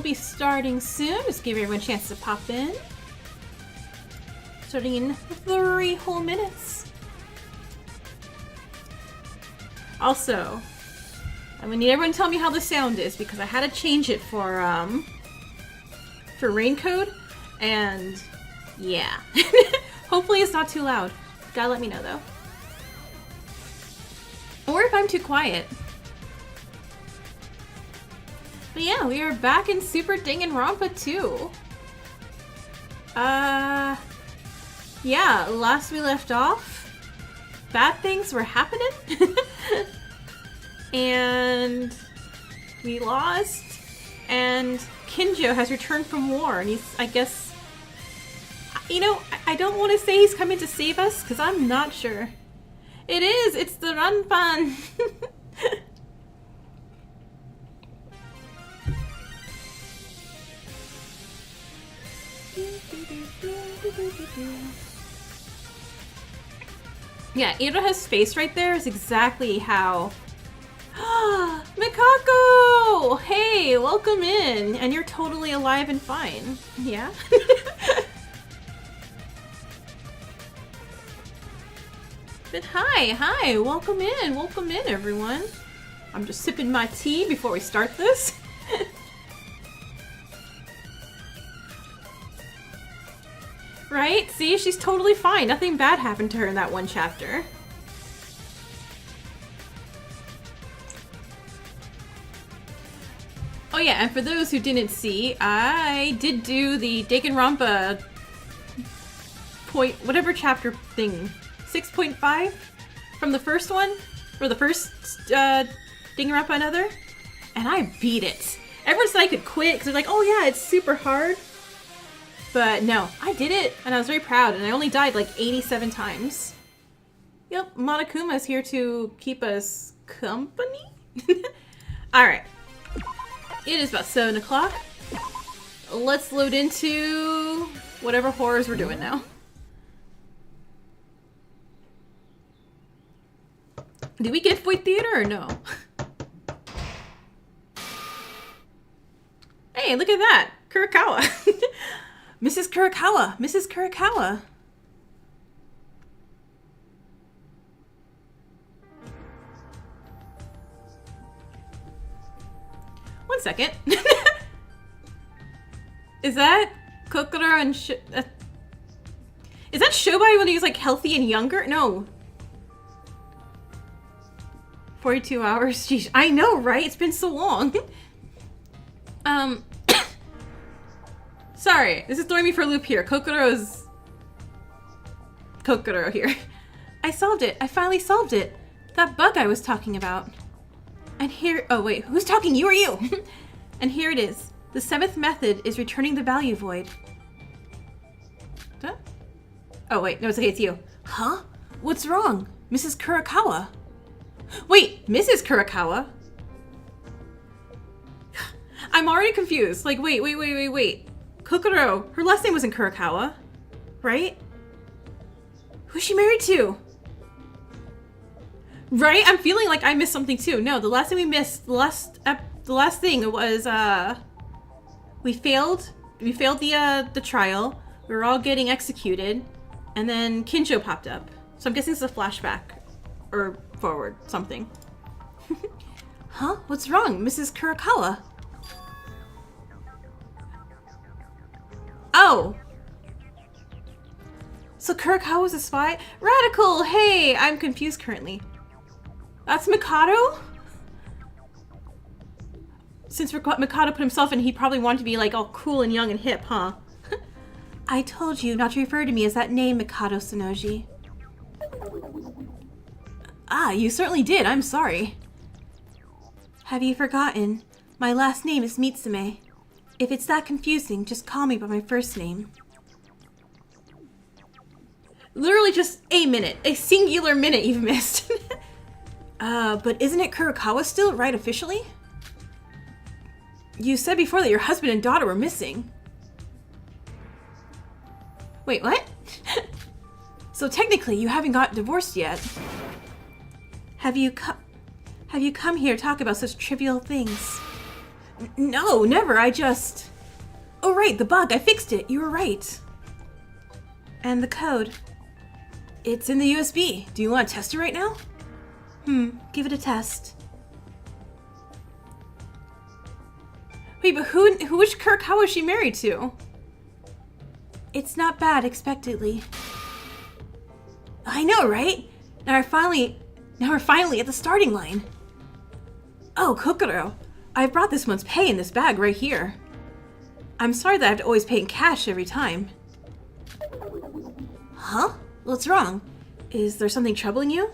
be starting soon. Just give everyone a chance to pop in. Starting in 3 whole minutes. Also, I'm gonna need everyone to tell me how the sound is because I had to change it for Raincode, and yeah. Hopefully it's not too loud. Gotta let me know though. Or if I'm too quiet. But yeah, we are back in Super Danganronpa 2. Yeah, last we left off, bad things were happening. And we lost. And Kinjo has returned from war, and he's, I guess, you know, I don't want to say he's coming to save us, because I'm not sure. It is! It's the Ranpan! Yeah, Iroha's face right there is exactly how... Mikako! Hey, welcome in! And you're totally alive and fine. Yeah? But hi, welcome in everyone. I'm just sipping my tea before we start this. Right? See, she's totally fine. Nothing bad happened to her in that one chapter. Oh yeah, and for those who didn't see, I did do the Danganronpa whatever chapter thing. 6.5 from the first one, or the first Danganronpa Another, and I beat it. Everyone said I could quit because they're like, oh yeah, it's super hard. But no, I did it, and I was very proud, and I only died like 87 times. Yep, Monokuma's here to keep us company. Alright. It is about 7 o'clock. Let's load into whatever horrors we're doing now. Did we get Void Theater or no? Hey, look at that! Kurikawa! Mrs. Kurikawa! Mrs. Kurikawa! One second. Is that Kokoro and is that Shobai when he was like healthy and younger? No. 42 hours? Jeez, I know, right? It's been so long. Sorry, this is throwing me for a loop here. Kokoro here. I solved it. I finally solved it. That bug I was talking about. And here, oh wait, who's talking, you or you? And here it is. The 7th method is returning the value void. Huh? Oh wait, no, it's okay, it's you. Huh? What's wrong? Mrs. Kurikawa? Wait, Mrs. Kurikawa? I'm already confused. Like, wait. Kokoro, her last name wasn't Kurikawa, right? Who's she married to? Right? I'm feeling like I missed something too. No, the last thing we missed, the last thing was, we failed the trial. We were all getting executed, and then Kinjo popped up. So I'm guessing it's a flashback, or forward, something. Huh? What's wrong, Mrs. Kurikawa? Oh! So Kurikawa's a spy? Radical! Hey! I'm confused currently. That's Mikado? Since Mikado put himself in, he probably wanted to be like all cool and young and hip, huh? I told you not to refer to me as that name, Mikado Sonoji. Ah, you certainly did. I'm sorry. Have you forgotten? My last name is Mitsume. If it's that confusing, just call me by my first name. Literally just a minute. A singular minute you've missed. But isn't it Kurikawa still, right, officially? You said before that your husband and daughter were missing. Wait, what? So technically, you haven't got divorced yet. Have you come here to talk about such trivial things? No, never. I just... Oh, right, the bug. I fixed it. You were right. And the code. It's in the USB. Do you want to test it right now? Give it a test. Wait, but which Kirk, how was she married to? It's not bad, expectedly. I know, right? Now we're finally at the starting line. Oh, Kokoro, I brought this month's pay in this bag right here. I'm sorry that I have to always pay in cash every time. Huh? What's wrong? Is there something troubling you?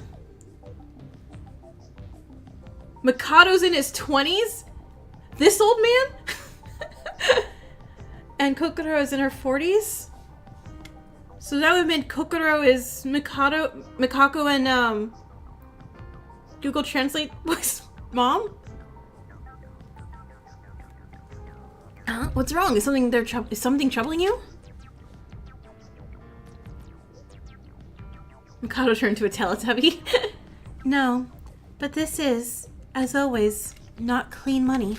Mikado's in his 20s? This old man? And Kokoro is in her 40s? So that would mean Kokoro is Mikako and Google Translate was mom? What's wrong? Is something troubling you? Mikado turned to a Teletubby. No, but this is, as always, not clean money.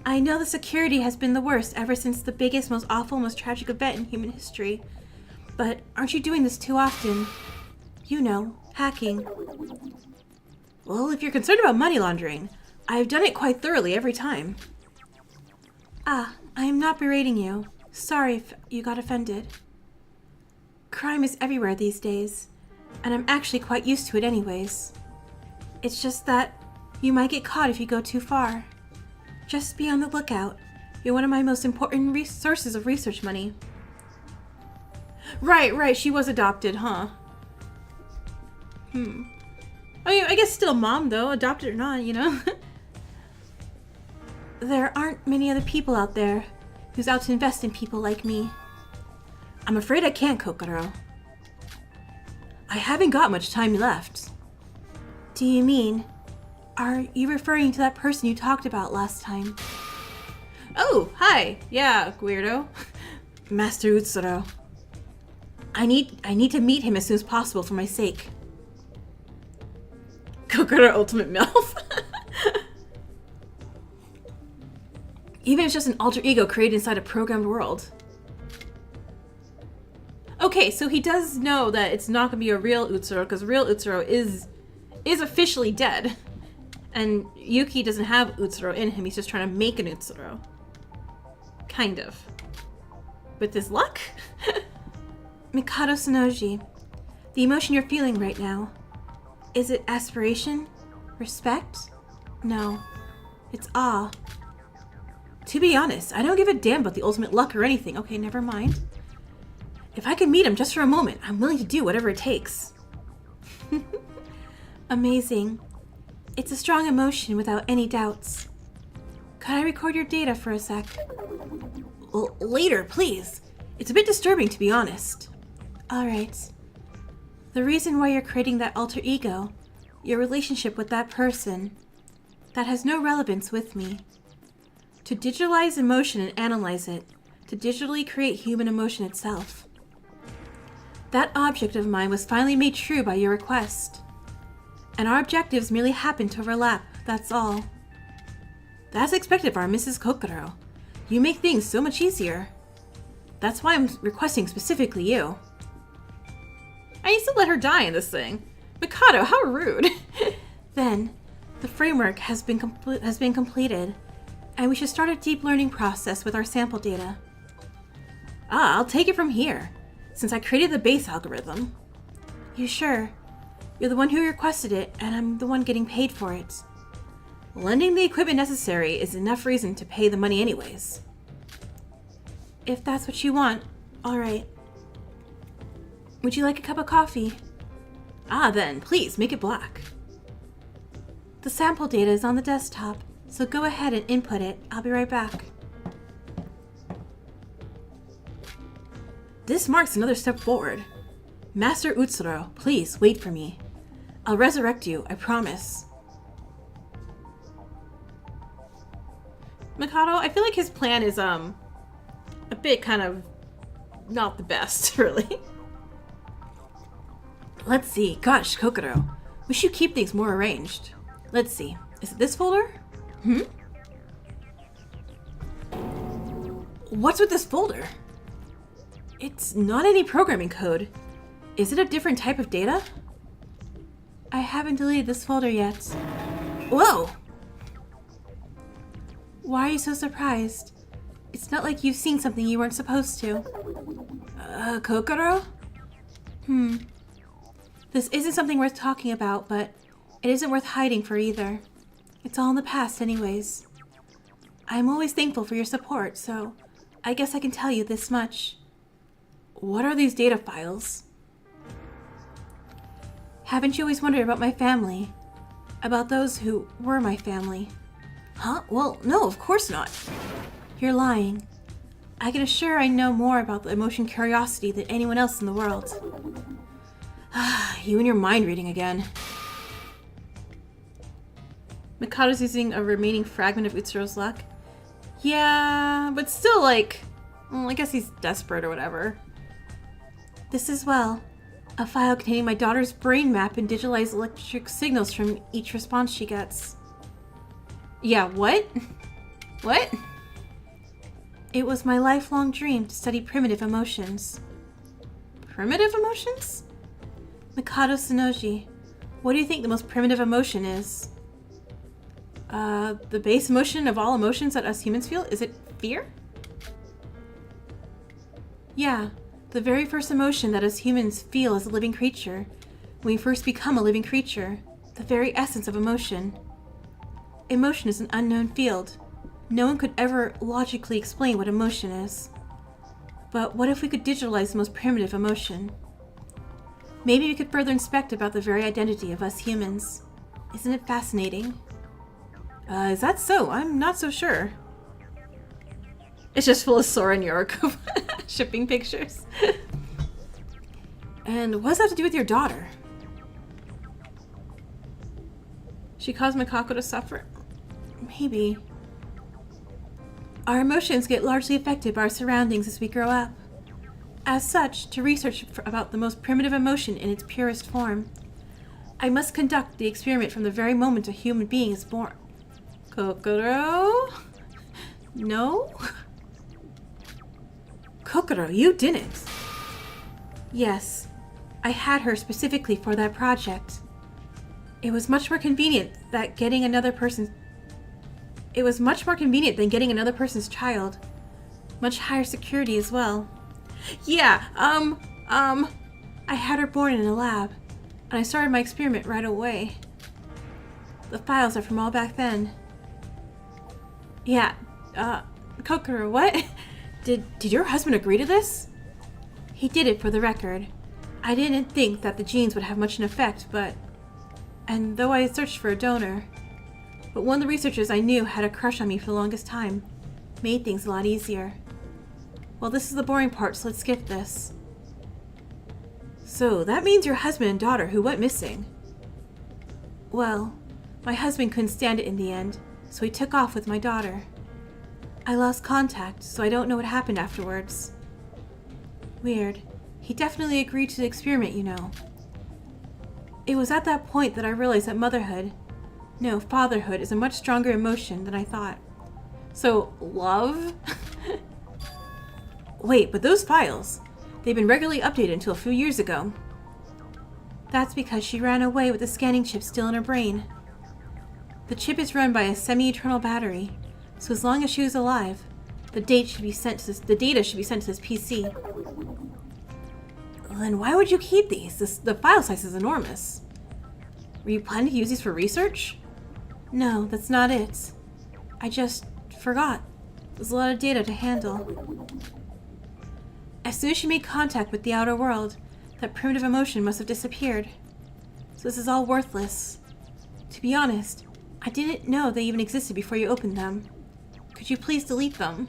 I know the security has been the worst ever since the biggest, most awful, most tragic event in human history. But aren't you doing this too often? You know, hacking. Well, if you're concerned about money laundering, I've done it quite thoroughly every time. I am not berating you. Sorry if you got offended. Crime is everywhere these days, and I'm actually quite used to it anyways. It's just that you might get caught if you go too far. Just be on the lookout. You're one of my most important sources of research money. Right, she was adopted, huh? I mean, I guess still mom, though, adopted or not, you know? There aren't many other people out there who's out to invest in people like me. I'm afraid I can't, Kokoro. I haven't got much time left. Do you mean... Are you referring to that person you talked about last time? Oh, hi. Yeah, weirdo. Master Utsuro. I need to meet him as soon as possible for my sake. Kokoro Ultimate MILF. Even if it's just an alter ego created inside a programmed world. Okay, so he does know that it's not going to be a real Utsuro, because real Utsuro is officially dead. And Yuki doesn't have Utsuro in him, he's just trying to make an Utsuro. Kind of. With his luck? Mikado Sonoji, the emotion you're feeling right now, is it aspiration? Respect? No. It's awe. To be honest, I don't give a damn about the ultimate luck or anything. Okay, never mind. If I could meet him just for a moment, I'm willing to do whatever it takes. Amazing. It's a strong emotion without any doubts. Could I record your data for a sec? Well, later, please. It's a bit disturbing, to be honest. Alright. The reason why you're creating that alter ego, your relationship with that person, that has no relevance with me. To digitalize emotion and analyze it, to digitally create human emotion itself. That object of mine was finally made true by your request. And our objectives merely happen to overlap, that's all. That's expected of our Mrs. Kokoro. You make things so much easier. That's why I'm requesting specifically you. I used to let her die in this thing. Mikado, how rude. Then, the framework has been completed, and we should start a deep learning process with our sample data. I'll take it from here, since I created the base algorithm. You sure? You're the one who requested it, and I'm the one getting paid for it. Lending the equipment necessary is enough reason to pay the money anyways. If that's what you want, alright. Would you like a cup of coffee? Then, please, make it black. The sample data is on the desktop, so go ahead and input it. I'll be right back. This marks another step forward. Master Utsuro, please wait for me. I'll resurrect you, I promise. Mikado, I feel like his plan is, a bit kind of not the best, really. Let's see. Gosh, Kokoro. We should keep things more arranged. Let's see. Is it this folder? Hmm? What's with this folder? It's not any programming code. Is it a different type of data? I haven't deleted this folder yet. Whoa! Why are you so surprised? It's not like you've seen something you weren't supposed to. Kokoro? This isn't something worth talking about, but it isn't worth hiding for either. It's all in the past anyways. I'm always thankful for your support, so I guess I can tell you this much. What are these data files? Haven't you always wondered about my family? About those who were my family? Huh? Well, no, of course not. You're lying. I can assure I know more about the emotion curiosity than anyone else in the world. You and your mind reading again. Mikado's using a remaining fragment of Utsuro's luck. Yeah, but still, like, well, I guess he's desperate or whatever. This as well. A file containing my daughter's brain map and digitalized electric signals from each response she gets. Yeah, what? What? It was my lifelong dream to study primitive emotions. Primitive emotions? Mikado Sonoji, what do you think the most primitive emotion is? The base emotion of all emotions that us humans feel? Is it fear? Yeah, the very first emotion that us humans feel as a living creature, when we first become a living creature, the very essence of emotion. Emotion is an unknown field. No one could ever logically explain what emotion is. But what if we could digitalize the most primitive emotion? Maybe we could further inspect about the very identity of us humans. Isn't it fascinating? Is that so? I'm not so sure. It's just full of Sora and Yoriko shipping pictures. And what does that have to do with your daughter? She caused Mikako to suffer? Maybe. Our emotions get largely affected by our surroundings as we grow up. As such, to research about the most primitive emotion in its purest form, I must conduct the experiment from the very moment a human being is born. Kokoro? No? Kokoro, you didn't. Yes, I had her specifically for that project. It was much more convenient than getting another person's child. Much higher security as well. Yeah, I had her born in a lab, and I started my experiment right away. The files are from all back then. Yeah, Kokoro, what? Did your husband agree to this? He did it for the record. I didn't think that the genes would have much an effect, and though I searched for a donor, but one of the researchers I knew had a crush on me for the longest time. Made things a lot easier. Well, this is the boring part, so let's skip this. So, that means your husband and daughter who went missing. Well, my husband couldn't stand it in the end, so he took off with my daughter. I lost contact, so I don't know what happened afterwards. Weird. He definitely agreed to the experiment, you know. It was at that point that I realized that fatherhood is a much stronger emotion than I thought. So, love? Wait, but those files, they've been regularly updated until a few years ago. That's because she ran away with the scanning chip still in her brain. The chip is run by a semi-eternal battery, so as long as she was alive, the data should be sent to this PC. Well, then why would you keep these? The file size is enormous. Were you planning to use these for research? No, that's not it. I just forgot. There's a lot of data to handle. As soon as she made contact with the outer world, that primitive emotion must have disappeared. So this is all worthless. To be honest, I didn't know they even existed before you opened them. Could you please delete them?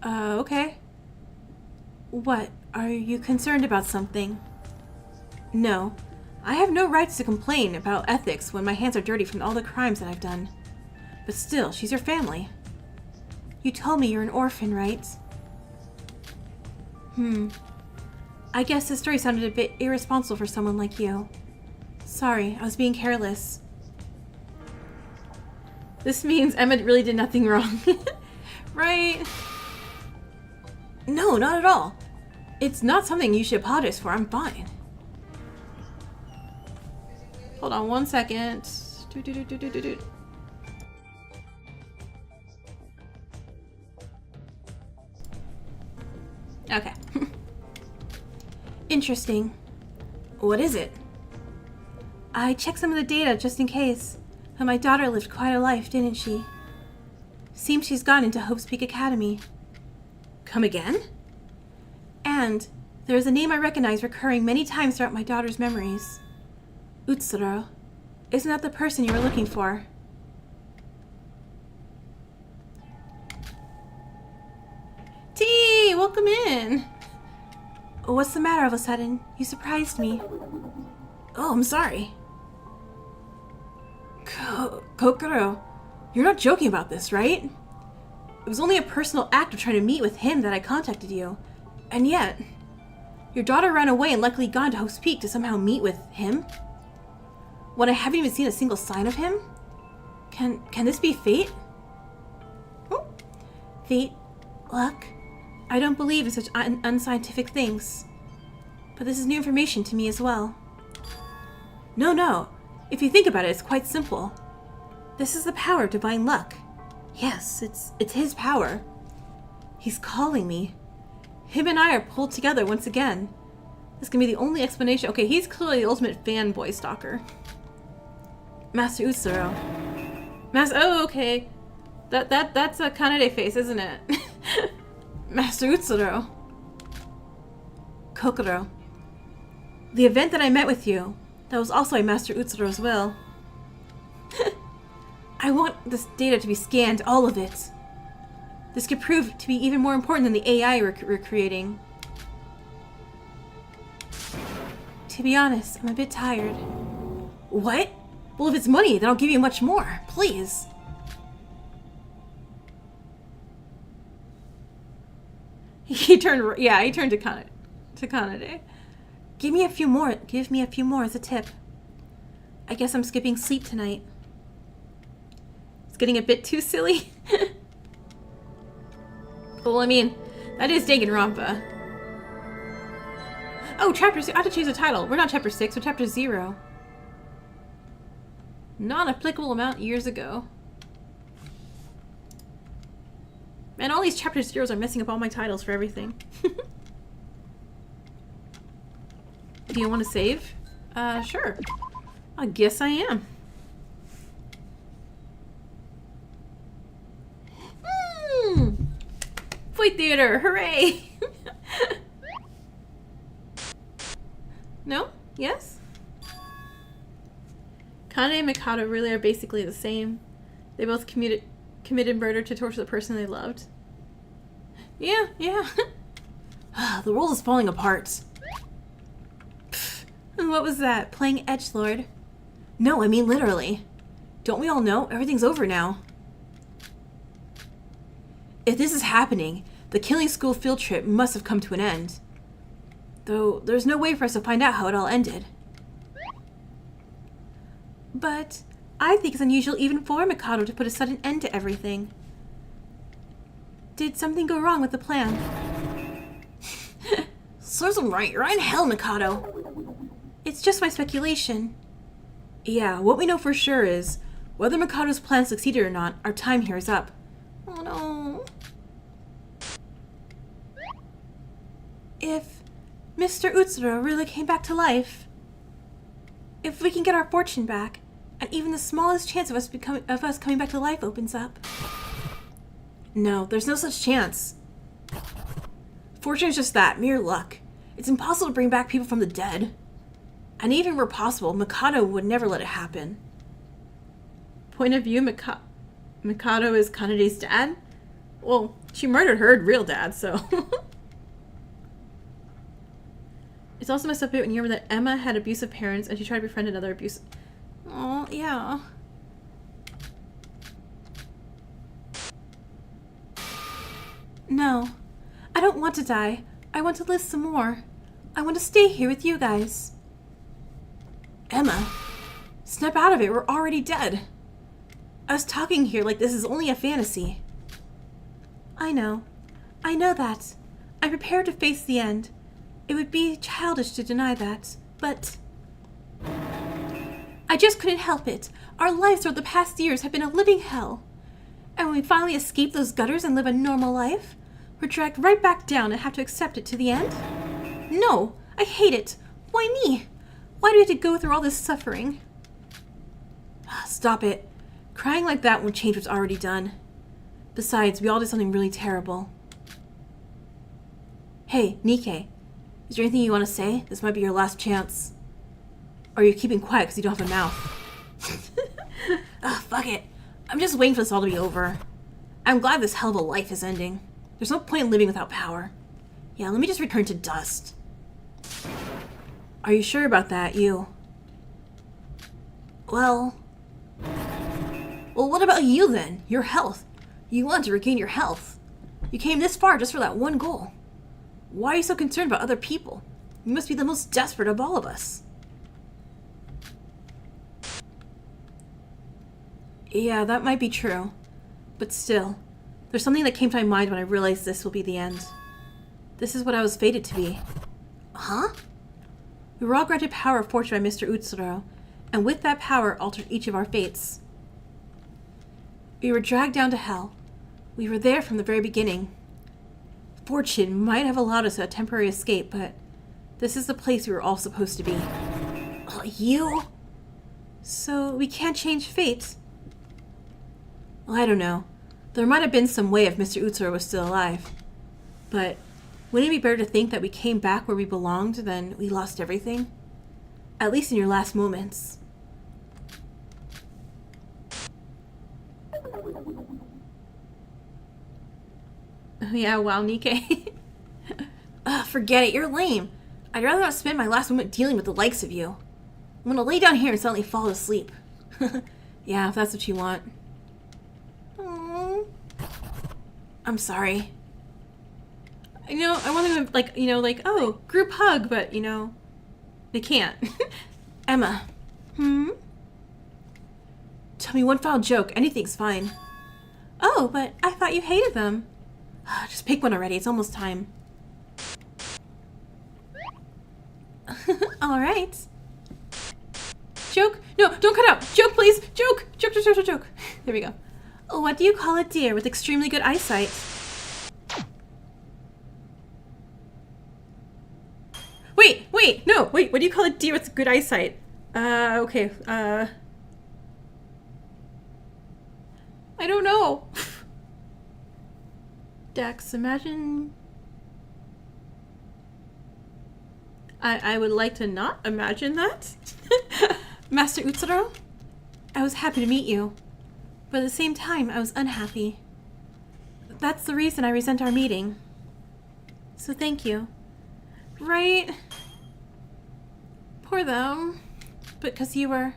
Okay. What? Are you concerned about something? No. I have no rights to complain about ethics when my hands are dirty from all the crimes that I've done. But still, she's your family. You told me you're an orphan, right? I guess this story sounded a bit irresponsible for someone like you. Sorry, I was being careless. This means Emma really did nothing wrong. Right? No, not at all. It's not something you should apologize for. I'm fine. Hold on 1 second. Okay. Interesting. What is it? I checked some of the data just in case. But my daughter lived quite a life, didn't she? Seems she's gone into Hope's Peak Academy. Come again? And there is a name I recognize recurring many times throughout my daughter's memories. Utsuro. Isn't that the person you were looking for? T, welcome in. What's the matter all of a sudden? You surprised me. Oh, I'm sorry. Kokoro, you're not joking about this, right? It was only a personal act of trying to meet with him that I contacted you. And yet, your daughter ran away and luckily gone to Hope's Peak to somehow meet with him? When I haven't even seen a single sign of him? Can this be fate? Oh. Fate? Luck? I don't believe in such unscientific things. But this is new information to me as well. No. If you think about it, it's quite simple. This is the power of divine luck. Yes, it's his power. He's calling me. Him and I are pulled together once again. This can be the only explanation. Okay, he's clearly the ultimate fanboy stalker. Master Utsuro. Oh, okay. That's a Kanade face, isn't it? Master Utsuro. Kokoro. The event that I met with you, that was also a Master Utsuro's will. I want this data to be scanned, all of it. This could prove to be even more important than the AI we're creating. To be honest, I'm a bit tired. What? Well, if it's money, then I'll give you much more. Please. He turned to Kanade. Give me a few more as a tip. I guess I'm skipping sleep tonight. It's getting a bit too silly. Well, I mean, that is Danganronpa. Oh, chapter 6. I have to change the title. We're not chapter 6, we're chapter 0. Non-applicable amount years ago. Man, all these chapter 0s are messing up all my titles for everything. Do you want to save? Sure. I guess I am. Flight theater, hooray! No? Yes? Kanade and Mikado really are basically the same. They both committed murder to torture the person they loved. Yeah. The world is falling apart. What was that? Playing edgelord? No, I mean literally. Don't we all know? Everything's over now. If this is happening, the killing school field trip must have come to an end. Though there's no way for us to find out how it all ended. But I think it's unusual even for Mikado to put a sudden end to everything. Did something go wrong with the plan? Serves him right. You're in hell, Mikado. It's just my speculation. Yeah, what we know for sure is, whether Mikado's plan succeeded or not, our time here is up. Oh no. If Mr. Utsuro really came back to life, if we can get our fortune back, and even the smallest chance of us coming back to life opens up. No, there's no such chance. Fortune is just that, mere luck. It's impossible to bring back people from the dead. And even were possible, Mikado would never let it happen. Point of view, Mikado is Kanade's dad? Well, she murdered her real dad, so... It's also messed up when you remember that Emma had abusive parents and she tried to befriend another abusive... Oh, yeah. No. I don't want to die. I want to live some more. I want to stay here with you guys. Emma, snap out of it. We're already dead. I was talking here like this is only a fantasy. I know. I know that. I'm prepared to face the end. It would be childish to deny that, but... I just couldn't help it. Our lives over the past years have been a living hell. And when we finally escape those gutters and live a normal life, we're dragged right back down and have to accept it to the end? No, I hate it. Why me? Why do we have to go through all this suffering? Stop it. Crying like that won't change what's already done. Besides, we all did something really terrible. Hey, Nikkei. Is there anything you want to say? This might be your last chance. Or are you keeping quiet because you don't have a mouth? Ugh, fuck it. I'm just waiting for this all to be over. I'm glad this hell of a life is ending. There's no point in living without power. Yeah, let me just return to dust. Are you sure about that, you? Well, what about you then? Your health. You want to regain your health. You came this far just for that one goal. Why are you so concerned about other people? You must be the most desperate of all of us. Yeah, that might be true. But still, there's something that came to my mind when I realized this will be the end. This is what I was fated to be. Huh? We were all granted power of fortune by Mr. Utsuro, and with that power altered each of our fates. We were dragged down to hell. We were there from the very beginning. Fortune might have allowed us a temporary escape, but this is the place we were all supposed to be. You? So we can't change fate? Well, I don't know. There might have been some way if Mr. Utsuro was still alive. But wouldn't it be better to think that we came back where we belonged than we lost everything? At least in your last moments. Yeah, wow, Nikkei. Forget it, you're lame. I'd rather not spend my last moment dealing with the likes of you. I'm gonna lay down here and suddenly fall asleep. Yeah, if that's what you want. Aww. I'm sorry. You know, I want to, like, oh, group hug, but, they can't. Emma. Tell me one foul joke. Anything's fine. Oh, but I thought you hated them. Just pick one already. It's almost time. All right. Joke? No, don't cut out. Joke, please. Joke. Joke, joke, joke, joke, joke. There we go. What do you call a deer with extremely good eyesight? Wait, no, wait, what do you call a deer with good eyesight? Okay, I don't know. Dax, imagine... I would like to not imagine that. Master Utsuro, I was happy to meet you, but at the same time, I was unhappy. That's the reason I resent our meeting. So thank you. Right? Poor them. But because you were...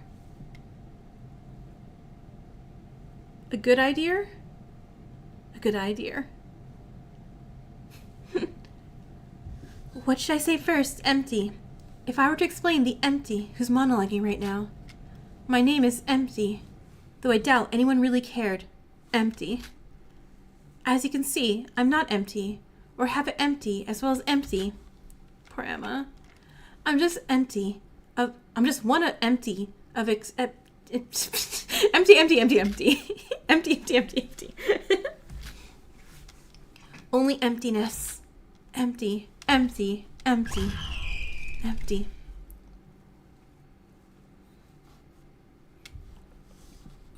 a good idea? A good idea. What should I say first? Empty. If I were to explain the empty who's monologuing right now. My name is Empty, though I doubt anyone really cared. Empty. As you can see, I'm not empty, or have it empty as well as empty. Poor Emma. I'm just empty. I'm just one empty of empty, empty, empty, empty. Empty, empty, empty, empty. Only emptiness. Empty, empty, empty, empty.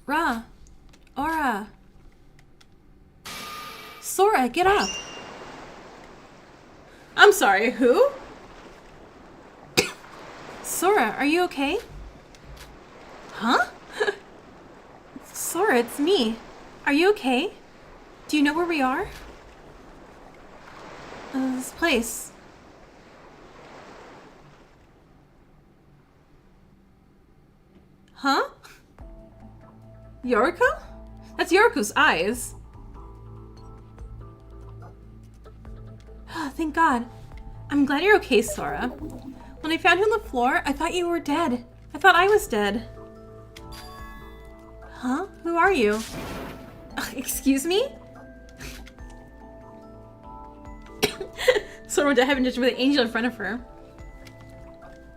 Ra. Aura. Sora, get up. I'm sorry, who? Sora, are you okay? Huh? Sora, it's me. Are you okay? Do you know where we are? This place. Huh? Yoriko? That's Yoriko's eyes. Thank God. I'm glad you're okay, Sora. When I found you on the floor, I thought you were dead. I thought I was dead. Huh? Who are you? Excuse me? Sora went to heaven just with an angel in front of her.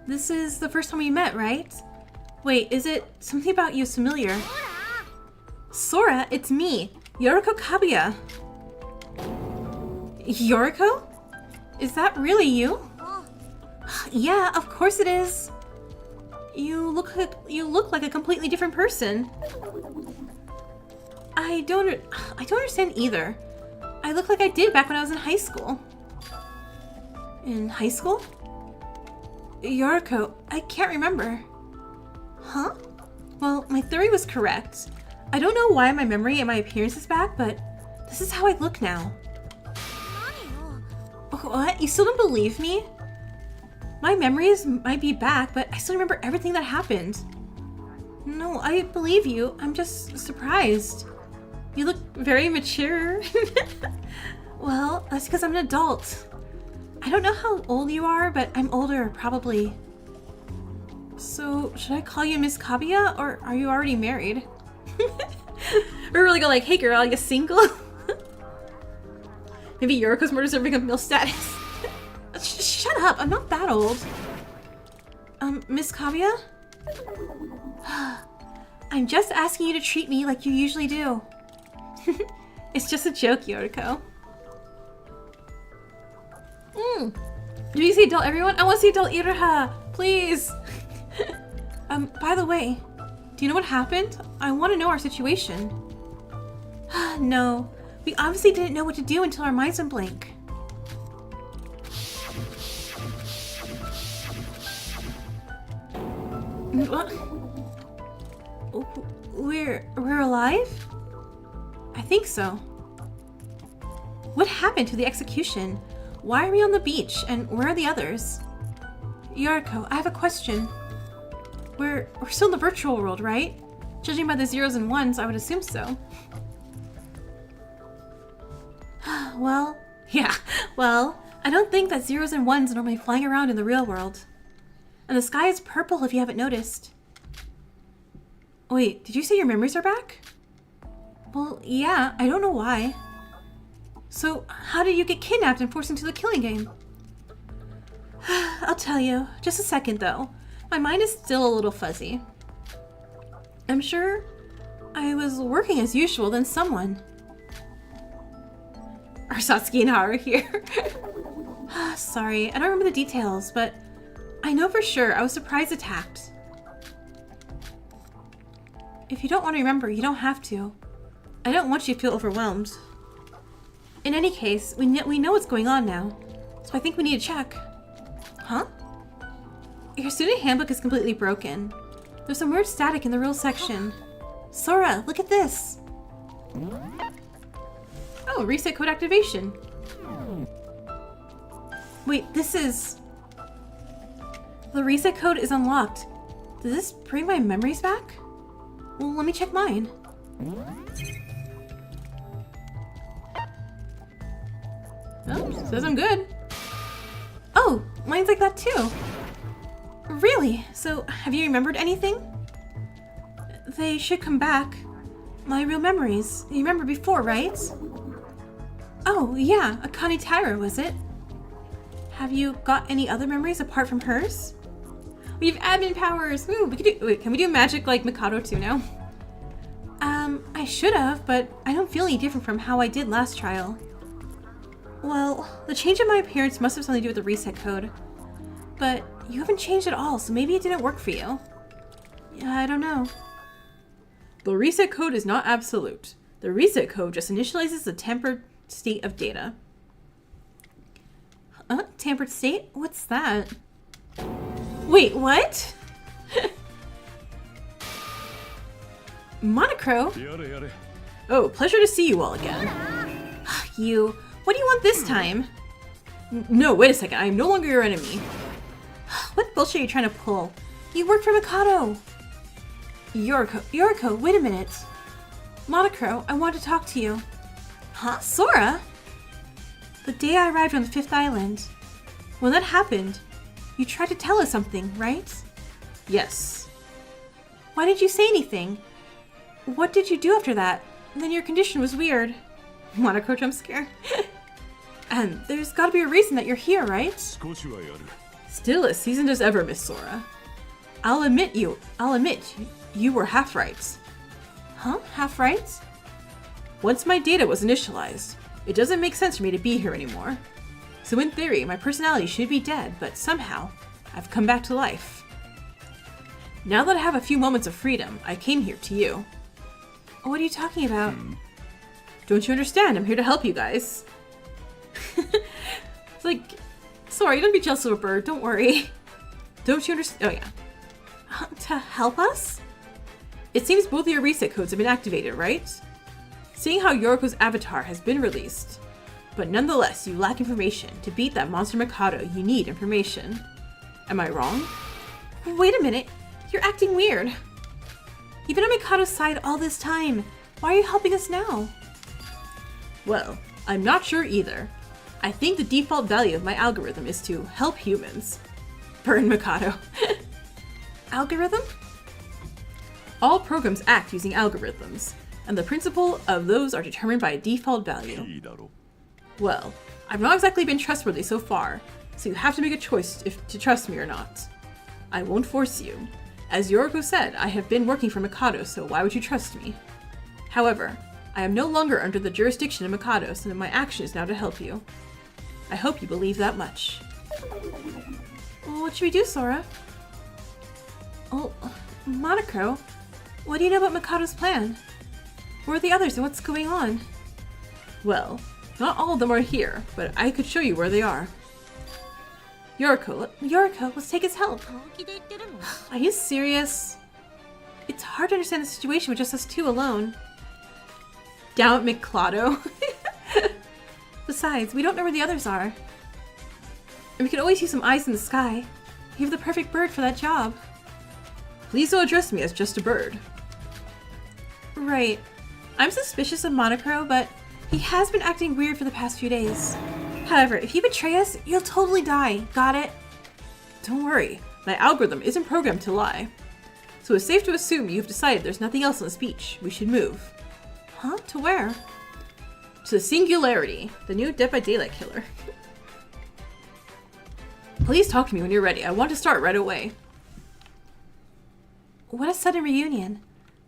This is the first time we met, right? Wait, is it something about you familiar? Sora, it's me, Yoriko Kaguya. Yoriko? Is that really you? Yeah, of course it is. You look like a completely different person. I don't understand either. I look like I did back when I was in high school. In high school? Yoriko, I can't remember. Huh? Well, my theory was correct. I don't know why my memory and my appearance is back, but this is how I look now. What? You still don't believe me? My memories might be back, but I still remember everything that happened. No, I believe you. I'm just surprised. You look very mature. Well, that's because I'm an adult. I don't know how old you are, but I'm older, probably. So, should I call you Miss Kaguya, or are you already married? Or really go like, hey girl, are you single? Maybe Yoriko's more deserving of male status. Shut up, I'm not that old. Miss Kaguya? I'm just asking you to treat me like you usually do. It's just a joke, Yoriko. Do you see adult everyone? I want to see adult Iroha, please. By the way, do you know what happened? I want to know our situation. No, we obviously didn't know what to do until our minds went blank. What? We're alive? I think so. What happened to the execution? Why are we on the beach, and where are the others? Yoriko, I have a question. We're still in the virtual world, right? Judging by the zeros and ones, I would assume so. Well, I don't think that zeros and ones are normally flying around in the real world. And the sky is purple if you haven't noticed. Wait, did you say your memories are back? Well, yeah, I don't know why. So, how did you get kidnapped and forced into the killing game? I'll tell you. Just a second, though. My mind is still a little fuzzy. I'm sure I was working as usual, then someone... Are Satsuki and Haru here? Sorry, I don't remember the details, but I know for sure I was surprise attacked. If you don't want to remember, you don't have to. I don't want you to feel overwhelmed. In any case, we know what's going on now, so I think we need to check. Huh? Your student handbook is completely broken. There's some weird static in the rules section. Sora, look at this! Oh, reset code activation. Wait, this is... The reset code is unlocked. Does this bring my memories back? Well, let me check mine. Oh, says I'm good. Oh, mine's like that too. Really? So, have you remembered anything? They should come back. My real memories. You remember before, right? Oh, yeah, Akane Taira, was it? Have you got any other memories apart from hers? We have admin powers! Ooh, we could do- wait, can we do magic like Mikado too now? I should have, but I don't feel any different from how I did last trial. Well, the change in my appearance must have something to do with the reset code. But you haven't changed at all, so maybe it didn't work for you. Yeah, I don't know. The reset code is not absolute. The reset code just initializes the tempered state of data. Tampered state? What's that? Wait, what? Monocro? Oh, pleasure to see you all again. You, what do you want this time? No, wait a second, I am no longer your enemy. What bullshit are you trying to pull? You work for Mikado! Yoriko, wait a minute. Monocro, I want to talk to you. Huh? Sora? The day I arrived on the 5th island. When that happened, you tried to tell us something, right? Yes. Why didn't you say anything? What did you do after that? And then your condition was weird. Monocro jump scare. And there's gotta be a reason that you're here, right? Still as seasoned as ever, Miss Sora. I'll admit you were half right. Huh? Half right? Once my data was initialized, it doesn't make sense for me to be here anymore. So in theory, my personality should be dead, but somehow, I've come back to life. Now that I have a few moments of freedom, I came here to you. What are you talking about? Don't you understand? I'm here to help you guys. It's like, sorry, don't be jealous of a bird, don't worry. Don't you understand? Oh yeah. To help us? It seems both of your reset codes have been activated, right? Seeing how Yoriko's avatar has been released. But nonetheless, you lack information. To beat that monster Mikado, you need information. Am I wrong? Wait a minute. You're acting weird. You've been on Mikado's side all this time. Why are you helping us now? Well, I'm not sure either. I think the default value of my algorithm is to help humans. Burn Mikado. Algorithm? All programs act using algorithms, and the principle of those are determined by a default value. Well, I've not exactly been trustworthy so far, so you have to make a choice if to trust me or not. I won't force you. As Yoriko said, I have been working for Mikado, so why would you trust me? However, I am no longer under the jurisdiction of Mikado, so my action is now to help you. I hope you believe that much. Well, what should we do, Sora? Oh, Monocro, what do you know about Mikado's plan? Where are the others and what's going on? Well, not all of them are here, but I could show you where they are. Yoriko, let's take his help. Are you serious? It's hard to understand the situation with just us two alone. Down at Mikado. Besides, we don't know where the others are. And we could always use some eyes in the sky. You have the perfect bird for that job. Please don't address me as just a bird. Right. I'm suspicious of Monocro, but he has been acting weird for the past few days. However, if you betray us, you'll totally die. Got it? Don't worry. My algorithm isn't programmed to lie. So it's safe to assume you've decided there's nothing else on this beach. We should move. Huh? To where? To the Singularity, the new Dead by Daylight killer. Please talk to me when you're ready. I want to start right away. What a sudden reunion.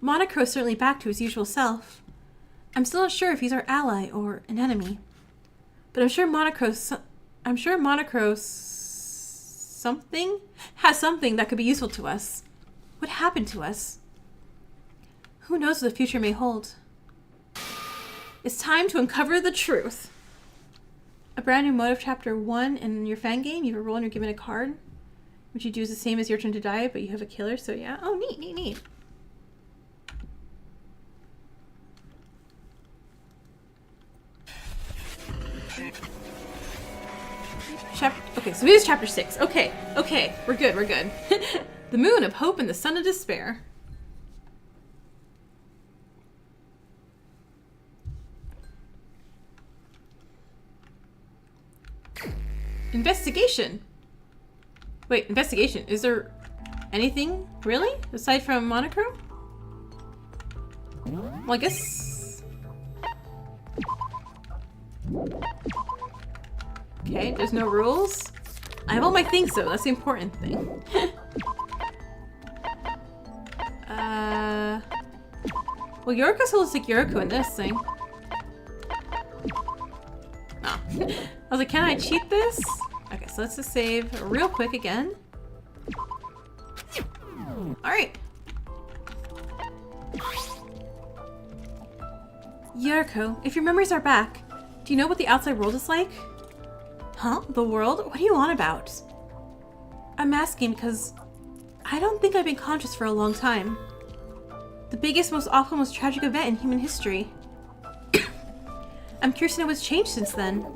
Monocro is certainly back to his usual self. I'm still not sure if he's our ally or an enemy. But I'm sure Monocro has something that could be useful to us. What happened to us? Who knows what the future may hold? It's time to uncover the truth. A brand new mode of Chapter 1 in your Fangame. You have a roll and you're given a card. Which you do is the same as your turn to die, but you have a killer, so yeah. Oh, neat. Okay, so here's Chapter 6. Okay, we're good. The Moon of Hope and the Sun of Despair. Investigation. Wait, investigation. Is there anything, really? Aside from Monocro? Well, I guess... Okay, there's no rules. I have all my things, though. That's the important thing. Well, Yoriko still looks like Yoriko in this thing. Oh. I was like, can I cheat this? Okay, so let's just save real quick again. Alright. Yoriko, if your memories are back, do you know what the outside world is like? Huh? The world? What are you on about? I'm asking because I don't think I've been conscious for a long time. The biggest, most awful, most tragic event in human history. I'm curious to know what's changed since then.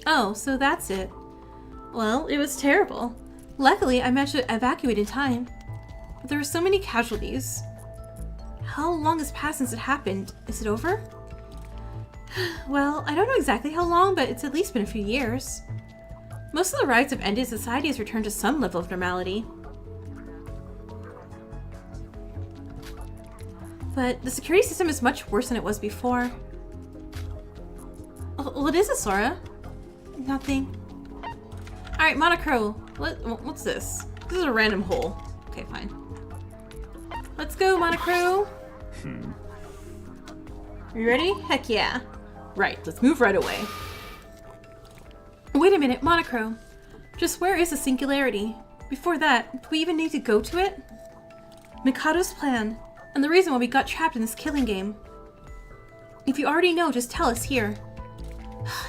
Oh, so that's it. Well, it was terrible. Luckily, I managed to evacuate in time. But there were so many casualties. How long has passed since it happened? Is it over? Well, I don't know exactly how long, but it's at least been a few years. Most of the riots have ended, society has returned to some level of normality. But the security system is much worse than it was before. What is it, Sora? Nothing. Alright, Monocro. What's this? This is a random hole. Okay, fine. Let's go, Monocro. Are you ready? Heck yeah. Right, let's move right away. Wait a minute, Monocro. Just where is the singularity? Before that, do we even need to go to it? Mikado's plan, and the reason why we got trapped in this killing game. If you already know, just tell us here.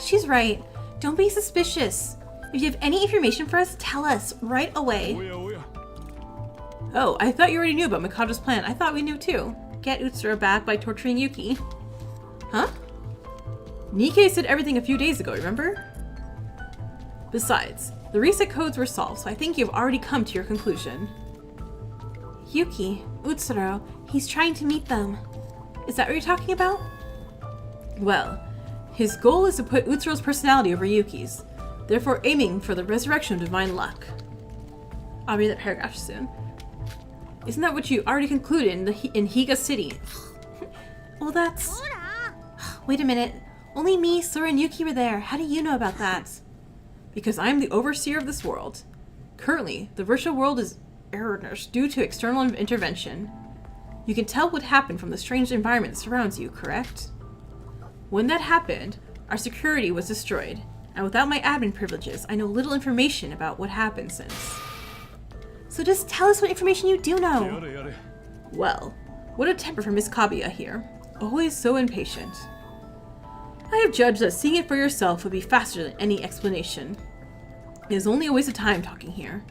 She's right. Don't be suspicious. If you have any information for us, tell us right away. Oh, I thought you already knew about Mikado's plan. I thought we knew too. Get Utsura back by torturing Yuki. Huh? Nikkei said everything a few days ago, remember? Besides, the reset codes were solved, so I think you've already come to your conclusion. Yuki, Utsuro, he's trying to meet them. Is that what you're talking about? Well, his goal is to put Utsuro's personality over Yuki's, therefore aiming for the resurrection of divine luck. I'll read that paragraph soon. Isn't that what you already concluded in Higa City? Well, that's... Wait a minute. Only me, Sora, and Yuki were there. How do you know about that? Because I am the overseer of this world. Currently, the virtual world is erroneous due to external intervention. You can tell what happened from the strange environment that surrounds you, correct? When that happened, our security was destroyed, and without my admin privileges, I know little information about what happened since. So just tell us what information you do know. Well, what a temper for Miss Kaguya here. Always so impatient. I have judged that seeing it for yourself would be faster than any explanation. It is only a waste of time talking here.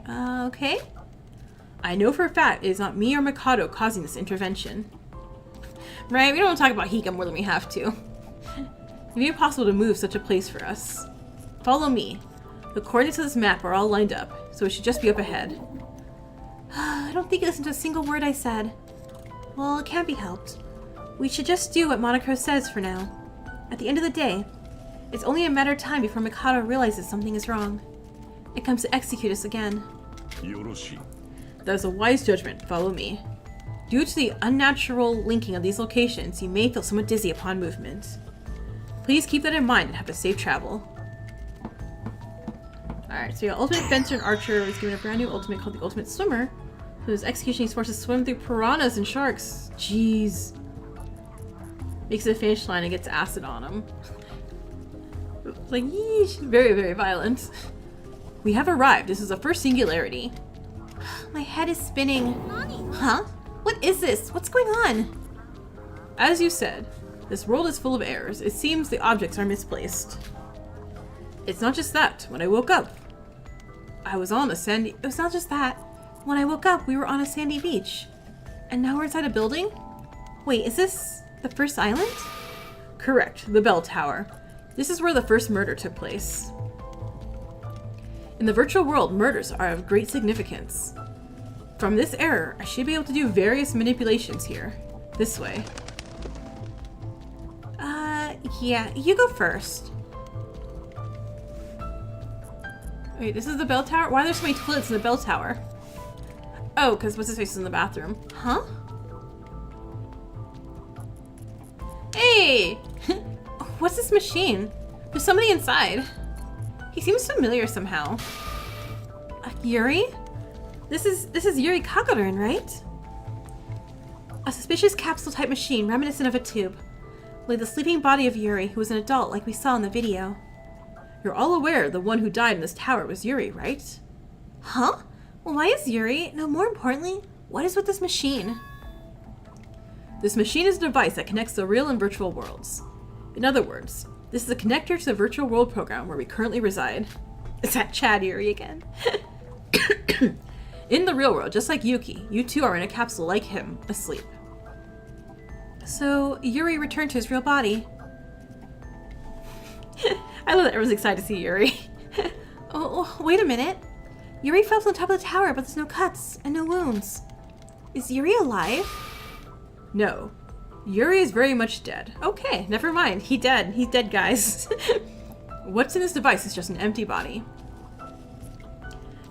Okay? I know for a fact it is not me or Mikado causing this intervention. Right, we don't want to talk about Hika more than we have to. It may be possible to move such a place for us. Follow me. The coordinates of this map are all lined up, so it should just be up ahead. I don't think you listened to a single word I said. Well, it can't be helped. We should just do what Monocro says for now. At the end of the day, it's only a matter of time before Mikado realizes something is wrong. It comes to execute us again. That is a wise judgment. Follow me. Due to the unnatural linking of these locations, you may feel somewhat dizzy upon movement. Please keep that in mind and have a safe travel. Alright, so yeah, Ultimate Fencer and Archer was given a brand new ultimate called the Ultimate Swimmer. So his execution, he's forced to swim through piranhas and sharks. Jeez. Makes it a finish line and gets acid on him. Like, yeesh. Very, very violent. We have arrived. This is the first singularity. My head is spinning. Huh? What is this? What's going on? As you said, this world is full of errors. It seems the objects are misplaced. It's not just that. When I woke up, I was on a sandy... It was not just that. When I woke up, we were on a sandy beach. And now we're inside a building? Wait, is this the first island? Correct, the bell tower. This is where the first murder took place. In the virtual world, murders are of great significance. From this error, I should be able to do various manipulations here. This way. Yeah, you go first. Wait, this is the bell tower? Why are there so many toilets in the bell tower? Oh, because what's his face is in the bathroom. Huh? Hey! What's this machine? There's somebody inside. He seems familiar somehow. Yuri? This is Yuri Kagarin, right? A suspicious capsule-type machine reminiscent of a tube. Like the sleeping body of Yuri, who was an adult like we saw in the video. You're all aware the one who died in this tower was Yuri, right? Huh? Well, why is Yuri? No, more importantly, what is with this machine? This machine is a device that connects the real and virtual worlds. In other words, this is a connector to the virtual world program where we currently reside. Is that Chad Yuri again? In the real world, just like Yuki, you two are in a capsule like him, asleep. So, Yuri returned to his real body. I love that everyone's excited to see Yuri. Oh, wait a minute. Yuri fell from the top of the tower, but there's no cuts and no wounds. Is Yuri alive? No. Yuri is very much dead. Okay, never mind. He's dead. He's dead, guys. What's in this device is just an empty body.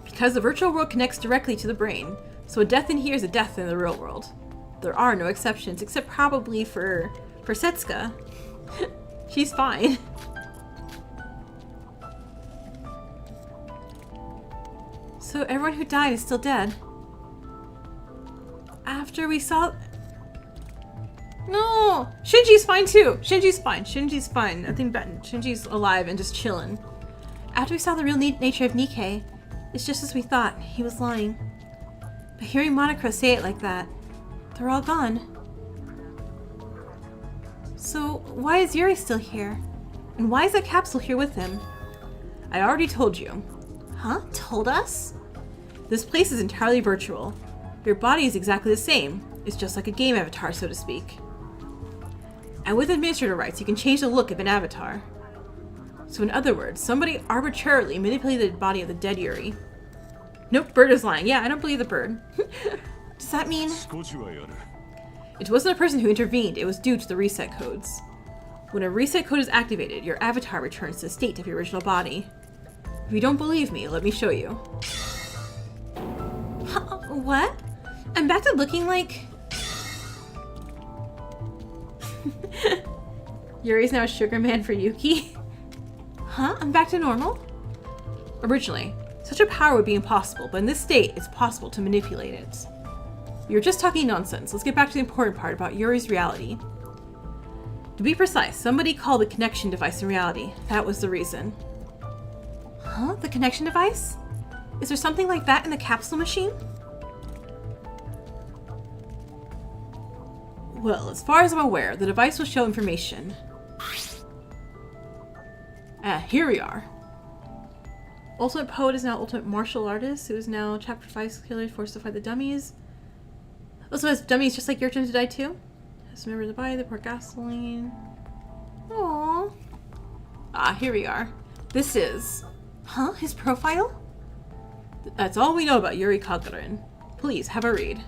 Because the virtual world connects directly to the brain, so a death in here is a death in the real world. There are no exceptions, except probably for Setsuka. She's fine. So everyone who died is still dead. After we saw... No! Shinji's fine too! Shinji's fine. Shinji's fine. I think Shinji's alive and just chilling. After we saw the real nature of Nikkei, it's just as we thought. He was lying. But hearing Monocro say it like that, they're all gone. So why is Yuri still here? And why is that capsule here with him? I already told you. Huh? Told us? This place is entirely virtual. Your body is exactly the same. It's just like a game avatar, so to speak. And with administrator rights, you can change the look of an avatar. So in other words, somebody arbitrarily manipulated the body of the dead Yuri. Nope, bird is lying. Yeah, I don't believe the bird. Does that mean... It wasn't a person who intervened, it was due to the reset codes. When a reset code is activated, your avatar returns to the state of your original body. If you don't believe me, let me show you. What? I'm back to looking like... Yuri's now a sugar man for Yuki? Huh? I'm back to normal? Originally, such a power would be impossible, but in this state, it's possible to manipulate it. You're just talking nonsense. Let's get back to the important part about Yuri's reality. To be precise, somebody called the connection device in reality. That was the reason. Huh? The connection device? Is there something like that in the capsule machine? Well, as far as I'm aware, the device will show information. Here we are. Ultimate Poet is now Ultimate Martial Artist, who is now Chapter 5 Killer, forced to fight the dummies. Also has dummies just like your turn to die too? Has members to buy the pour gasoline. Aww. Here we are. This is... Huh? His profile? That's all we know about Yuri Kagarin. Please, have a read.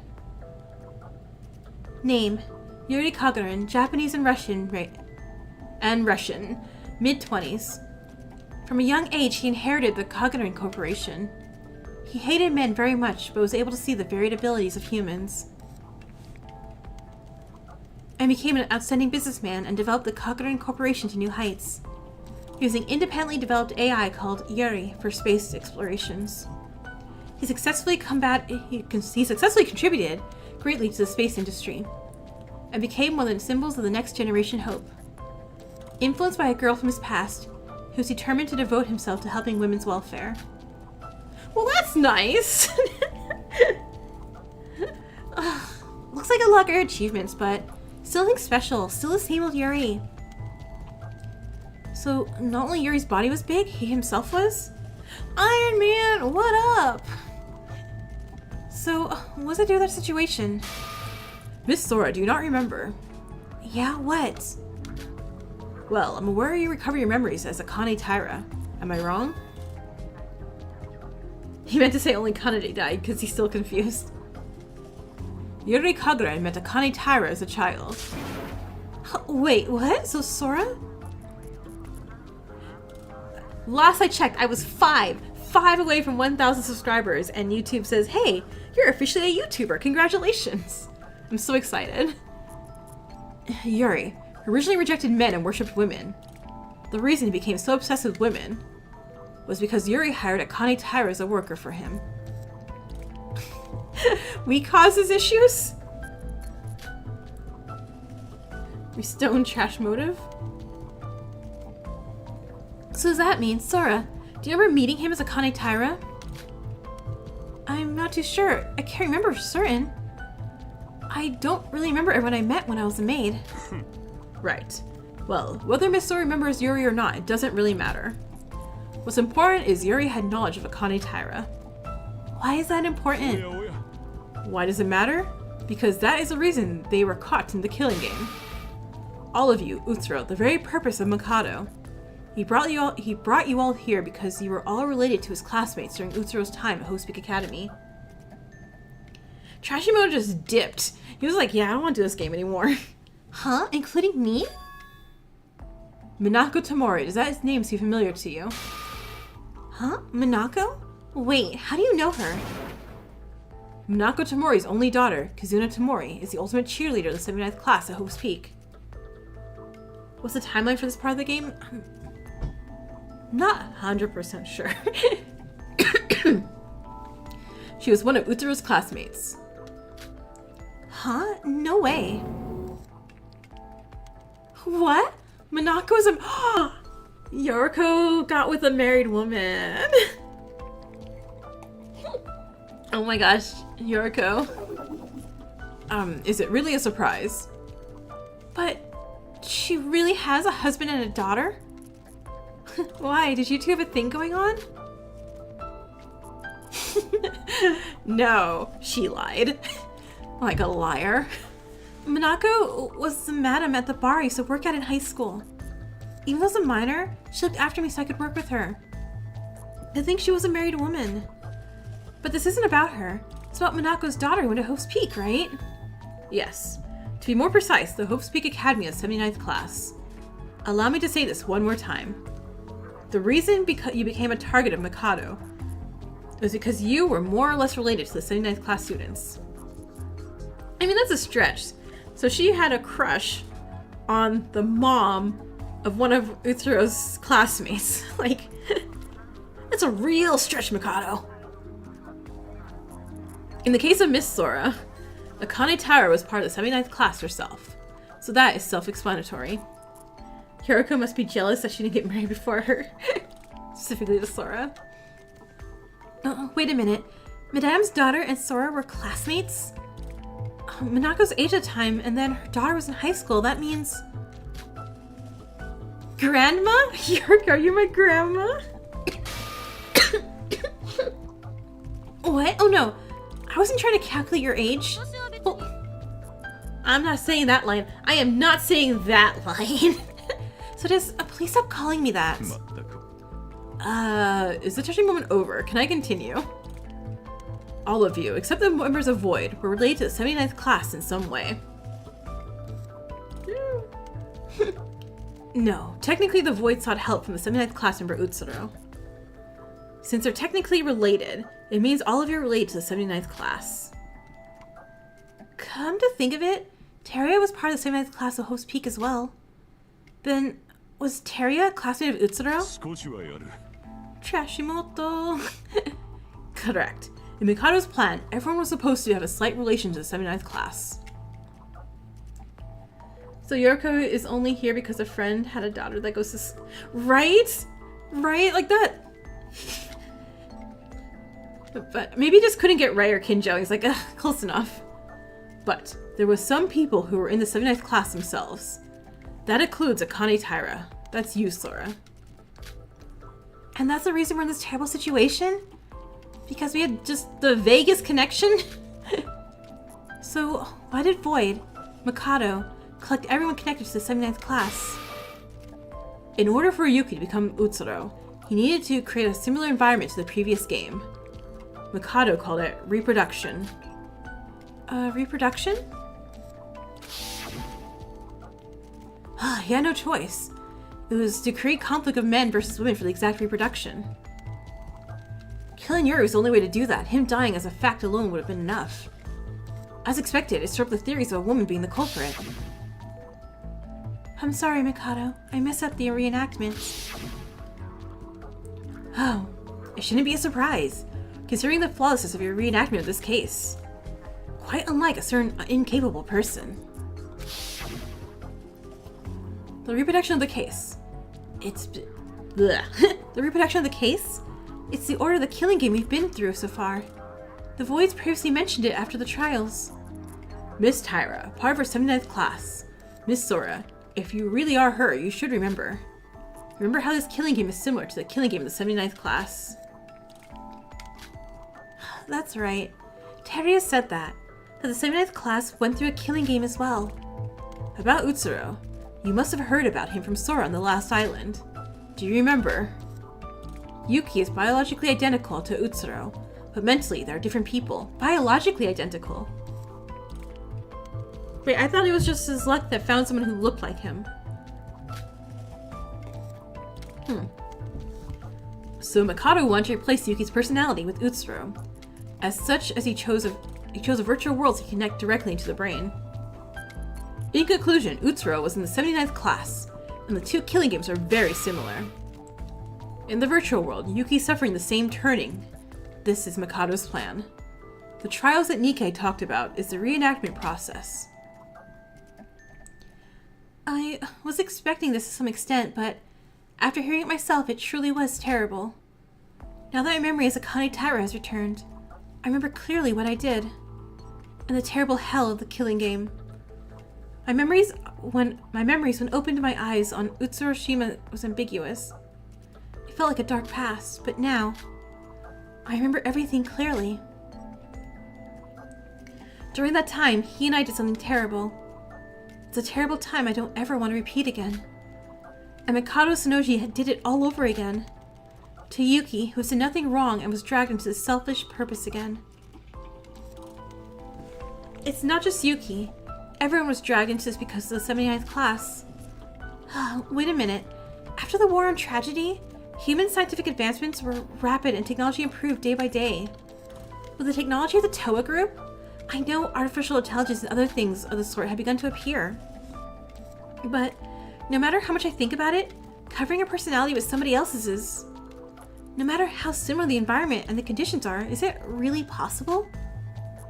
Name. Yuri Kagarin, Japanese and Russian, mid-20s. From a young age, he inherited the Kagarin Corporation. He hated men very much, but was able to see the varied abilities of humans. And became an outstanding businessman and developed the Kagarin Corporation to new heights. Using independently developed AI called Yuri for space explorations. He successfully contributed greatly to the space industry and became one of the symbols of the next generation hope. Influenced by a girl from his past, he was determined to devote himself to helping women's welfare. Well, that's nice! Looks like a lot of achievements, but still nothing special. Still the same old Yuri. So, not only Yuri's body was big, he himself was? Iron Man, what up? So, what's it do with that situation? Miss Sora, do you not remember? Yeah, what? Well, I'm aware you recover your memories as Akane Taira. Am I wrong? He meant to say only Kanade died because he's still confused. Yuri Kagarin met Akane Taira as a child. Wait, what? So Sora? Last I checked, I was 5 away from 1,000 subscribers, and YouTube says, hey, you're officially a YouTuber. Congratulations. I'm so excited. Yuri originally rejected men and worshipped women. The reason he became so obsessed with women was because Yuri hired Akane Taira as a worker for him. We cause his issues? We stone trash motive? So does that mean, Sora, do you remember meeting him as Akane Taira? I'm not too sure. I can't remember for certain. I don't really remember everyone I met when I was a maid. Right. Well, whether Miss Sora remembers Yuri or not, it doesn't really matter. What's important is Yuri had knowledge of Akane Taira. Why is that important? Why does it matter? Because that is the reason they were caught in the killing game. All of you, Utsuro, the very purpose of Mikado. He brought you all here because you were all related to his classmates during Utsuro's time at Hope's Peak Academy. Trashimoto just dipped. He was like, yeah, I don't want to do this game anymore. Huh? Including me? Minako Tamori, does that name seem familiar to you? Huh? Minako? Wait, how do you know her? Minako Tamori's only daughter, Kazuna Tamori, is the ultimate cheerleader of the 79th class at Hope's Peak. What's the timeline for this part of the game? I'm not 100% sure. She was one of Utsuro's classmates. Huh? No way. What? Minako is a... Yoriko got with a married woman. Oh my gosh, Yoriko. Is it really a surprise? But she really has a husband and a daughter? Why? Did you two have a thing going on? No, she lied. Like a liar. Minako was the madam at the bar I used to work at in high school. Even though I was a minor, she looked after me so I could work with her. I think she was a married woman. But this isn't about her. It's about Minako's daughter who went to Hope's Peak, right? Yes. To be more precise, the Hope's Peak Academy of 79th class. Allow me to say this one more time. The reason you became a target of Mikado was because you were more or less related to the 79th class students. I mean, that's a stretch. So she had a crush on the mom of one of Utsuro's classmates. Like, that's a real stretch, Mikado. In the case of Miss Sora, Akane Taira was part of the 79th class herself, so that is self-explanatory. Yoriko must be jealous that she didn't get married before her, specifically to Sora. Oh, wait a minute. Madame's daughter and Sora were classmates? Minako's age at the time, and then her daughter was in high school. That means... Grandma? Yoriko, are you my grandma? What? Oh no. I wasn't trying to calculate your age. Well, I'm not saying that line. I am not saying that line. So please stop calling me that. Is the touching moment over? Can I continue? All of you, except the members of Void, were related to the 79th class in some way. No, technically the Void sought help from the 79th class member Utsuro. Since they're technically related, it means all of you are related to the 79th class. Come to think of it, Teria was part of the 79th class of Hope's Peak as well. Then, was Teria a classmate of Utsuro? Trashimoto. Correct. In Mikado's plan, everyone was supposed to have a slight relation to the 79th class. So Yoriko is only here because a friend had a daughter that goes to... Right? Right? Like that. But maybe he just couldn't get Ray or Kinjo. He's like, ugh, close enough. But there were some people who were in the 79th class themselves. That includes Akane Taira. That's you, Sora. And that's the reason we're in this terrible situation? Because we had just the vaguest connection? So why did Void, Mikado, collect everyone connected to the 79th class? In order for Yuki to become Utsuro, he needed to create a similar environment to the previous game. Mikado called it reproduction. Reproduction? He had no choice. It was to create conflict of men versus women for the exact reproduction. Killing Yuri was the only way to do that. Him dying as a fact alone would have been enough. As expected, it stirred up the theories of a woman being the culprit. I'm sorry, Mikado. I messed up the reenactment. Oh, it shouldn't be a surprise, considering the flawlessness of your reenactment of this case. Quite unlike a certain incapable person. The reproduction of the case. It's... bleh. The reproduction of the case? It's the order of the killing game we've been through so far. The Voids previously mentioned it after the trials. Miss Taira, part of her 79th class. Miss Sora, if you really are her, you should remember. Remember how this killing game is similar to the killing game of the 79th class. That's right. Teria said that the 79th class went through a killing game as well. About Utsuro, you must have heard about him from Sora on the last island. Do you remember? Yuki is biologically identical to Utsuro, but mentally they're different people. Biologically identical. Wait, I thought it was just his luck that found someone who looked like him. So Mikado wanted to replace Yuki's personality with Utsuro. As such as he chose he chose a virtual world to connect directly into the brain. In conclusion, Utsuro was in the 79th class, and the two killing games are very similar. In the virtual world, Yuki's suffering the same turning. This is Mikado's plan. The trials that Nikkei talked about is the reenactment process. I was expecting this to some extent, but after hearing it myself, it truly was terrible. Now that my memory as Akane Taira has returned, I remember clearly what I did, and the terrible hell of the killing game. My memories when opened my eyes on Utsuroshima was ambiguous. It felt like a dark past, but now, I remember everything clearly. During that time, he and I did something terrible. It's a terrible time I don't ever want to repeat again. And Mikado Sonoji did it all over again. To Yuki, who did nothing wrong and was dragged into this selfish purpose again. It's not just Yuki. Everyone was dragged into this because of the 79th class. Wait a minute. After the war on tragedy, human scientific advancements were rapid and technology improved day by day. With the technology of the Toa group, I know artificial intelligence and other things of the sort had begun to appear. But no matter how much I think about it, covering a personality with somebody else's is... No matter how similar the environment and the conditions are, is it really possible?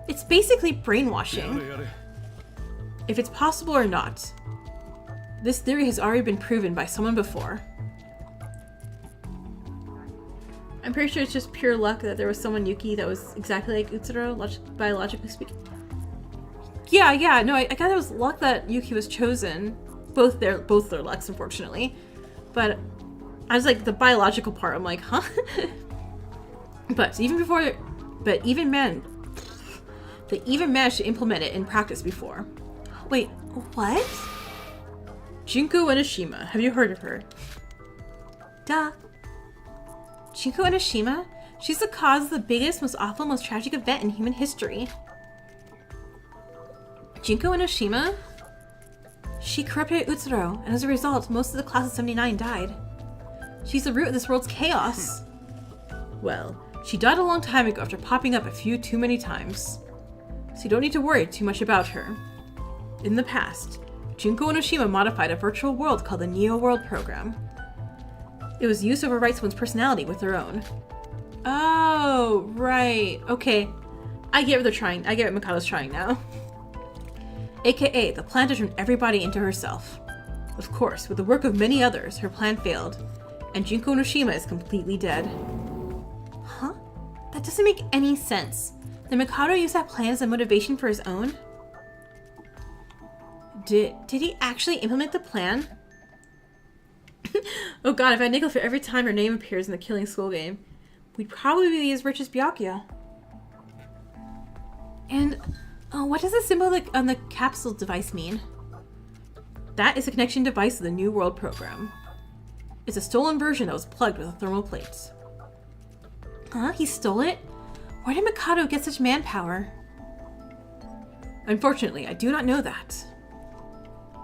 It's basically brainwashing. If it's possible or not. This theory has already been proven by someone before. I'm pretty sure it's just pure luck that there was someone, Yuki, that was exactly like Utsuro, biologically speaking. Yeah, no, I got it was luck that Yuki was chosen. Both their lucks, unfortunately. But I was like, the biological part, I'm like, huh? They even managed to implement it in practice before. Wait, what? Junko Enoshima, have you heard of her? Duh. Junko Enoshima? She's the cause of the biggest, most awful, most tragic event in human history. Junko Enoshima? She corrupted Utsuro, and as a result, most of the class of 79 died. She's the root of this world's chaos. Well, she died a long time ago after popping up a few too many times. So you don't need to worry too much about her. In the past, Junko Enoshima modified a virtual world called the Neo World program. It was used to overwrite someone's personality with their own. Oh, right. Okay. I get what they're trying. I get what Mikado's trying now. AKA, the plan to turn everybody into herself. Of course, with the work of many others, her plan failed, and Junko Enoshima is completely dead. Huh? That doesn't make any sense. Did Mikado use that plan as a motivation for his own? Did he actually implement the plan? Oh god, if I had nickel for every time her name appears in the Killing School game, we'd probably be as rich as Byakuya. And what does the symbol on the capsule device mean? That is a connection device to the New World program. It's a stolen version that was plugged with a thermal plate. Huh? He stole it? Where did Mikado get such manpower? Unfortunately, I do not know that.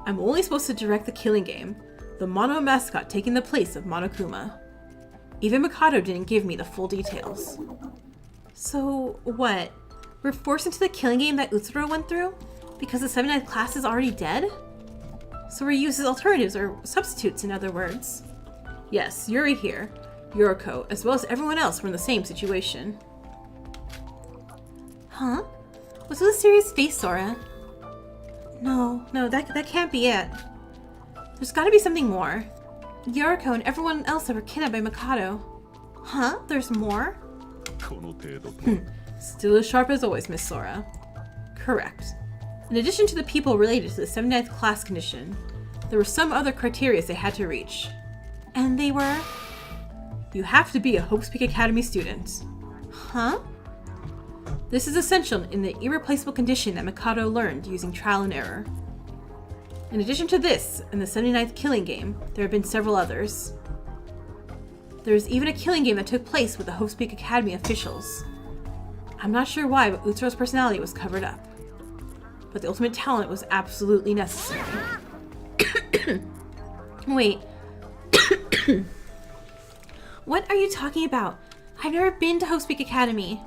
I'm only supposed to direct the killing game, the Mono mascot taking the place of Monokuma. Even Mikado didn't give me the full details. So, what? We're forced into the killing game that Utsuro went through? Because the 79th class is already dead? So we're used as alternatives, or substitutes in other words. Yes, Yuri here, Yoriko, as well as everyone else were in the same situation. Huh? What's with the serious face, Sora? No, that can't be it. There's gotta be something more. Yoriko and everyone else that were kidnapped by Mikado. Huh? There's more? Still as sharp as always, Miss Sora. Correct. In addition to the people related to the 79th class condition, there were some other criteria they had to reach. And they were... You have to be a Hope's Peak Academy student. Huh? This is essential in the irreplaceable condition that Mikado learned using trial and error. In addition to this, in the 79th killing game, there have been several others. There is even a killing game that took place with the Hope's Peak Academy officials. I'm not sure why, but Utsuro's personality was covered up. But the ultimate talent was absolutely necessary. Wait. What are you talking about? I've never been to Hope's Peak Academy.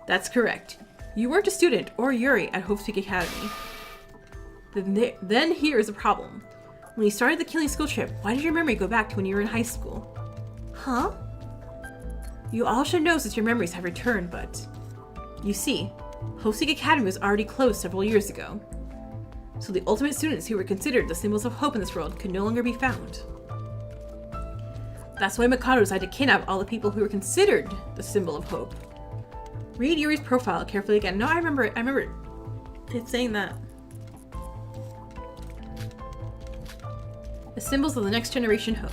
That's correct. You weren't a student or Yuri at Hope's Peak Academy. Then here is a problem. When you started the killing school trip, why did your memory go back to when you were in high school? Huh? You all should know since your memories have returned, but... You see, Hope's Peak Academy was already closed several years ago. So the ultimate students who were considered the symbols of hope in this world could no longer be found. That's why Mikado decided to kidnap all the people who were considered the symbol of hope. Read Yuri's profile carefully again. No, I remember it saying that. The symbols of the next generation hope.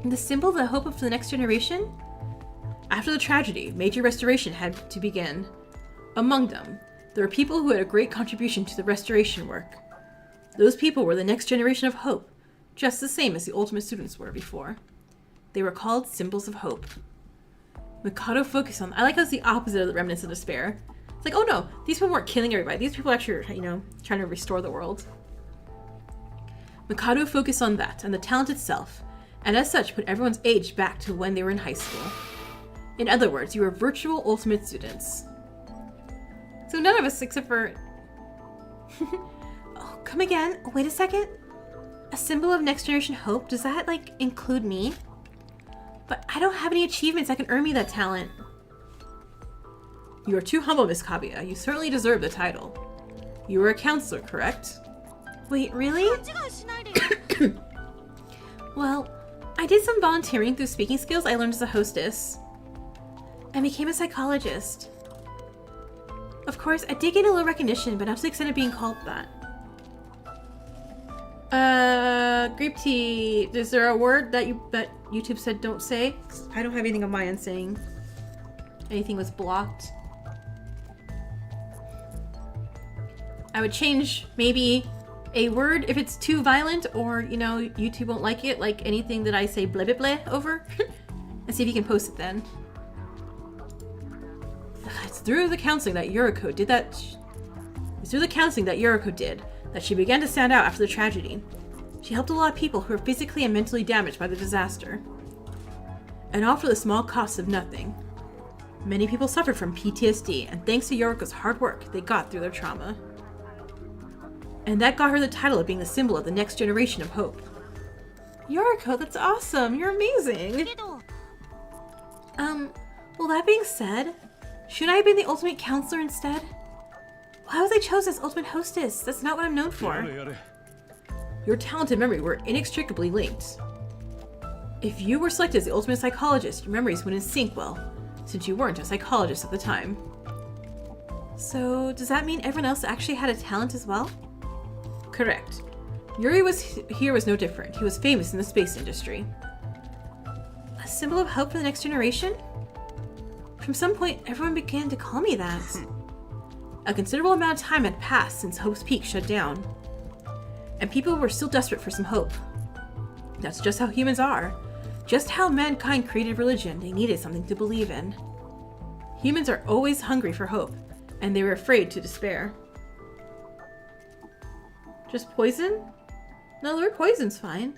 The symbol of the hope of the next generation? After the tragedy, major restoration had to begin. Among them, there were people who had a great contribution to the restoration work. Those people were the next generation of hope, just the same as the ultimate students were before. They were called symbols of hope. Mikado focused on... I like how it's the opposite of the remnants of despair. It's like, oh no, these people weren't killing everybody. These people actually are, trying to restore the world. Mikado focused on that and the talent itself, and as such put everyone's age back to when they were in high school. In other words, you were virtual ultimate students. So none of us, except for... Oh, come again. Wait a second. A symbol of next generation hope? Does that, include me? But I don't have any achievements that can earn me that talent. You are too humble, Miss Kaguya. You certainly deserve the title. You were a counselor, correct? Wait, really? Well, I did some volunteering through speaking skills I learned as a hostess. I became a psychologist. Of course, I did get a little recognition, but not to the extent of being called that. Grape tea. Is there a word that YouTube said don't say? I don't have anything on my end saying anything was blocked. I would change maybe a word if it's too violent, or YouTube won't like it, like anything that I say blah blah blah over. And see if you can post it then. It's through the counseling that Yuriko did that. It's through the counseling that Yuriko did that she began to stand out after the tragedy. She helped a lot of people who were physically and mentally damaged by the disaster. And all for the small cost of nothing. Many people suffered from PTSD, and thanks to Yuriko's hard work, they got through their trauma. And that got her the title of being the symbol of the next generation of hope. Yuriko, that's awesome! You're amazing! Well, that being said, should I have been the ultimate counselor instead? Why was I chosen as ultimate hostess? That's not what I'm known for. Your talent and memory were inextricably linked. If you were selected as the ultimate psychologist, your memories wouldn't sync well, since you weren't a psychologist at the time. So, does that mean everyone else actually had a talent as well? Correct. Yuri was no different. He was famous in the space industry. A symbol of hope for the next generation? From some point, everyone began to call me that. A considerable amount of time had passed since Hope's Peak shut down, and people were still desperate for some hope. That's just how humans are. Just how mankind created religion, they needed something to believe in. Humans are always hungry for hope, and they were afraid to despair. Just poison? No, the word poison's fine.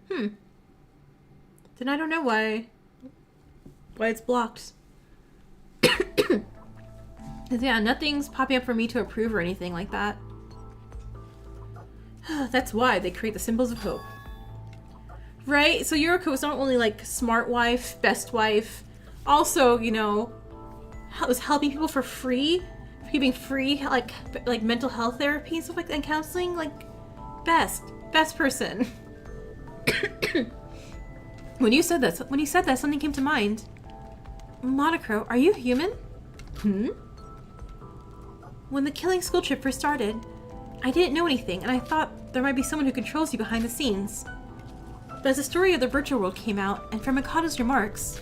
Then I don't know why it's blocked. Yeah, nothing's popping up for me to approve or anything like that. That's why they create the symbols of hope. Right? So Yuriko was not only smart wife, best wife, also, was helping people for free, giving free like mental health therapy and stuff and counseling, best person. When you said that, something came to mind. Monocro, are you human? When the killing school trip first started, I didn't know anything, and I thought there might be someone who controls you behind the scenes. But as the story of the virtual world came out, and from Mikado's remarks,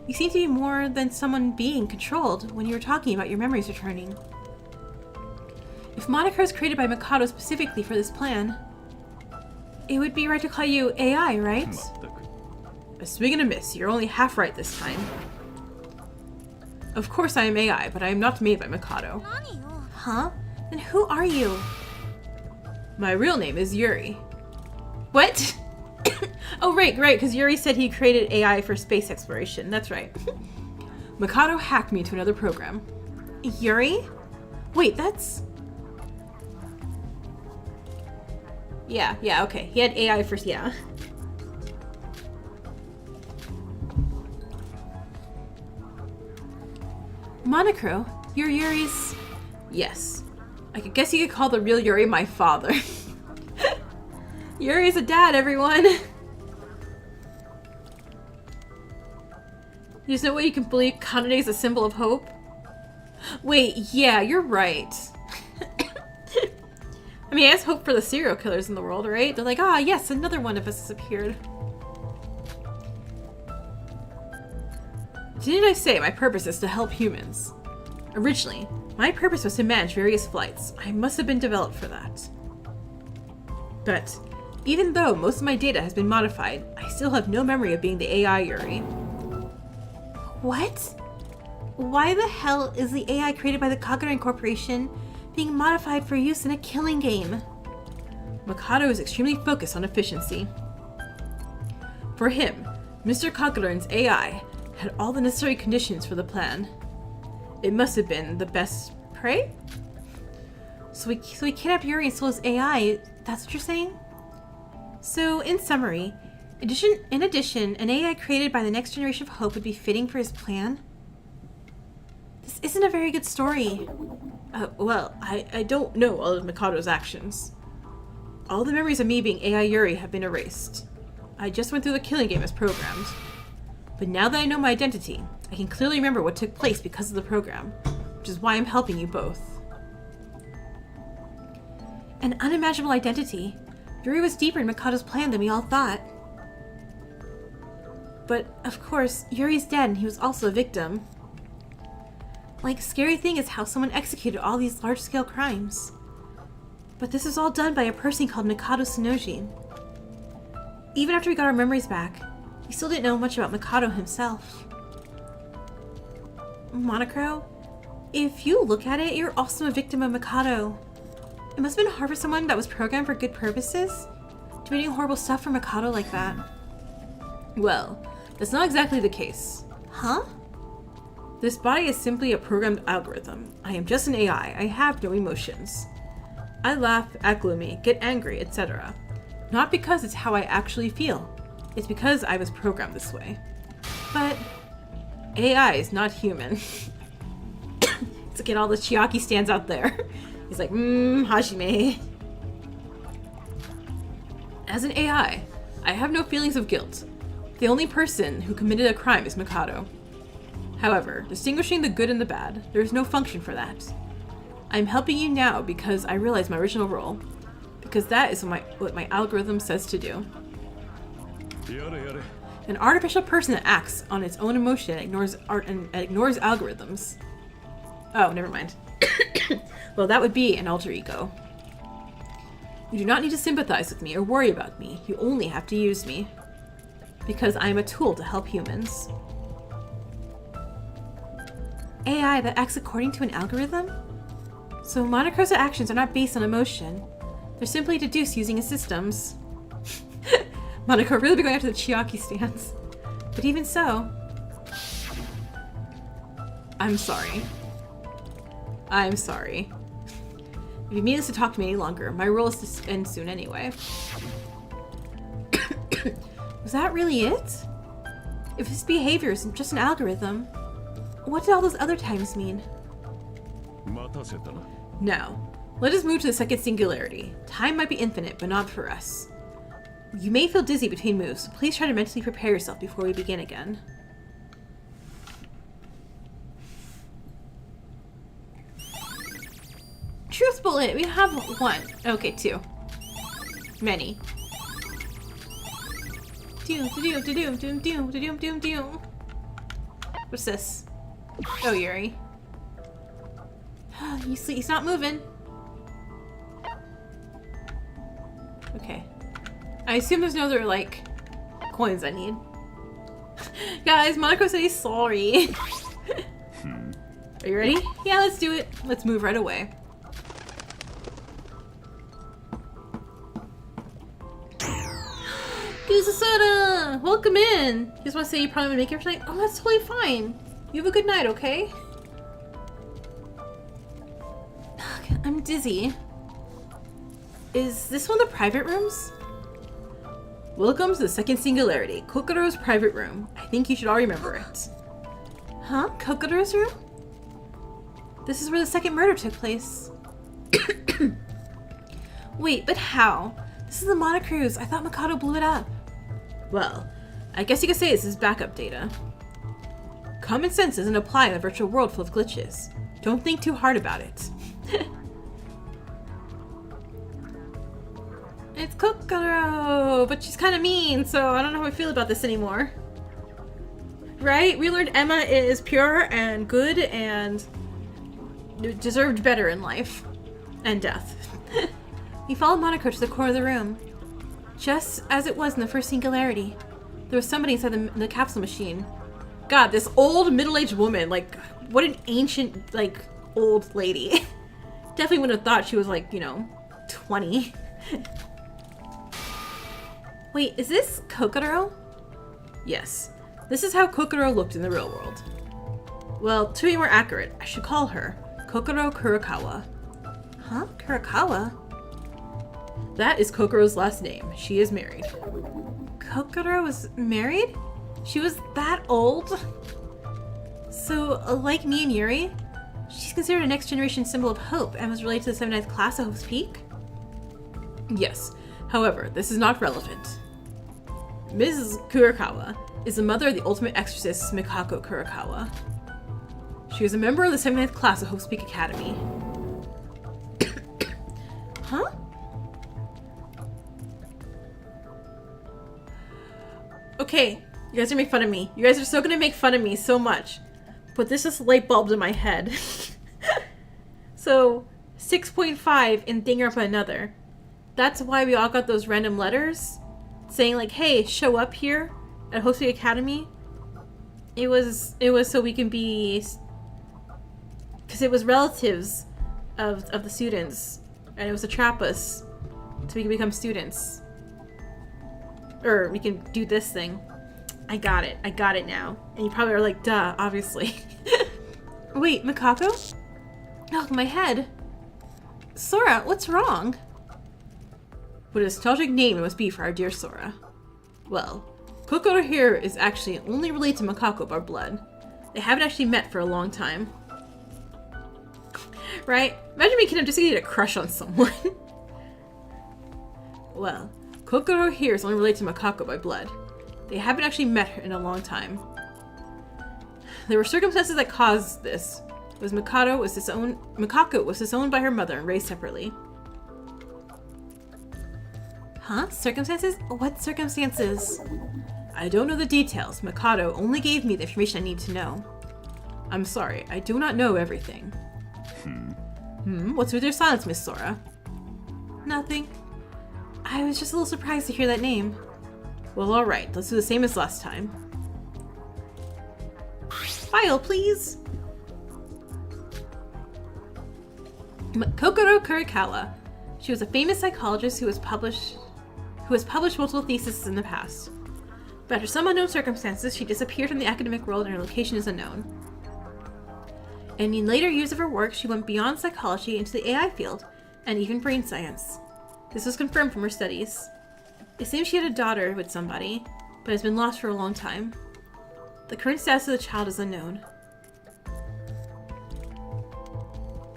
you seem to be more than someone being controlled when you were talking about your memories returning. If Monocro is created by Mikado specifically for this plan, it would be right to call you AI, right? A swing and a miss. You're only half right this time. Of course I am AI, but I am not made by Mikado. Huh? Then who are you? My real name is Yuri. What? Oh right, because Yuri said he created AI for space exploration. That's right. Mikado hacked me to another program. Yuri? Wait, that's... Yeah, okay. He had AI first, yeah. Monocro, you're Yuri's... Yes. I guess you could call the real Yuri my father. Yuri's a dad, everyone! There's no way you can believe Kanade is a symbol of hope? Wait, yeah, you're right. I mean, I guess hope for the serial killers in the world, right? They're like, ah, yes, another one of us has appeared. Didn't I say my purpose is to help humans? Originally, my purpose was to manage various flights. I must have been developed for that. But, even though most of my data has been modified, I still have no memory of being the AI Yuri. What? Why the hell is the AI created by the Kagura Corporation being modified for use in a killing game? Mikado is extremely focused on efficiency. For him, Mr. Kagura's AI had all the necessary conditions for the plan. It must have been the best prey? So we kidnapped Yuri and stole his AI, that's what you're saying? So, in summary, in addition, an AI created by the next generation of Hope would be fitting for his plan? This isn't a very good story. Well, I don't know all of Mikado's actions. All the memories of me being AI Yuri have been erased. I just went through the killing game as programmed. But now that I know my identity, I can clearly remember what took place because of the program, which is why I'm helping you both. An unimaginable identity. Yuri was deeper in Mikado's plan than we all thought. But, of course, Yuri's dead and he was also a victim. Like, scary thing is how someone executed all these large-scale crimes. But this was all done by a person called Mikado Tsunoji. Even after we got our memories back, we still didn't know much about Mikado himself. Monocro, if you look at it, you're also a victim of Mikado. It must have been hard for someone that was programmed for good purposes to be doing horrible stuff for Mikado like that. Well, that's not exactly the case. Huh? This body is simply a programmed algorithm. I am just an AI. I have no emotions. I laugh, act gloomy, get angry, etc. Not because it's how I actually feel. It's because I was programmed this way. But AI is not human. Let's get all the Chiaki stands out there. He's like, Hajime. As an AI, I have no feelings of guilt. The only person who committed a crime is Mikado. However, distinguishing the good and the bad, there is no function for that. I'm helping you now because I realize my original role. Because that is what my algorithm says to do. An artificial person that acts on its own emotion and ignores algorithms. Oh, never mind. Well, that would be an alter ego. You do not need to sympathize with me or worry about me. You only have to use me. Because I am a tool to help humans. AI that acts according to an algorithm? So Monocro's actions are not based on emotion. They're simply deduced using his systems. Monocro really be going after the Chiaki stance. But even so... I'm sorry. I'm sorry. If you mean us to talk to me any longer, my role is to end soon anyway. Was that really it? If his behavior is just an algorithm, what did all those other times mean? Now, let us move to the second singularity. Time might be infinite, but not for us. You may feel dizzy between moves, so please try to mentally prepare yourself before we begin again. Truth bullet! We have one. Okay, two. Many. What's this? Oh, Yuri. He's not moving. Okay. I assume there's no other, like, coins I need. Guys, Monocro said he's sorry. Are you ready? Yeah, let's do it. Let's move right away. Guzasada! Welcome in! You just want to say you probably would make it tonight? Oh, that's totally fine. You have a good night, okay? I'm dizzy. Is this one of the private rooms? Welcome to the second singularity, Kokoro's private room. I think you should all remember it. Huh? Kokoro's room? This is where the second murder took place. Wait, but how? This is the Monocruise. I thought Mikado blew it up. Well, I guess you could say this is backup data. Common sense doesn't apply in a virtual world full of glitches. Don't think too hard about it. It's Kokoro, but she's kind of mean, so I don't know how I feel about this anymore. Right? We learned Emma is pure and good and deserved better in life. And death. He followed Monaco to the core of the room. Just as it was in the first singularity, there was somebody inside the capsule machine. God, this old middle-aged woman, like, what an ancient, like, old lady. Definitely wouldn't have thought she was, like, 20. Wait, is this Kokoro? Yes. This is how Kokoro looked in the real world. Well, to be more accurate, I should call her Kokoro Kurokawa. Huh? Kurokawa? That is Kokoro's last name. She is married. Kokoro was married? She was that old? So, like me and Yuri, she's considered a next generation symbol of hope and was related to the 79th class of Hope's Peak? Yes. However, this is not relevant. Mrs. Kurokawa is the mother of the ultimate exorcist, Mikako Kurokawa. She was a member of the 79th class of Hope's Peak Academy. Huh? Okay, you guys are gonna make fun of me. You guys are so gonna make fun of me so much. But this just light bulbed in my head. So, 6.5 in Danganronpa Another. That's why we all got those random letters saying like, hey, show up here at Hope's Peak Academy. It was so we can be... Because it was relatives of the students. And it was to trap us so we can become students. Or we can do this thing. I got it now. And you probably are like, duh, obviously. Wait, Mikako? Oh, my head. Sora, what's wrong? What a nostalgic name it must be for our dear Sora. Well, Kokoro here is actually only related to Mikako by blood. They haven't actually met for a long time. Right? Imagine me just getting a crush on someone. Well, Kokoro here is only related to Mikako by blood. They haven't actually met her in a long time. There were circumstances that caused this. Mikako was disowned by her mother and raised separately. Huh? Circumstances? What circumstances? I don't know the details. Mikado only gave me the information I need to know. I'm sorry, I do not know everything. What's with your silence, Miss Sora? Nothing. I was just a little surprised to hear that name. Well, alright, let's do the same as last time. File, please! Kokoro Kurikawa. She was a famous psychologist who has published multiple theses in the past. But after some unknown circumstances, she disappeared from the academic world and her location is unknown. And in later years of her work, she went beyond psychology into the AI field, and even brain science. This was confirmed from her studies. It seems she had a daughter with somebody, but has been lost for a long time. The current status of the child is unknown.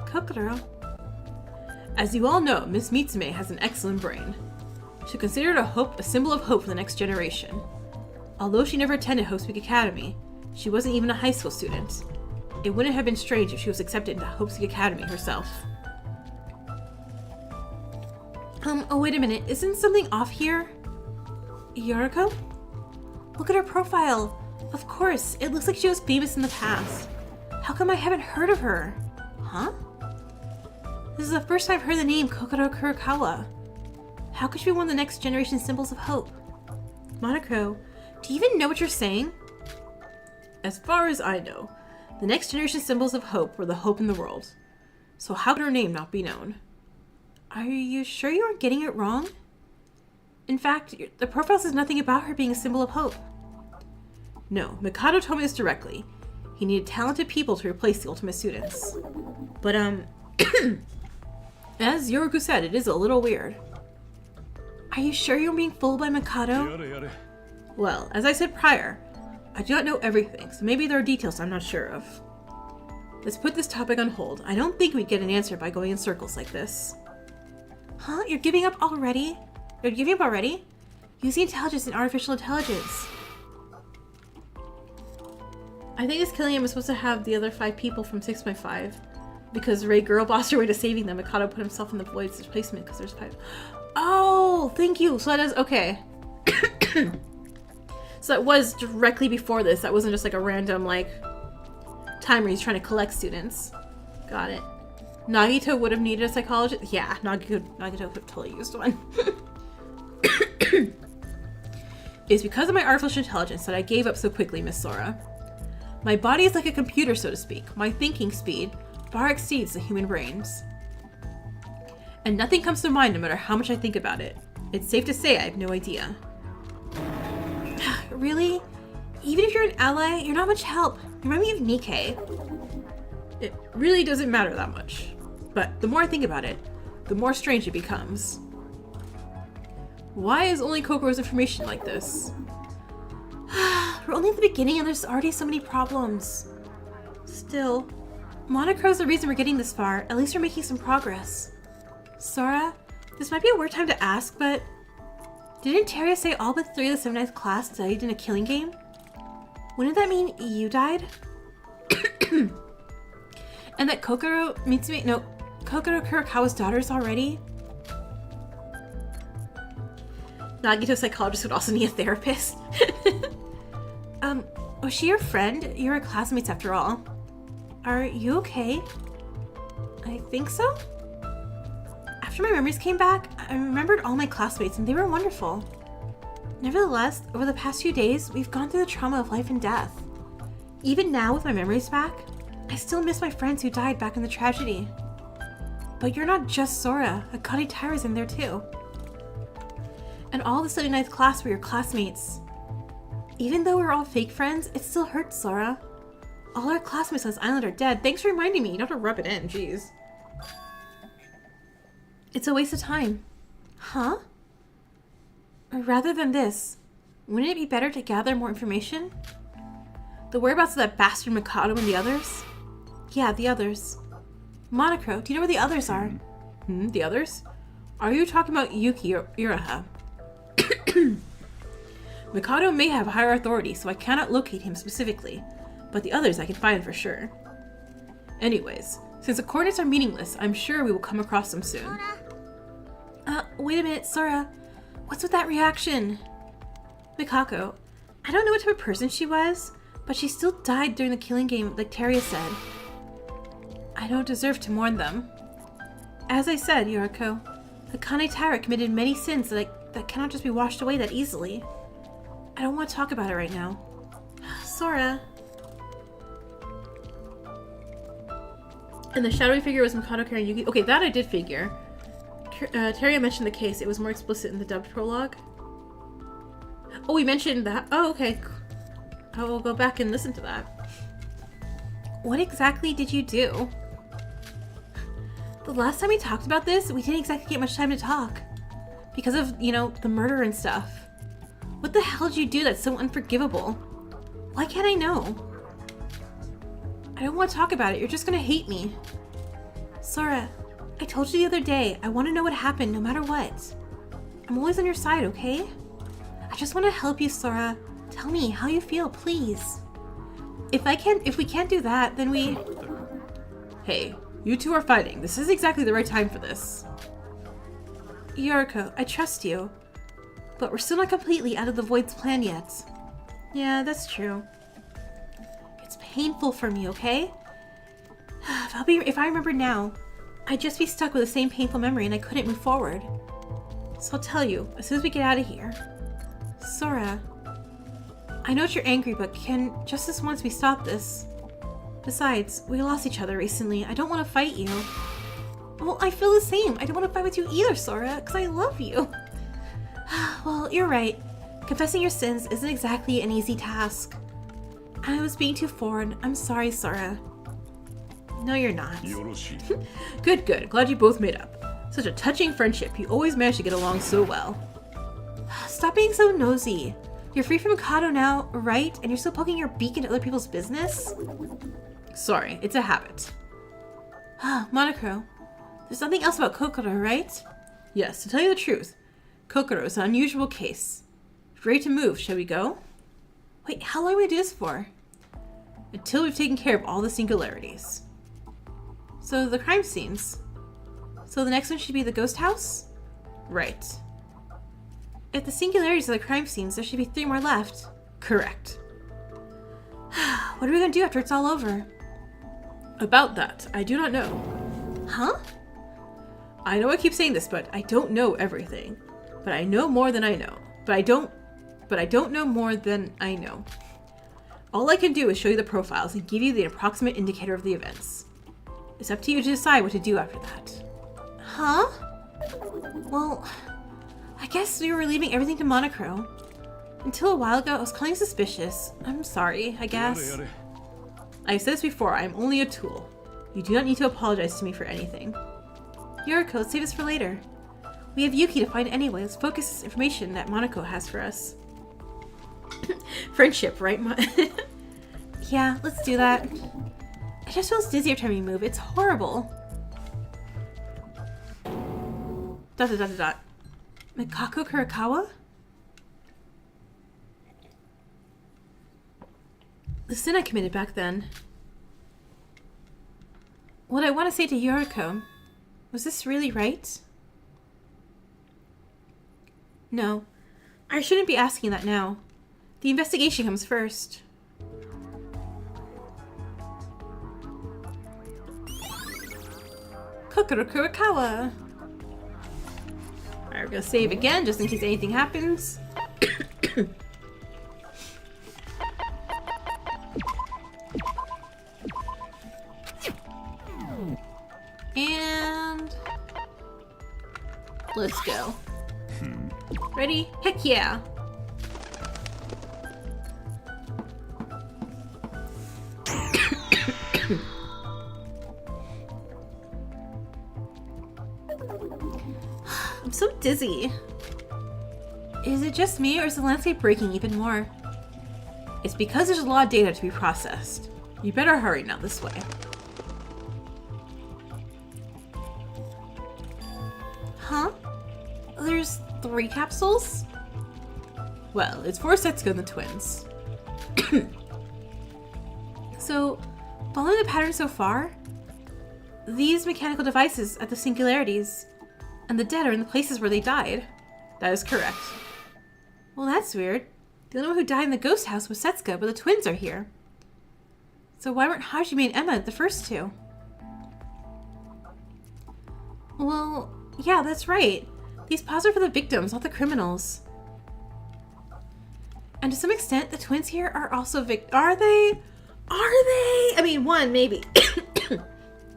Kokoro. As you all know, Miss Mitsume has an excellent brain. She considered a symbol of hope for the next generation. Although she never attended Hope's Peak Academy, she wasn't even a high school student. It wouldn't have been strange if she was accepted into Hope's Peak Academy herself. Oh wait a minute, isn't something off here? Yoriko? Look at her profile! Of course, it looks like she was famous in the past. How come I haven't heard of her? Huh? This is the first time I've heard the name Kokoro Kurokawa. How could she be one of the next generation symbols of hope? Monocro, do you even know what you're saying? As far as I know, the next generation symbols of hope were the hope in the world. So how could her name not be known? Are you sure you aren't getting it wrong? In fact, the profile says nothing about her being a symbol of hope. No, Mikado told me this directly. He needed talented people to replace the ultimate students. But, as Yoroku said, it is a little weird. Are you sure you're being fooled by Mikado? Well, as I said prior, I do not know everything, so maybe there are details I'm not sure of. Let's put this topic on hold. I don't think we'd get an answer by going in circles like this. Huh? You're giving up already? You're giving up already? Using intelligence and artificial intelligence. I think this killing him was supposed to have the other 5 people from 6.5. Because Ray girl bossed her way to saving them, Mikado put himself in the void's displacement because there's 5. Oh, thank you. So that is okay. So that was directly before this. That wasn't just like a random like time where he's trying to collect students. Got it. Nagito would have needed a psychologist. Yeah, Nagito would have totally used one. It's because of my artificial intelligence that I gave up so quickly, Miss Sora. My body is like a computer, so to speak. My thinking speed far exceeds the human brain's. And nothing comes to mind no matter how much I think about it. It's safe to say I have no idea. Really? Even if you're an ally, you're not much help. You remind me of Nikkei. It really doesn't matter that much. But the more I think about it, the more strange it becomes. Why is only Kokoro's information like this? We're only at the beginning and there's already so many problems. Still, Monocro's the reason we're getting this far. At least we're making some progress. Sora, this might be a weird time to ask, but didn't Teria say all but 3 of the 7th class died in a killing game? Wouldn't that mean you died? And that Kokoro Kurokawa's daughter's already? Nagito's psychologist would also need a therapist. Was she your friend? You were classmates after all. Are you okay? I think so? After my memories came back, I remembered all my classmates and they were wonderful. Nevertheless, over the past few days, we've gone through the trauma of life and death. Even now, with my memories back, I still miss my friends who died back in the tragedy. But you're not just Sora, Akane Taira's in there too. And all the 79th class were your classmates. Even though we're all fake friends, it still hurts, Sora. All our classmates on this island are dead. Thanks for reminding me. You don't have to rub it in, jeez. It's a waste of time. Huh? Or rather than this, wouldn't it be better to gather more information? The whereabouts of that bastard Mikado and the others? Yeah, the others. Monocro, do you know where the others are? The others? Are you talking about Yuki or Iraha? Mikado may have higher authority, so I cannot locate him specifically, but the others I can find for sure. Anyways, since the coordinates are meaningless, I'm sure we will come across them soon. Wait a minute, Sora. What's with that reaction? Mikako, I don't know what type of person she was, but she still died during the killing game, like Teria said. I don't deserve to mourn them. As I said, Yoriko, Akane Taira committed many sins that cannot just be washed away that easily. I don't want to talk about it right now. Sora. And the shadowy figure was Mikado carrying Yuki. Okay, that I did figure. Teria mentioned the case. It was more explicit in the dubbed prologue. Oh, we mentioned that. Oh, okay. I will go back and listen to that. What exactly did you do? The last time we talked about this, we didn't exactly get much time to talk. Because of, the murder and stuff. What the hell did you do that's so unforgivable? Why can't I know? I don't want to talk about it. You're just gonna hate me. Sora, I told you the other day, I want to know what happened no matter what. I'm always on your side, okay? I just want to help you, Sora. Tell me how you feel, please. If we can't do that, then we... Hey, you two are fighting. This is exactly the right time for this. Yoriko, I trust you. But we're still not completely out of the Void's plan yet. Yeah, that's true. It's painful for me, okay? If I remember now, I'd just be stuck with the same painful memory and I couldn't move forward. So I'll tell you, as soon as we get out of here. Sora, I know you're angry, but can just this once we stop this? Besides, we lost each other recently. I don't want to fight you. Well, I feel the same. I don't want to fight with you either, Sora, because I love you. Well, Well, you're right. Confessing your sins isn't exactly an easy task. I was being too forward. I'm sorry, Sora. No, you're not. Good, good. Glad you both made up. Such a touching friendship. You always manage to get along so well. Stop being so nosy. You're free from Mikado now, right? And you're still poking your beak into other people's business? Sorry, it's a habit. Monocro, there's nothing else about Kokoro, right? Yes, to tell you the truth, Kokoro is an unusual case. Ready to move, shall we go? Wait, how long do we do this for? Until we've taken care of all the singularities. So the crime scenes. So the next one should be the ghost house? Right. If the singularities are the crime scenes, there should be 3 more left. Correct. What are we going to do after it's all over? About that, I do not know. Huh? I know I keep saying this, but I don't know everything. But I know more than I know. But I don't know more than I know. All I can do is show you the profiles and give you the approximate indicator of the events. It's up to you to decide what to do after that. Huh? Well, I guess we were leaving everything to Monocro. Until a while ago, I was calling suspicious. I'm sorry, I guess. I've said this before, I'm only a tool. You do not need to apologize to me for anything. Yoriko, save us for later. We have Yuki to find anyway. Let's focus this information that Monaco has for us. Friendship, right? Yeah, let's do that. It just feels dizzy every time we move. It's horrible. ... Mikako Kurakawa? The sin I committed back then. What I want to say to Yoriko, was this really right? No, I shouldn't be asking that now. The investigation comes first. Kokoro Kurakawa. Alright, we're gonna save again just in case anything happens. And let's go. Ready? Heck yeah! I'm so dizzy. Is it just me, or is the landscape breaking even more? It's because there's a lot of data to be processed. You better hurry now this way. Huh? There's 3 capsules? Well, it's for Setsuko and the twins. So, following the pattern so far, these mechanical devices at the singularities and the dead are in the places where they died. That is correct. Well, that's weird. The only one who died in the ghost house was Setsuko, but the twins are here. So why weren't Hajime and Emma the first 2? Well, yeah, that's right. These paws are for the victims, not the criminals. And to some extent, the twins here are also Are they? Are they? I mean, one, maybe.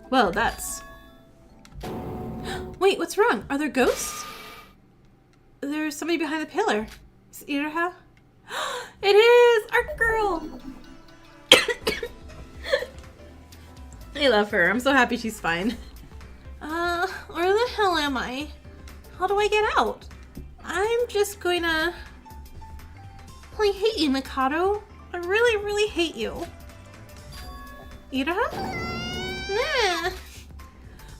Well, that's... Wait, what's wrong? Are there ghosts? There's somebody behind the pillar. Is it Iraha? It is! Art girl! I love her. I'm so happy she's fine. Where the hell am I? How do I get out? I'm just going to... I hate you, Mikado. I really, really hate you. Iraha? Nah.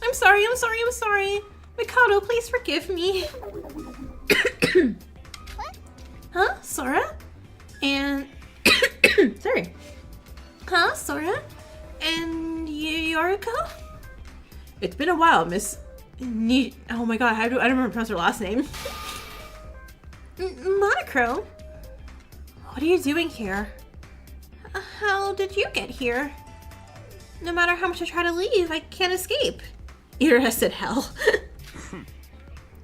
I'm sorry, I'm sorry, I'm sorry. Mikado, please forgive me. Huh? Sora? And... sorry. Huh? Sora? And Yoriko? It's been a while, Miss... Oh my god, I don't remember how to pronounce her last name. Monochrome? What are you doing here? How did you get here? No matter how much I try to leave, I can't escape. Ira said hell.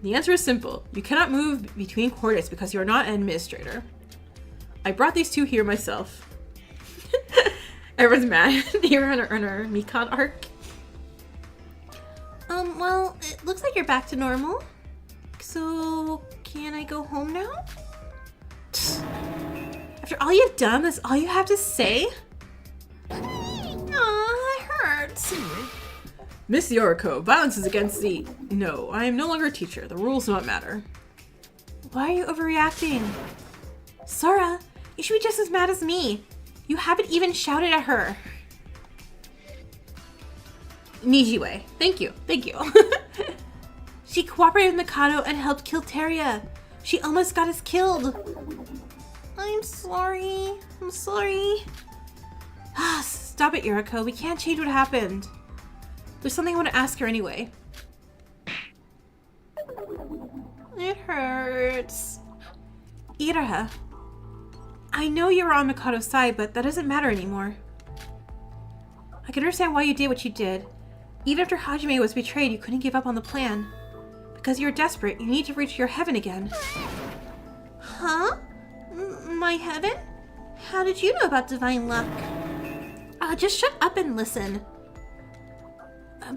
The answer is simple. You cannot move between coordinates because you are not an administrator. I brought these 2 here myself. Everyone's mad. You're on our Mikon arc. Well, it looks like you're back to normal. So, Can I go home now? After all you've done, that's all you have to say? Aw, that hurts. Miss Yoriko, violence is against the... No, I am no longer a teacher. The rules do not matter. Why are you overreacting? Sora, you should be just as mad as me. You haven't even shouted at her. Nijiwe. Thank you. Thank you. She cooperated with Mikado and helped kill Teria. She almost got us killed. I'm sorry. I'm sorry. Stop it, Yoriko. We can't change what happened. There's something I want to ask her anyway. It hurts. Iraha, I know you were on Mikado's side, but that doesn't matter anymore. I can understand why you did what you did. Even after Hajime was betrayed, you couldn't give up on the plan. Because you're desperate, you need to reach your heaven again. Huh? My heaven? How did you know about divine luck? Just shut up and listen.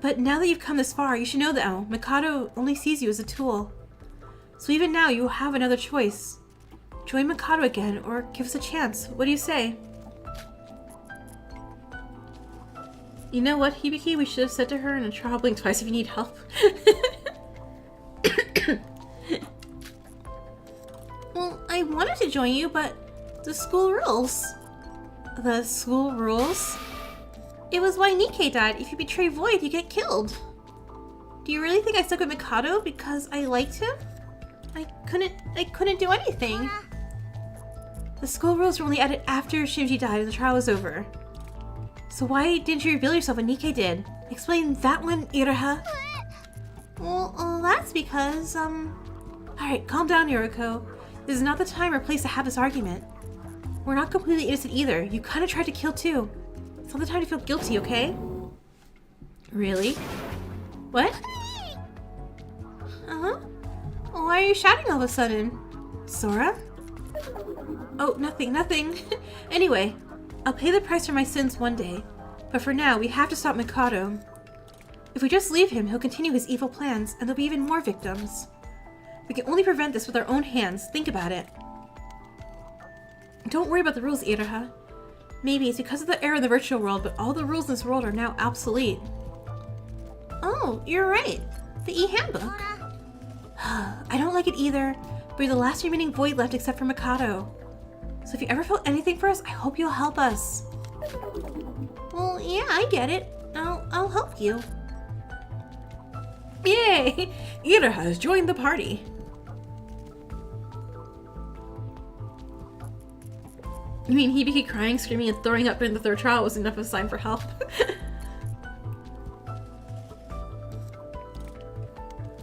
But now that you've come this far, you should know that Mikado only sees you as a tool. So even now, you will have another choice. Join Mikado again, or give us a chance. What do you say? You know what, Hibiki? We should have said to her in a trial, blink twice if you need help. Well, I wanted to join you, but the school rules. The school rules? It was why Nikkei died. If you betray Void, you get killed. Do you really think I stuck with Mikado because I liked him? I couldn't do anything. The school rules were only added after Shinji died and the trial was over. So why didn't you reveal yourself when Nikkei did? Explain that one, Iraha. Well, that's because, Alright, calm down, Yoriko. This is not the time or place to have this argument. We're not completely innocent either. You kind of tried to kill too. It's not the time to feel guilty, okay? Really? What? Uh-huh. Why are you shouting all of a sudden? Sora? Oh, nothing. Anyway, I'll pay the price for my sins one day. But for now, we have to stop Mikado. If we just leave him, he'll continue his evil plans, and there'll be even more victims. We can only prevent this with our own hands. Think about it. Don't worry about the rules, Iraha. Maybe it's because of the error in the virtual world, but all the rules in this world are now obsolete. Oh, you're right. The e-handbook. I don't like it either, but you're the last remaining Void left except for Mikado. So if you ever feel anything for us, I hope you'll help us. Well, yeah, I get it. I'll help you. Yay! Iraha has joined the party. You mean Hibiki crying, screaming, and throwing up during the third trial was enough of a sign for help?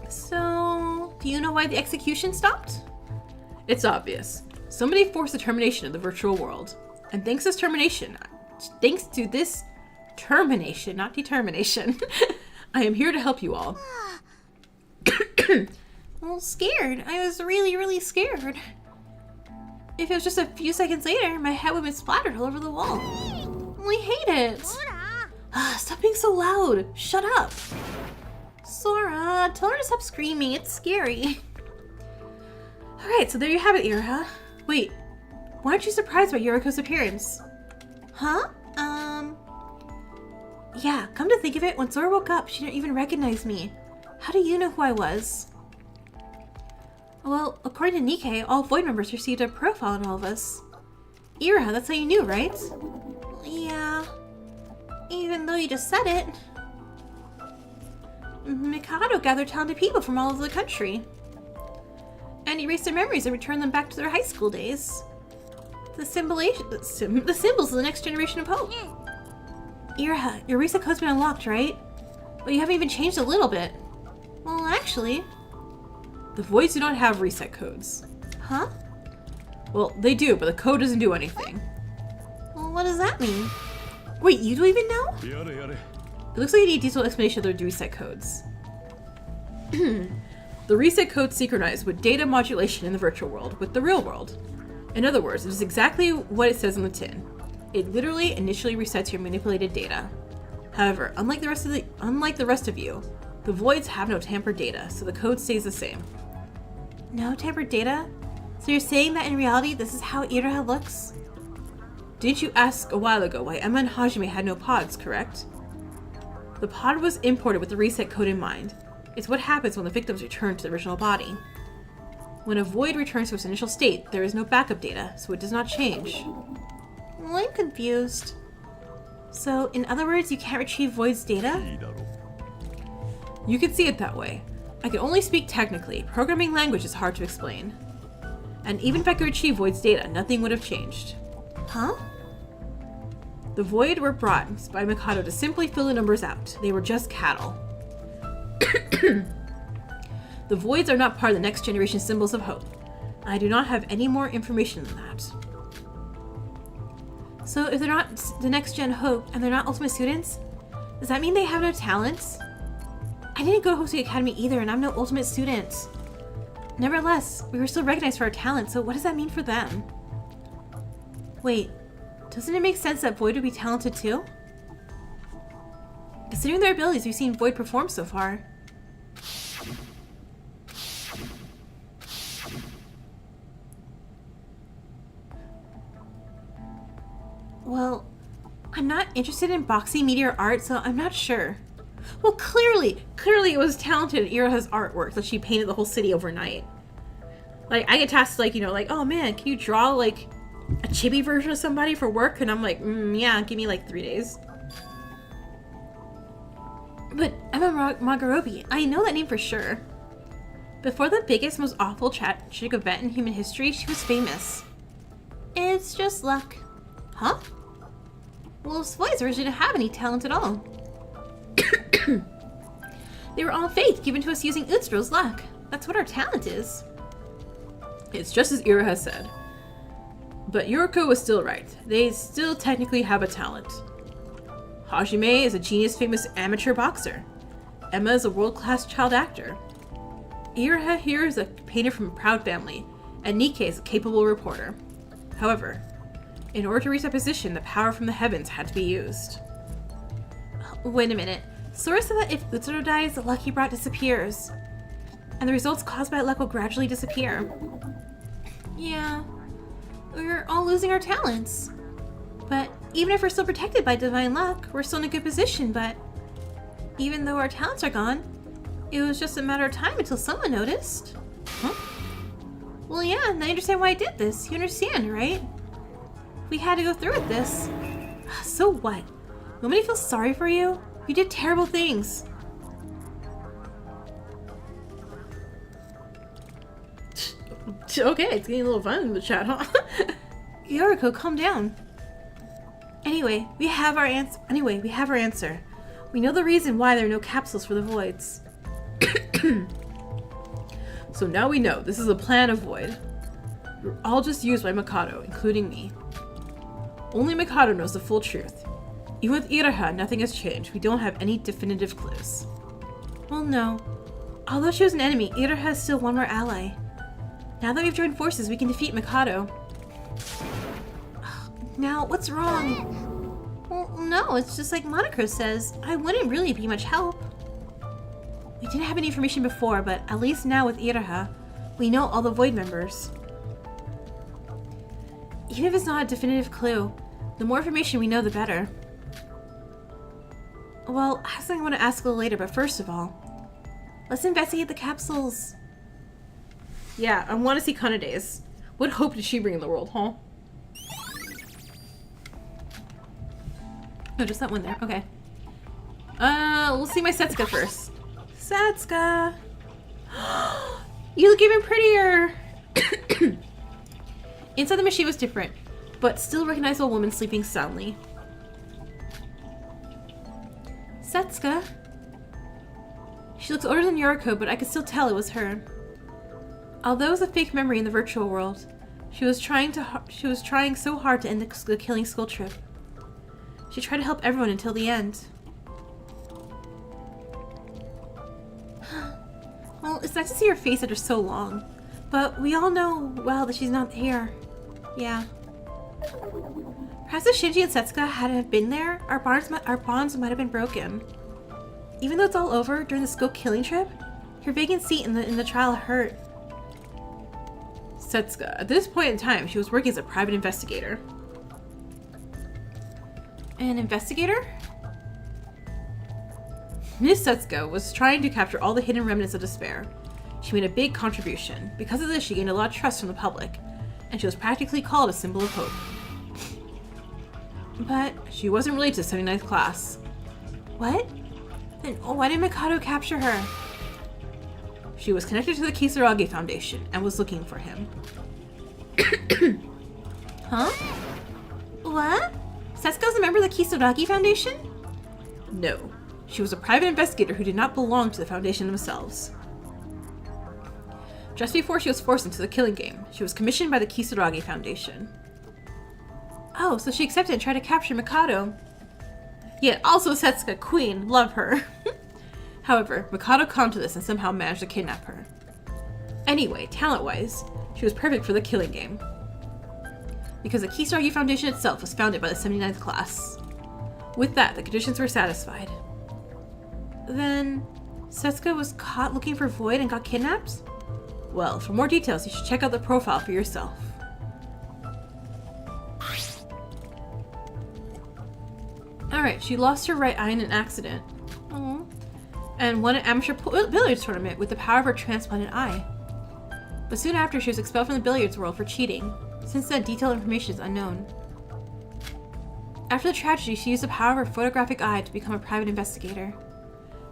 So, do you know why the execution stopped? It's obvious. Somebody forced the termination of the virtual world. And thanks to this termination, not determination, I am here to help you all. Well, scared. I was really, really scared. If it was just a few seconds later, my head would have been splattered all over the wall. I hate it. Stop being so loud. Shut up. Sora, tell her to stop screaming. It's scary. Alright, so there you have it, Iraha. Wait, why aren't you surprised by Yoriko's appearance? Huh? Yeah, come to think of it, when Sora woke up, she didn't even recognize me. How do you know who I was? Well, according to Nikkei, all Void members received a profile on all of us. Iraha, that's how you knew, right? Yeah. Even though you just said it. Mikado gathered talented people from all over the country. And erased their memories and returned them back to their high school days. The symbols of the next generation of hope. Iraha, your reset code's been unlocked, right? But you haven't even changed a little bit. Well, actually... The Voids do not have reset codes. Huh? Well, they do, but the code doesn't do anything. Well, what does that mean? Wait, you don't even know? It looks like you need a detailed explanation of the reset codes. The reset codes synchronize with data modulation in the virtual world with the real world. In other words, it is exactly what it says on the tin. It literally initially resets your manipulated data. However, unlike the rest of you, the Voids have no tampered data, so the code stays the same. No tampered data? So you're saying that in reality this is how Iraha looks? Didn't you ask a while ago why Emma and Hajime had no pods, correct? The pod was imported with the reset code in mind. It's what happens when the victims return to the original body. When a void returns to its initial state, there is no backup data, so it does not change. Well, I'm confused. So, in other words, you can't retrieve Void's data? You could see it that way. I can only speak technically. Programming language is hard to explain. And even if I could retrieve Void's data, nothing would have changed. Huh? The Void were brought by Mikado to simply fill the numbers out. They were just cattle. The Voids are not part of the next generation symbols of hope. I do not have any more information than that. So if they're not the next gen hope and they're not ultimate students, does that mean they have no talents? I didn't go to Hosi Academy either and I'm no ultimate student. Nevertheless, we were still recognized for our talent, so what does that mean for them? Wait, doesn't it make sense that Void would be talented too? Considering their abilities, we've seen Void perform so far. Well, I'm not interested in boxy meteor art, so I'm not sure. Well, clearly it was talented Iraha's artwork that she painted the whole city overnight. Like, I get tasked, like, oh man, can you draw, like, a chibi version of somebody for work? And I'm like, yeah, give me, like, 3 days. But Emma Magarobi, I know that name for sure. Before the biggest, most awful tragic event in human history, she was famous. It's just luck. Huh? Well, Voids didn't have any talent at all. They were all faith given to us using Utsro's luck. That's what our talent is. It's just as Iraha said. But Yuriko was still right. They still technically have a talent. Hajime is a genius famous amateur boxer. Emma is a world-class child actor. Iraha here is a painter from a proud family, and Nikkei is a capable reporter. However, in order to reach that position, the power from the heavens had to be used. Wait a minute. Sora said that if Utsuro dies, the luck he brought disappears. And the results caused by luck will gradually disappear. Yeah, we're all losing our talents. But even if we're still protected by divine luck, we're still in a good position, but even though our talents are gone, it was just a matter of time until someone noticed. Huh? Well, yeah, and I understand why I did this. You understand, right? We had to go through with this. So what? Nobody feels sorry for you? You did terrible things. Okay, it's getting a little fun in the chat, huh? Yoriko, calm down. Anyway, we have our answer. We know the reason why there are no capsules for the Voids. So now we know this is a plan of Void. You're all just used by Mikado, including me. Only Mikado knows the full truth. Even with Iraha, nothing has changed. We don't have any definitive clues. Well, no. Although she was an enemy, Iraha is still one more ally. Now that we've joined forces, we can defeat Mikado. Now, what's wrong? Well, no, it's just like Monocro says. I wouldn't really be much help. We didn't have any information before, but at least now with Iraha, we know all the Void members. Even if it's not a definitive clue, the more information we know, the better. Well, I have something I want to ask a little later, but first of all, let's investigate the capsules. Yeah, I want to see Kanade's. What hope did she bring in the world, huh? Oh, just that one there. Okay. We'll see my Setsuka first. Setsuka! You look even prettier! Inside the machine was different, but still recognizable woman sleeping soundly. Setsuka? She looks older than Yoriko, but I could still tell it was her. Although it was a fake memory in the virtual world, she was trying so hard to end the killing school trip. She tried to help everyone until the end. Well, it's nice to see her face after so long, but we all know well that she's not here. Yeah. Perhaps if Shinji and Setsuka hadn't been there, our bonds might have been broken. Even though it's all over, during the school killing trip, her vacant seat in the trial hurt. Setsuka. At this point in time, she was working as a private investigator. An investigator? Miss Setsuka was trying to capture all the hidden remnants of despair. She made a big contribution. Because of this, she gained a lot of trust from the public, and she was practically called a symbol of hope. But she wasn't related to 79th class. What? Then why did Mikado capture her? She was connected to the Kisaragi Foundation and was looking for him. Huh? What? Setsuka's a member of the Kisaragi Foundation? No. She was a private investigator who did not belong to the Foundation themselves. Just before she was forced into the killing game, she was commissioned by the Kisaragi Foundation. Oh, so she accepted and tried to capture Mikado. Yet also Setsuka, queen, love her. However, Mikado conned to this and somehow managed to kidnap her. Anyway, talent-wise, she was perfect for the killing game. Because the Kisaragi Foundation itself was founded by the 79th class. With that, the conditions were satisfied. Then, Setsuka was caught looking for Void and got kidnapped? Well, for more details, you should check out the profile for yourself. Alright, she lost her right eye in an accident. Aww. And won an amateur billiards tournament with the power of her transplanted eye. But soon after, she was expelled from the billiards world for cheating. Since then, detailed information is unknown. After the tragedy, she used the power of her photographic eye to become a private investigator,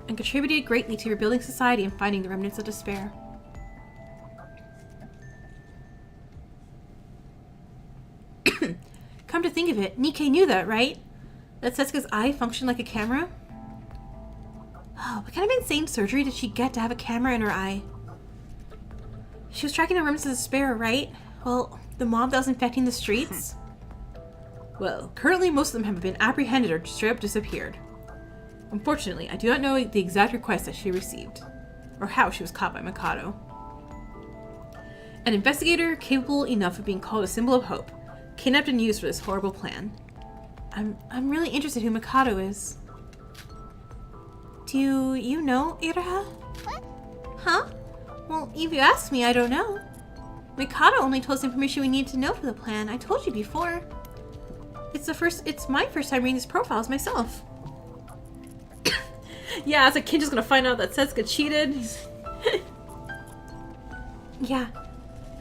and contributed greatly to rebuilding society and finding the remnants of despair. Come to think of it, Nikkei knew that, right? That Setsuka's eye functioned like a camera? Oh, what kind of insane surgery did she get to have a camera in her eye? She was tracking the remnants of despair, right? Well, the mob that was infecting the streets? Well, currently most of them have been apprehended or straight up disappeared. Unfortunately, I do not know the exact request that she received, or how she was caught by Mikado. An investigator capable enough of being called a symbol of hope, kidnapped and used for this horrible plan. I'm really interested who Mikado is. Do you know Iraha? What? Huh? Well, if you ask me, I don't know. Mikado only told us information we need to know for the plan. I told you before. It's my first time reading his profiles myself. Yeah, as a kid just gonna find out that Setsuka cheated. Yeah.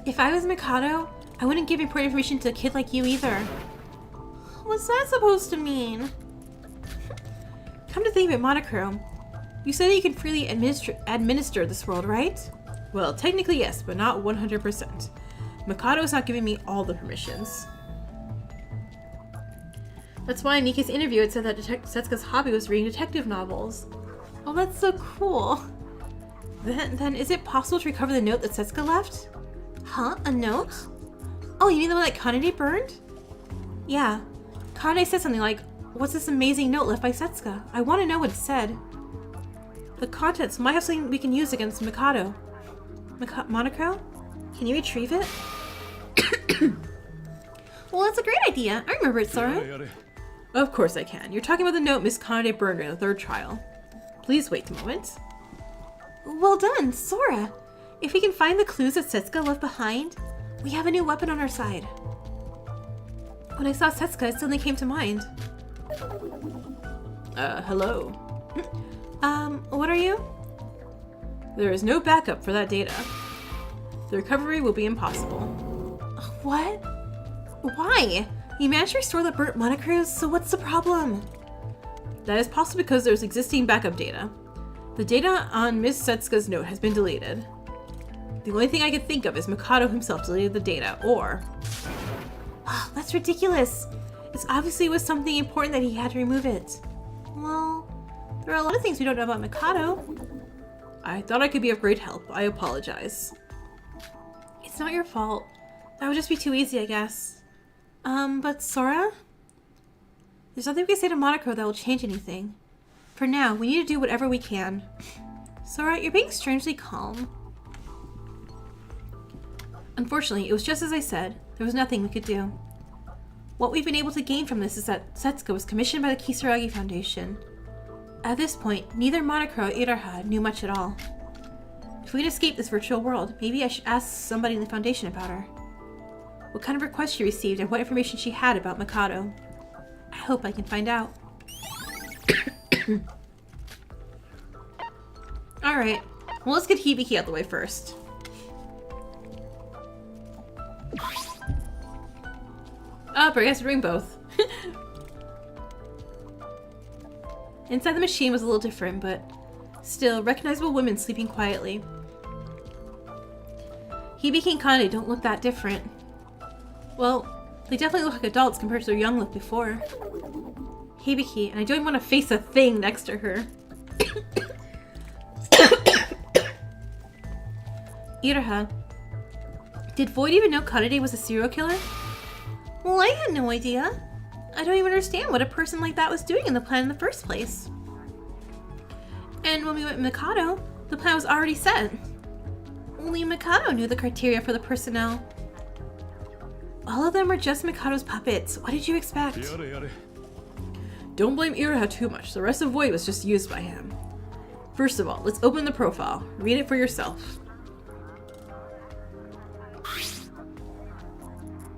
If I was Mikado, I wouldn't give important information to a kid like you either. What's that supposed to mean? Come to think of it, Monochrome. You said that you can freely administer this world, right? Well, technically yes, but not 100%. Mikado is not giving me all the permissions. That's why in Nikkei's interview it said that Setsuka's hobby was reading detective novels. Oh, that's so cool. Then is it possible to recover the note that Setsuka left? Huh? A note? Oh, you mean the one that Kanade burned? Yeah. Kanade said something like, "What's this amazing note left by Setsuka? I want to know what it said." The contents might have something we can use against Mikado. Monochrome? Can you retrieve it? Well, that's a great idea. I remember it, Sora. Of course I can. You're talking about the note Miss Kanade burned during the third trial. Please wait a moment. Well done, Sora. If we can find the clues that Setsuka left behind, we have a new weapon on our side. When I saw Setsuka, it suddenly came to mind. Hello. What are you? There is no backup for that data. The recovery will be impossible. What? Why? You managed to restore the burnt monochrome, so what's the problem? That is possible because there's existing backup data. The data on Miss Setsuka's note has been deleted. The only thing I could think of is Mikado himself deleted the data, or... Oh, that's ridiculous. It's obviously was something important that he had to remove it. Well, there are a lot of things we don't know about Mikado. I thought I could be of great help. I apologize. It's not your fault. That would just be too easy, I guess. But Sora? There's nothing we can say to Monochrome that will change anything. For now, we need to do whatever we can. Sora, you're being strangely calm. Unfortunately, it was just as I said. There was nothing we could do. What we've been able to gain from this is that Setsuka was commissioned by the Kisaragi Foundation. At this point, neither Monochrome or Iraha knew much at all. If we can escape this virtual world, maybe I should ask somebody in the Foundation about her. What kind of request she received and what information she had about Mikado. I hope I can find out. Alright, well let's get Hibiki out the way first. Oh, but I guess we're doing both. Inside the machine was a little different, but still recognizable women sleeping quietly. Hibiki and Kanade don't look that different. Well, they definitely look like adults compared to their young look before. Hibiki, and I don't even want to face a thing next to her. Iraha, did Void even know Kanade was a serial killer? Well, I had no idea. I don't even understand what a person like that was doing in the plan in the first place. And when we went Mikado, the plan was already set. Only Mikado knew the criteria for the personnel. All of them were just Mikado's puppets. What did you expect? Don't blame Iraha too much. The rest of Void was just used by him. First of all, let's open the profile. Read it for yourself.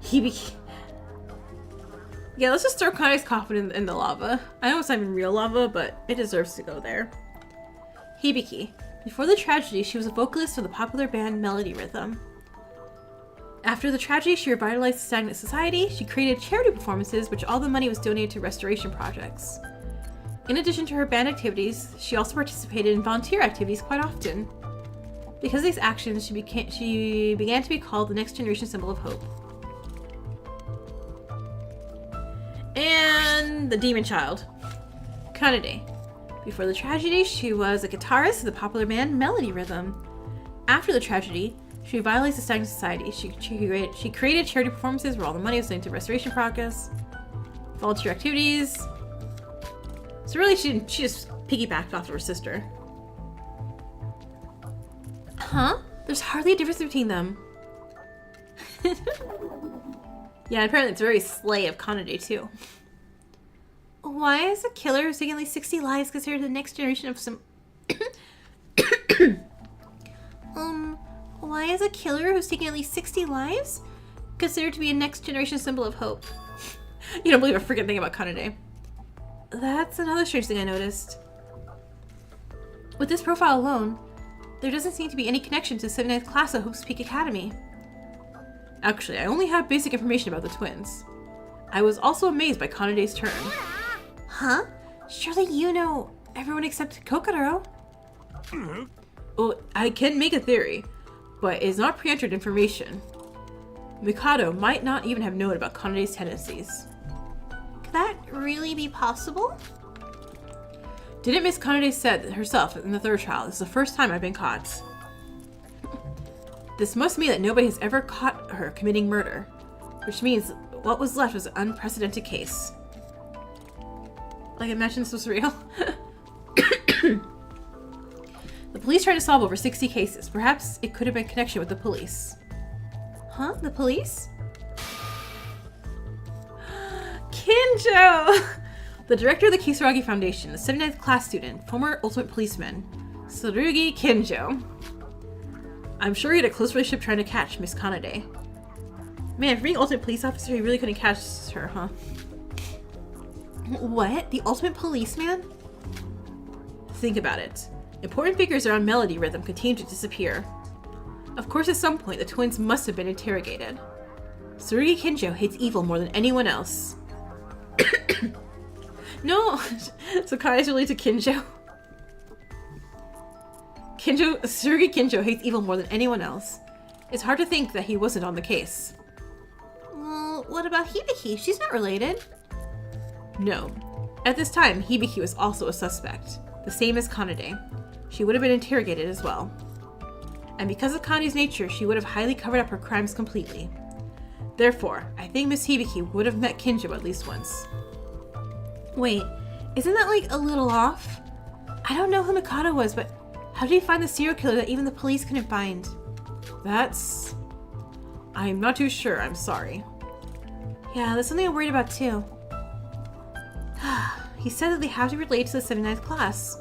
Hibiki. Yeah, let's just throw Kanade's coffin in the lava. I know it's not even real lava, but it deserves to go there. Hibiki. Before the tragedy, she was a vocalist for the popular band Melody Rhythm. After the tragedy, she revitalized the stagnant society. She created charity performances, which all the money was donated to restoration projects. In addition to her band activities, she also participated in volunteer activities quite often. Because of these actions, she began to be called the next generation symbol of hope. And the demon child, Kanade. Before the tragedy, she was a guitarist of the popular band Melody Rhythm. After the tragedy, she revitalized the stagnant society. She created charity performances where all the money was sent to restoration projects, volunteer activities. So really, she just piggybacked off of her sister. Huh? There's hardly a difference between them. Yeah, apparently it's very slay of Kanade too. Why is a killer who's taken at least 60 lives considered the next generation of some... Why is a killer who's taken at least 60 lives considered to be a next generation symbol of hope? You don't believe a freaking thing about Kanade. That's another strange thing I noticed. With this profile alone, there doesn't seem to be any connection to the 79th class of Hope's Peak Academy. Actually, I only have basic information about the twins. I was also amazed by Kanade's turn. Huh? Surely you know everyone except Kokoro. Well, I can make a theory, but it is not pre-entered information. Mikado might not even have known about Kanade's tendencies. Could that really be possible? Didn't Miss Kanade said herself in the third trial, this is the first time I've been caught. This must mean that nobody has ever caught her committing murder, which means what was left was an unprecedented case. Like, imagine this was real. The police tried to solve over 60 cases. Perhaps it could have been in connection with the police. Huh? The police? Kinjo! The director of the Kisaragi Foundation, the 79th class student, former ultimate policeman, Tsurugi Kinjo. I'm sure he had a close relationship trying to catch Miss Kanade. Man, for being ultimate police officer, he really couldn't catch her, huh? What? The ultimate policeman? Think about it. Important figures around Melody Rhythm continue to disappear. Of course, at some point, the twins must have been interrogated. Tsurugi Kinjo hates evil more than anyone else. No! So Kai's related to Kinjo. Tsurugi Kinjo hates evil more than anyone else. It's hard to think that he wasn't on the case. Well, what about Hibiki? She's not related. No. At this time, Hibiki was also a suspect, the same as Kanade. She would have been interrogated as well. And because of Kanade's nature, she would have highly covered up her crimes completely. Therefore, I think Miss Hibiki would have met Kinjo at least once. Wait, isn't that like a little off? I don't know who Mikado was, but how did he find the serial killer that even the police couldn't find? I'm not too sure, I'm sorry. Yeah, that's something I'm worried about too. He said that they have to relate to the 79th class.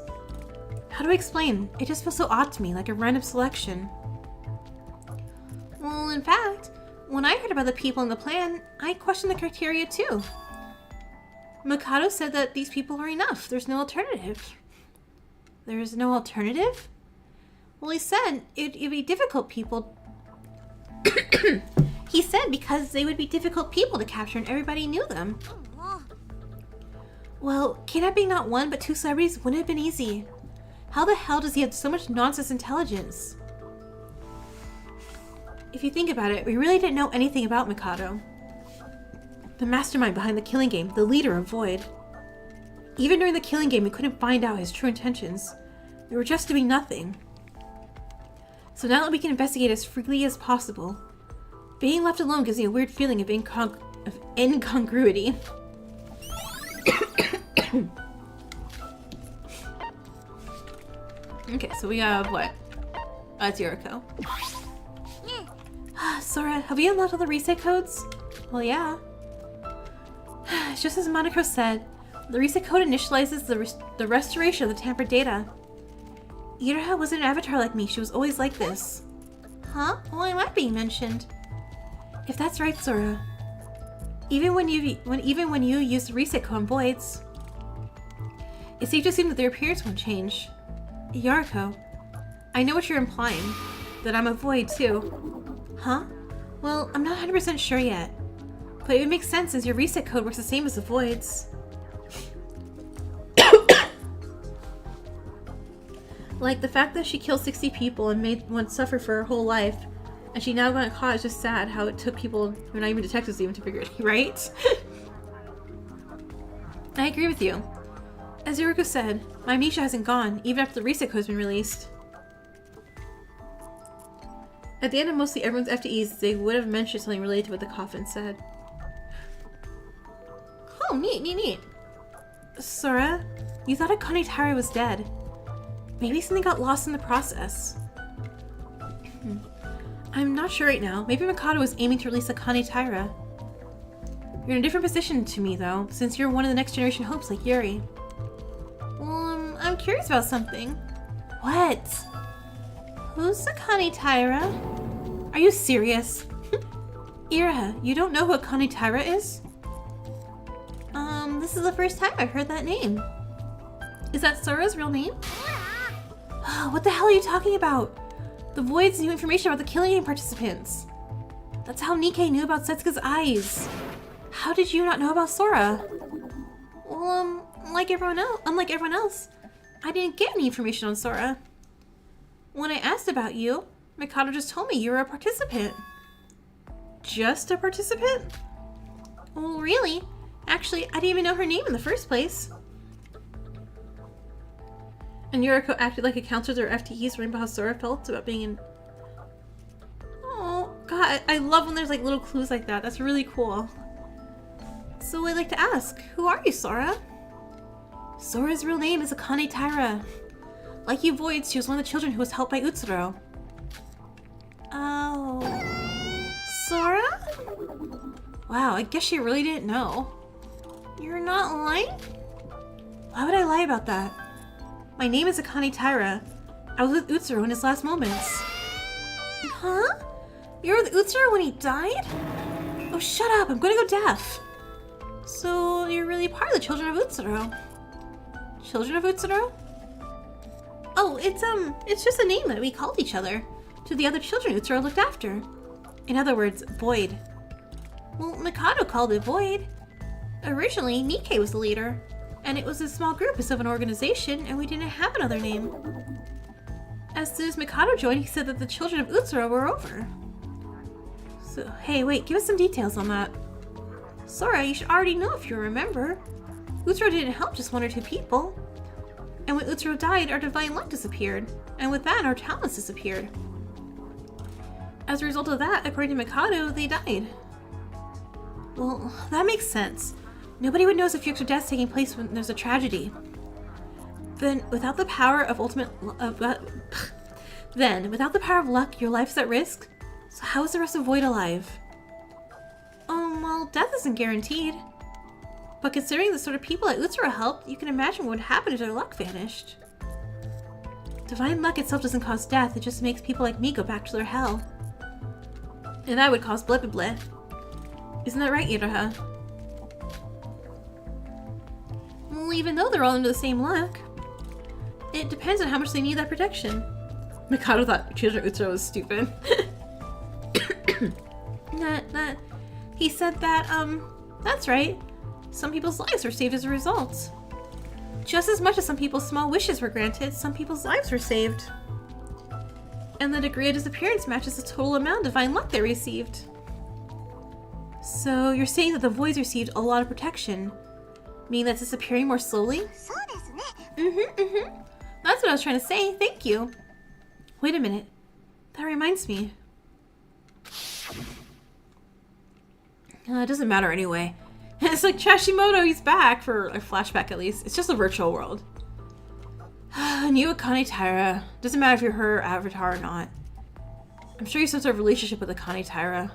How do I explain? It just feels so odd to me, like a random selection. Well, in fact, when I heard about the people in the plan, I questioned the criteria too. Mikado said that these people are enough. There's no alternative. There's no alternative? Well, he said it'd be difficult people... He said because they would be difficult people to capture and everybody knew them. Well, kidnapping not one but two celebrities wouldn't have been easy. How the hell does he have so much nonsense intelligence? If you think about it, we really didn't know anything about Mikado. The mastermind behind the killing game, the leader of Void. Even during the killing game, we couldn't find out his true intentions. We were just doing nothing. So now that we can investigate as freely as possible, being left alone gives me a weird feeling of incongruity. Okay, so we have what? It's Yuriko. Sora, have we unlocked all the reset codes? Well, yeah. It's just as Monocro said, the reset code initializes the restoration of the tampered data. Iroha wasn't an avatar like me, she was always like this. Huh? Why am I being mentioned? If that's right, Sora. Even when you use the reset code on Voids, it's safe to assume that their appearance won't change. Yariko, I know what you're implying. That I'm a Void too. Huh? Well, I'm not 100% sure yet. But it would make sense since your reset code works the same as the Void's. Like, the fact that she killed 60 people and made one suffer for her whole life, and she now got caught is just sad how it took people who are not even detectives even to figure it out, right? I agree with you. As Yuriko said, my amnesia hasn't gone, even after the reset code's been released. At the end of mostly everyone's FTEs, they would have mentioned something related to what the coffin said. Oh, neat. Sora, you thought Akane Taira was dead. Maybe something got lost in the process. I'm not sure right now. Maybe Mikado was aiming to release Akane Taira. You're in a different position to me, though, since you're one of the next generation hopes like Yuri. Well, I'm curious about something. What? Who's Akane Taira? Are you serious? Ira, you don't know who Akane Taira is? This is the first time I've heard that name. Is that Sora's real name? What the hell are you talking about? The Voids knew information about the killing game participants. That's how Nikkei knew about Setsuka's eyes. How did you not know about Sora? Well, unlike everyone else, I didn't get any information on Sora. When I asked about you, Mikado just told me you were a participant. Just a participant? Well, really? Actually, I didn't even know her name in the first place. And Yuriko acted like a counselor to her FTEs wondering about how Sora felt about being in... Oh, God, I love when there's like little clues like that. That's really cool. So I'd like to ask, who are you, Sora? Sora's real name is Akane Taira. Like you Voids, she was one of the children who was helped by Utsuro. Oh... Sora? Wow, I guess she really didn't know. You're not lying? Why would I lie about that? My name is Akane Taira. I was with Utsuro in his last moments. Huh? You were with Utsuro when he died? Oh, shut up, I'm gonna go deaf. So, you're really part of the Children of Utsuro. Children of Utsuro? Oh, it's just a name that we called each other to the other children Utsuro looked after. In other words, Void. Well, Mikado called it Void. Originally, Nikkei was the leader, and it was a small group instead of an organization, and we didn't have another name. As soon as Mikado joined, he said that the children of Utsuro were over. So, hey, wait, give us some details on that. Sora, you should already know if you remember. Utsuro didn't help just one or two people. And when Utsuro died, our divine luck disappeared, and with that, our talents disappeared. As a result of that, according to Mikado, they died. Well, that makes sense. Nobody would notice if future death's taking place when there's a tragedy. Then, without the power of luck, your life's at risk. So how is the rest of Void alive? Well, death isn't guaranteed. But considering the sort of people that Utsuro helped, you can imagine what would happen if their luck vanished. Divine luck itself doesn't cause death, it just makes people like me go back to their hell. And that would cause blah blah blah. Isn't that right, Iroha? Well, even though they're all under the same luck, it depends on how much they need that protection. Mikado thought Children Utsuro was stupid. He said that, that's right. Some people's lives were saved as a result. Just as much as some people's small wishes were granted, some people's lives were saved. And the degree of disappearance matches the total amount of divine luck they received. So you're saying that the voids received a lot of protection, meaning that's disappearing more slowly? That's what I was trying to say, thank you. Wait a minute, that reminds me. It doesn't matter anyway. It's like Chashimoto, he's back, for a flashback at least. It's just a virtual world. New Akane Taira. Doesn't matter if you're her avatar or not. I'm sure you have some sort of relationship with Akane Taira.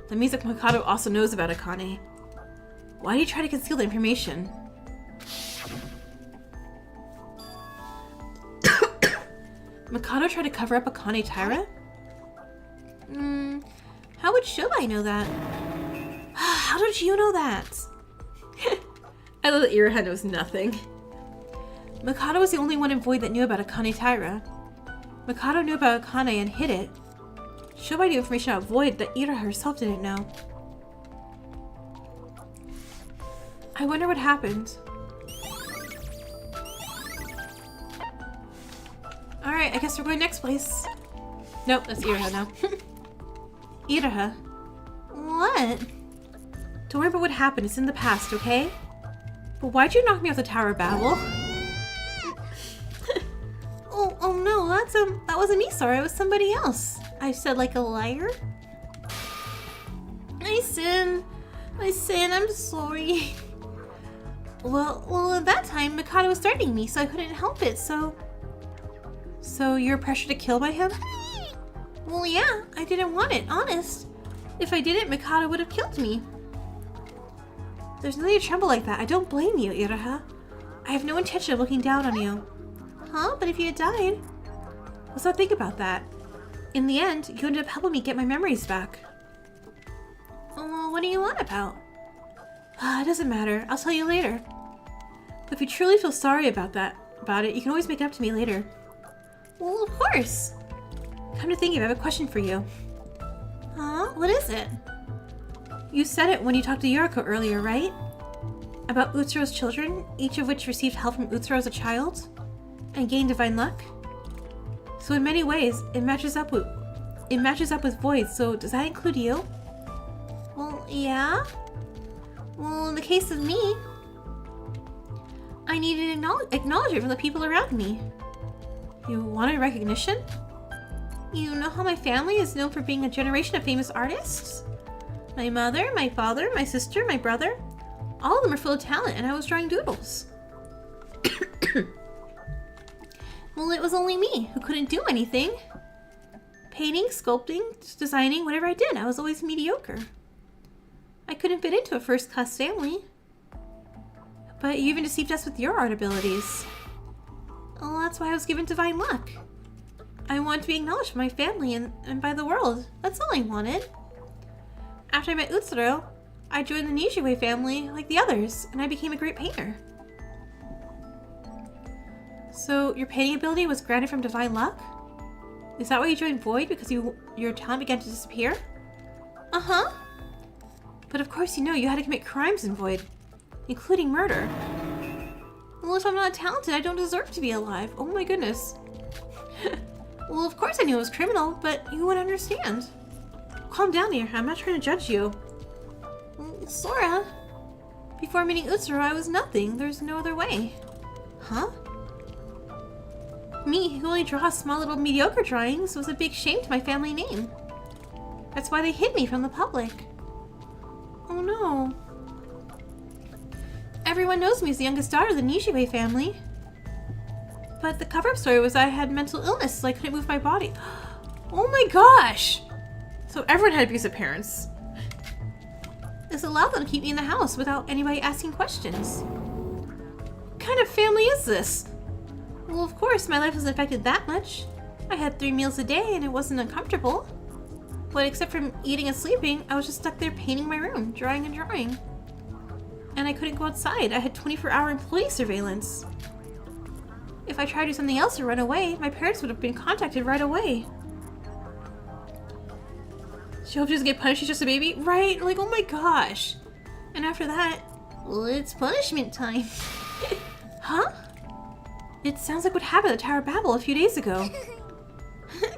That means that Mikado also knows about Akane. Why do you try to conceal the information? Mikado tried to cover up Akane Taira? How would Shobai know that? How did you know that? I love that Iroha knows nothing. Mikado was the only one in Void that knew about Akane Taira. Mikado knew about Akane and hid it. Shobai knew information about Void that Iroha herself didn't know. I wonder what happened. Alright, I guess we're going next place. Nope, that's Iroha now. Iroha. What? Don't worry about what happened, it's in the past, okay? But why'd you knock me off the Tower of Babel? oh no, that wasn't me, sorry, it was somebody else. I said like a liar? I sin, I'm sorry. Well, at that time, Mikado was threatening me, so I couldn't help it, so you're pressured to kill by him? Well, yeah, I didn't want it, honest. If I didn't, Mikado would have killed me. There's nothing to tremble like that. I don't blame you, Iroha. I have no intention of looking down on you. Huh? But if you had died? Let's not think about that. In the end, you ended up helping me get my memories back. Well, what do you want about? It doesn't matter. I'll tell you later. But if you truly feel sorry about it, you can always make it up to me later. Well, of course. Come to think of it, I have a question for you. Huh? What is it? You said it when you talked to Yuriko earlier, right? About Utsuro's children, each of which received help from Utsuro as a child, and gained divine luck? So in many ways, it matches up with Void, so does that include you? Well, yeah. Well, in the case of me, I needed acknowledgement from the people around me. You wanted recognition? You know how my family is known for being a generation of famous artists? My mother, my father, my sister, my brother, all of them are full of talent, and I was drawing doodles. Well, it was only me who couldn't do anything. Painting, sculpting, designing, whatever I did, I was always mediocre. I couldn't fit into a first-class family. But you even deceived us with your art abilities. Well, that's why I was given divine luck. I wanted to be acknowledged by my family and by the world. That's all I wanted. After I met Utsuro, I joined the Nijiwei family like the others, and I became a great painter. So your painting ability was granted from divine luck? Is that why you joined Void, because your talent began to disappear? Uh-huh. But of course you had to commit crimes in Void, including murder. Well, if I'm not talented, I don't deserve to be alive. Oh my goodness. Well, of course I knew it was criminal, but you wouldn't understand. Calm down here, I'm not trying to judge you. Sora, before meeting Utsuro, I was nothing. There's no other way. Huh? Me, who only draws small little mediocre drawings, was a big shame to my family name. That's why they hid me from the public. Oh no. Everyone knows me as the youngest daughter of the Nijiwei family. But the cover-up story was I had mental illness, so I couldn't move my body. Oh my gosh! So everyone had abusive parents. This allowed them to keep me in the house without anybody asking questions. What kind of family is this? Well, of course, my life wasn't affected that much. I had 3 meals a day and it wasn't uncomfortable. But except for eating and sleeping, I was just stuck there painting my room, drawing and drawing. And I couldn't go outside. I had 24-hour employee surveillance. If I tried to do something else or run away, my parents would have been contacted right away. She hopes she doesn't get punished, she's just a baby? Right? Like, oh my gosh. And after that, well, it's punishment time. Huh? It sounds like what happened at the Tower of Babel a few days ago.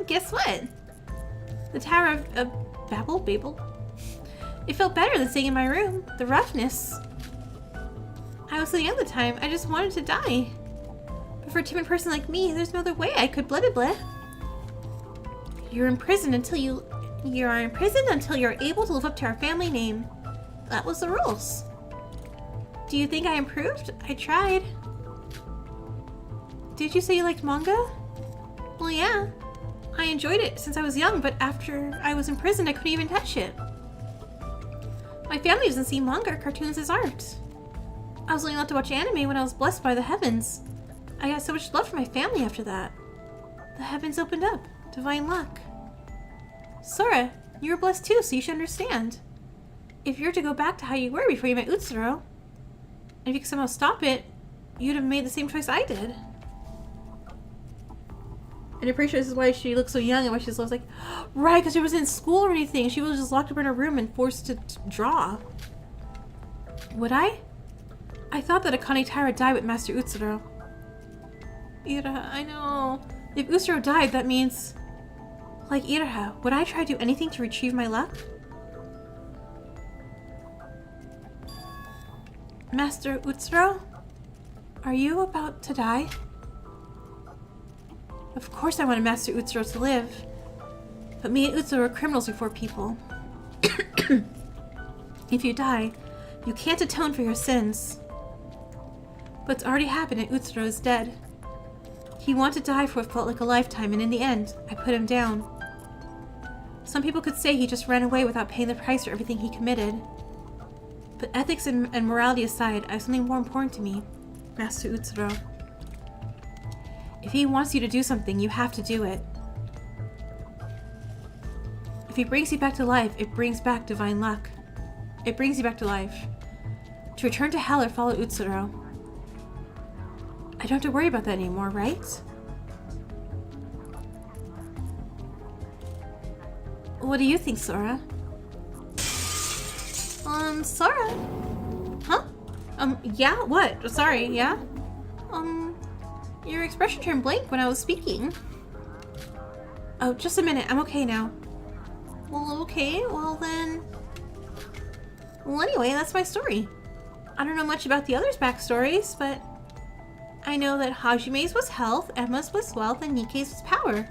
Guess what? The Tower of Babel? It felt better than staying in my room. The roughness. I was so young at the time, I just wanted to die. But for a timid person like me, there's no other way I could blah blah blah. You're imprisoned until you're able to live up to our family name. That was the rules. Do you think I improved? I tried. Did you say you liked manga? Well, yeah. I enjoyed it since I was young, but after I was imprisoned, I couldn't even touch it. My family doesn't see manga or cartoons as art. I was only allowed to watch anime when I was blessed by the heavens. I got so much love for my family after that. The heavens opened up. Divine luck. Sora, you were blessed too, so you should understand. If you were to go back to how you were before you met Utsuro, and if you could somehow stop it, you'd have made the same choice I did. And I'm pretty sure this is why she looks so young and why she's like, right, because she wasn't in school or anything. She was just locked up in her room and forced to draw. Would I? I thought that Akane Taira died with Master Utsuro. Iraha, I know. If Utsuro died, that means... Like Iraha, would I try to do anything to retrieve my luck? Master Utsuro? Are you about to die? Of course I wanted Master Utsuro to live. But me and Utsuro were criminals before people. If you die, you can't atone for your sins. But it's already happened and Utsuro is dead. He wanted to die for what felt like a lifetime, and in the end, I put him down. Some people could say he just ran away without paying the price for everything he committed. But ethics and morality aside, I have something more important to me, Master Utsuro. If he wants you to do something, you have to do it. If he brings you back to life, it brings back divine luck. It brings you back to life. To return to hell or follow Utsuro. I don't have to worry about that anymore, right? What do you think, Sora? Sora? Huh? Yeah? What? Sorry, yeah? Your expression turned blank when I was speaking. Oh, just a minute. I'm okay now. Well, okay. Well, then... Well, anyway, that's my story. I don't know much about the others' backstories, but... I know that Hajime's was health, Emma's was wealth, and Nikke's was power.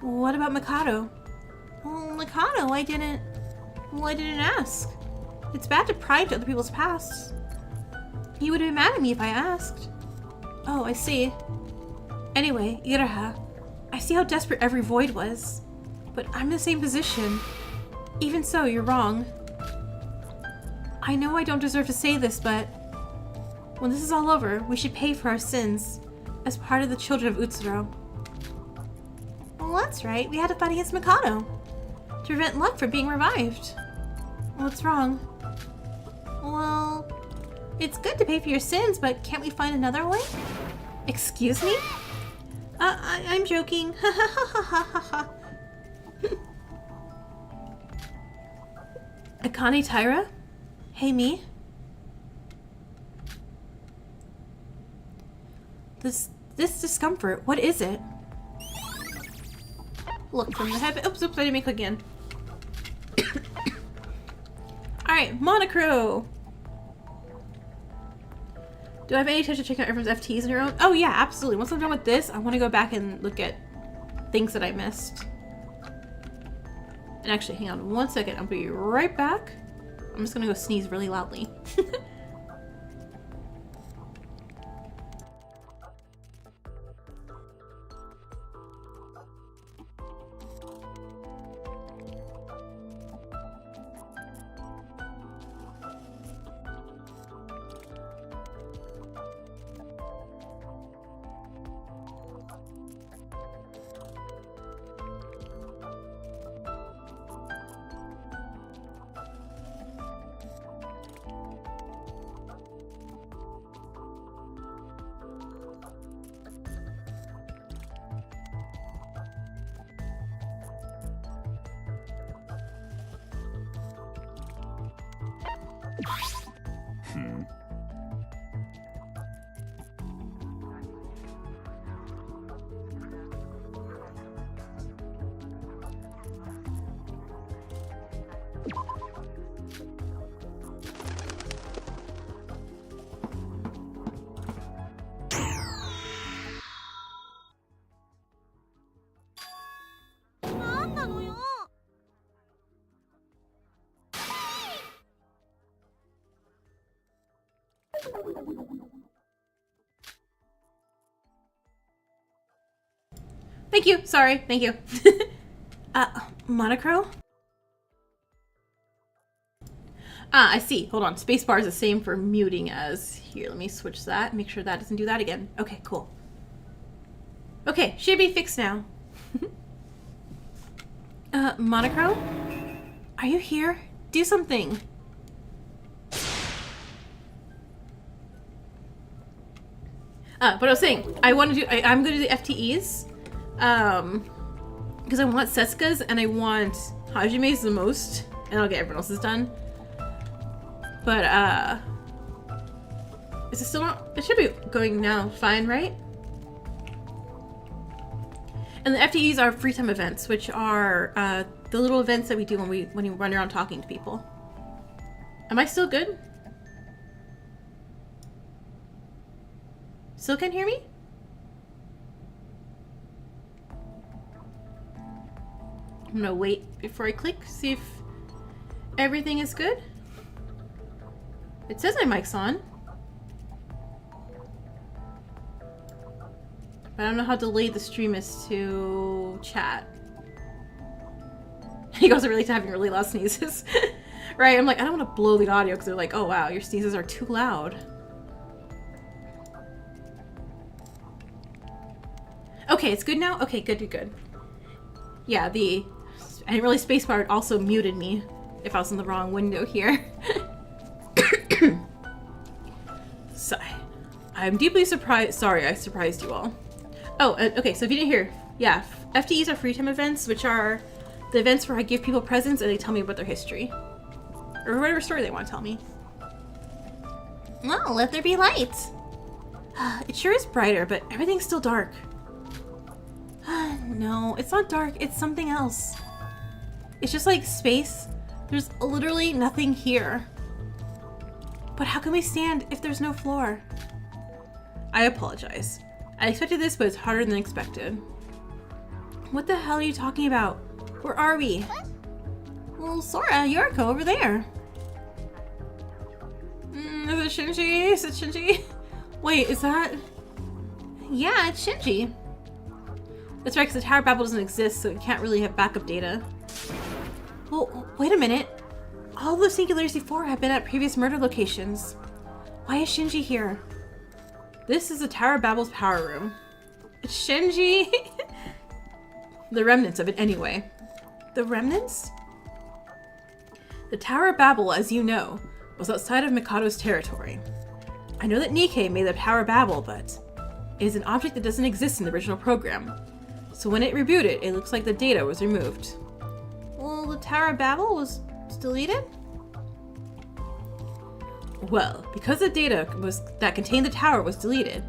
What about Mikado? Well, Mikado, I didn't ask. It's bad to pry into other people's pasts. He would have been mad at me if I asked. Oh, I see. Anyway, Iraha, I see how desperate every void was. But I'm in the same position. Even so, you're wrong. I know I don't deserve to say this, but... when this is all over, we should pay for our sins. As part of the children of Utsuro. Well, that's right. We had to fight against Mikado. To prevent luck from being revived. What's wrong? Well... it's good to pay for your sins, but can't we find another way? Excuse me? I'm joking. Ha ha ha ha ha ha. Akane Taira? Hey, me? This discomfort, what is it? Look from the heaven. Oops, I didn't make it again. Alright, Monocro! Do I have any intention of checking out everyone's FTs on your own? Oh yeah, absolutely. Once I'm done with this, I want to go back and look at things that I missed. And actually, hang on one second. I'll be right back. I'm just gonna go sneeze really loudly. Thank you. Sorry. Thank you. Monochrome? Ah, I see. Hold on. Spacebar is the same for muting as here. Let me switch that. Make sure that doesn't do that again. Okay, cool. Okay, should be fixed now. Monochrome? Are you here? Do something. But I was saying, I'm gonna do the FTEs. Because I want Setsuka's and I want Hajime's the most, and I'll get everyone else's done. But, is it still not? It should be going now fine, right? And the FTEs are free time events, which are, the little events that we do when you run around talking to people. Am I still good? Still can't hear me? I'm gonna wait before I click, see if everything is good. It says my mic's on. But I don't know how delayed the stream is to chat. You guys are really having really loud sneezes. Right? I'm like, I don't want to blow the audio because they're like, oh wow, your sneezes are too loud. Okay, it's good now? Okay, good. Yeah, I didn't really spacebar also muted me if I was in the wrong window here. So, I'm deeply surprised. Sorry, I surprised you all. Oh, okay, so if you didn't hear, yeah, FTEs are free time events, which are the events where I give people presents and they tell me about their history. Or whatever story they want to tell me. Well, let there be light. It sure is brighter, but everything's still dark. No, it's not dark, it's something else. It's just like space. There's literally nothing here. But how can we stand if there's no floor? I apologize. I expected this, but it's harder than expected. What the hell are you talking about? Where are we? Well, Sora, Yoriko, over there. Is it Shinji? Is it Shinji? Wait, is that... Yeah, it's Shinji. That's right, because the Tower of Babel doesn't exist, so it can't really have backup data. Well, wait a minute. All the Singularities before have been at previous murder locations. Why is Shinji here? This is the Tower of Babel's power room. It's Shinji! The remnants of it, anyway. The remnants? The Tower of Babel, as you know, was outside of Mikado's territory. I know that Nikkei made the Tower of Babel, but it is an object that doesn't exist in the original program. So when it rebooted, it looks like the data was removed. Well, the Tower of Babel was deleted? Well, because the data that contained the tower was deleted,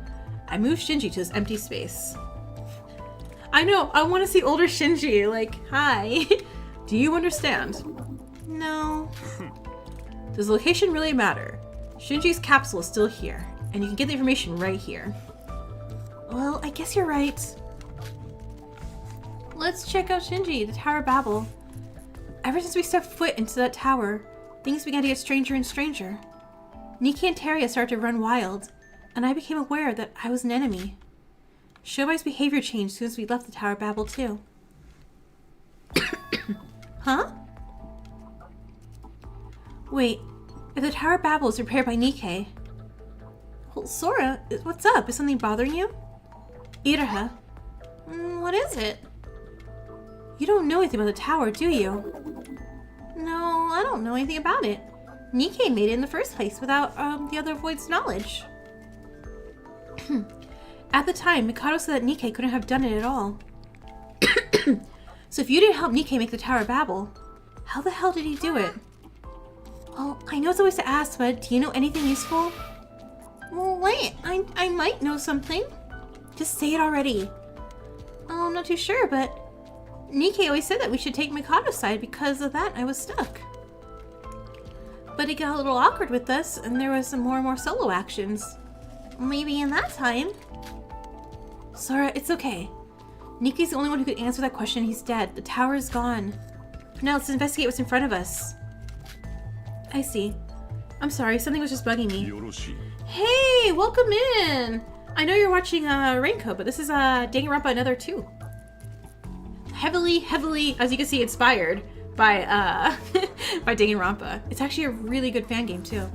I moved Shinji to this empty space. I know, I want to see older Shinji, like, hi. Do you understand? No. Does the location really matter? Shinji's capsule is still here, and you can get the information right here. Well, I guess you're right. Let's check out Shinji, the Tower of Babel. Ever since we stepped foot into that tower, things began to get stranger and stranger. Nikkei and Teria started to run wild, and I became aware that I was an enemy. Shobai's behavior changed as soon as we left the Tower of Babel too. Huh? Wait, if the Tower of Babel is repaired by Nikkei... Well, Sora, what's up? Is something bothering you? Iraha. What is it? You don't know anything about the tower, do you? No, I don't know anything about it. Nikkei made it in the first place without the other Void's knowledge. At the time, Mikado said that Nikkei couldn't have done it at all. So if you didn't help Nikkei make the Tower of Babel, how the hell did he do it? Well, I know it's always to ask, but do you know anything useful? Well, wait, I might know something. Just say it already. Oh, I'm not too sure, but Nikkei always said that we should take Mikado's side. Because of that, I was stuck. But it got a little awkward with us, and there was some more and more solo actions. Maybe in that time. Sora, it's okay. Nikkei's the only one who could answer that question. He's dead. The tower is gone. Now let's investigate what's in front of us. I see. I'm sorry, something was just bugging me. Hey, welcome in! I know you're watching Raincoat, but this is Danganronpa Another 2. Heavily, as you can see, inspired by by Danganronpa. It's actually a really good fan game too.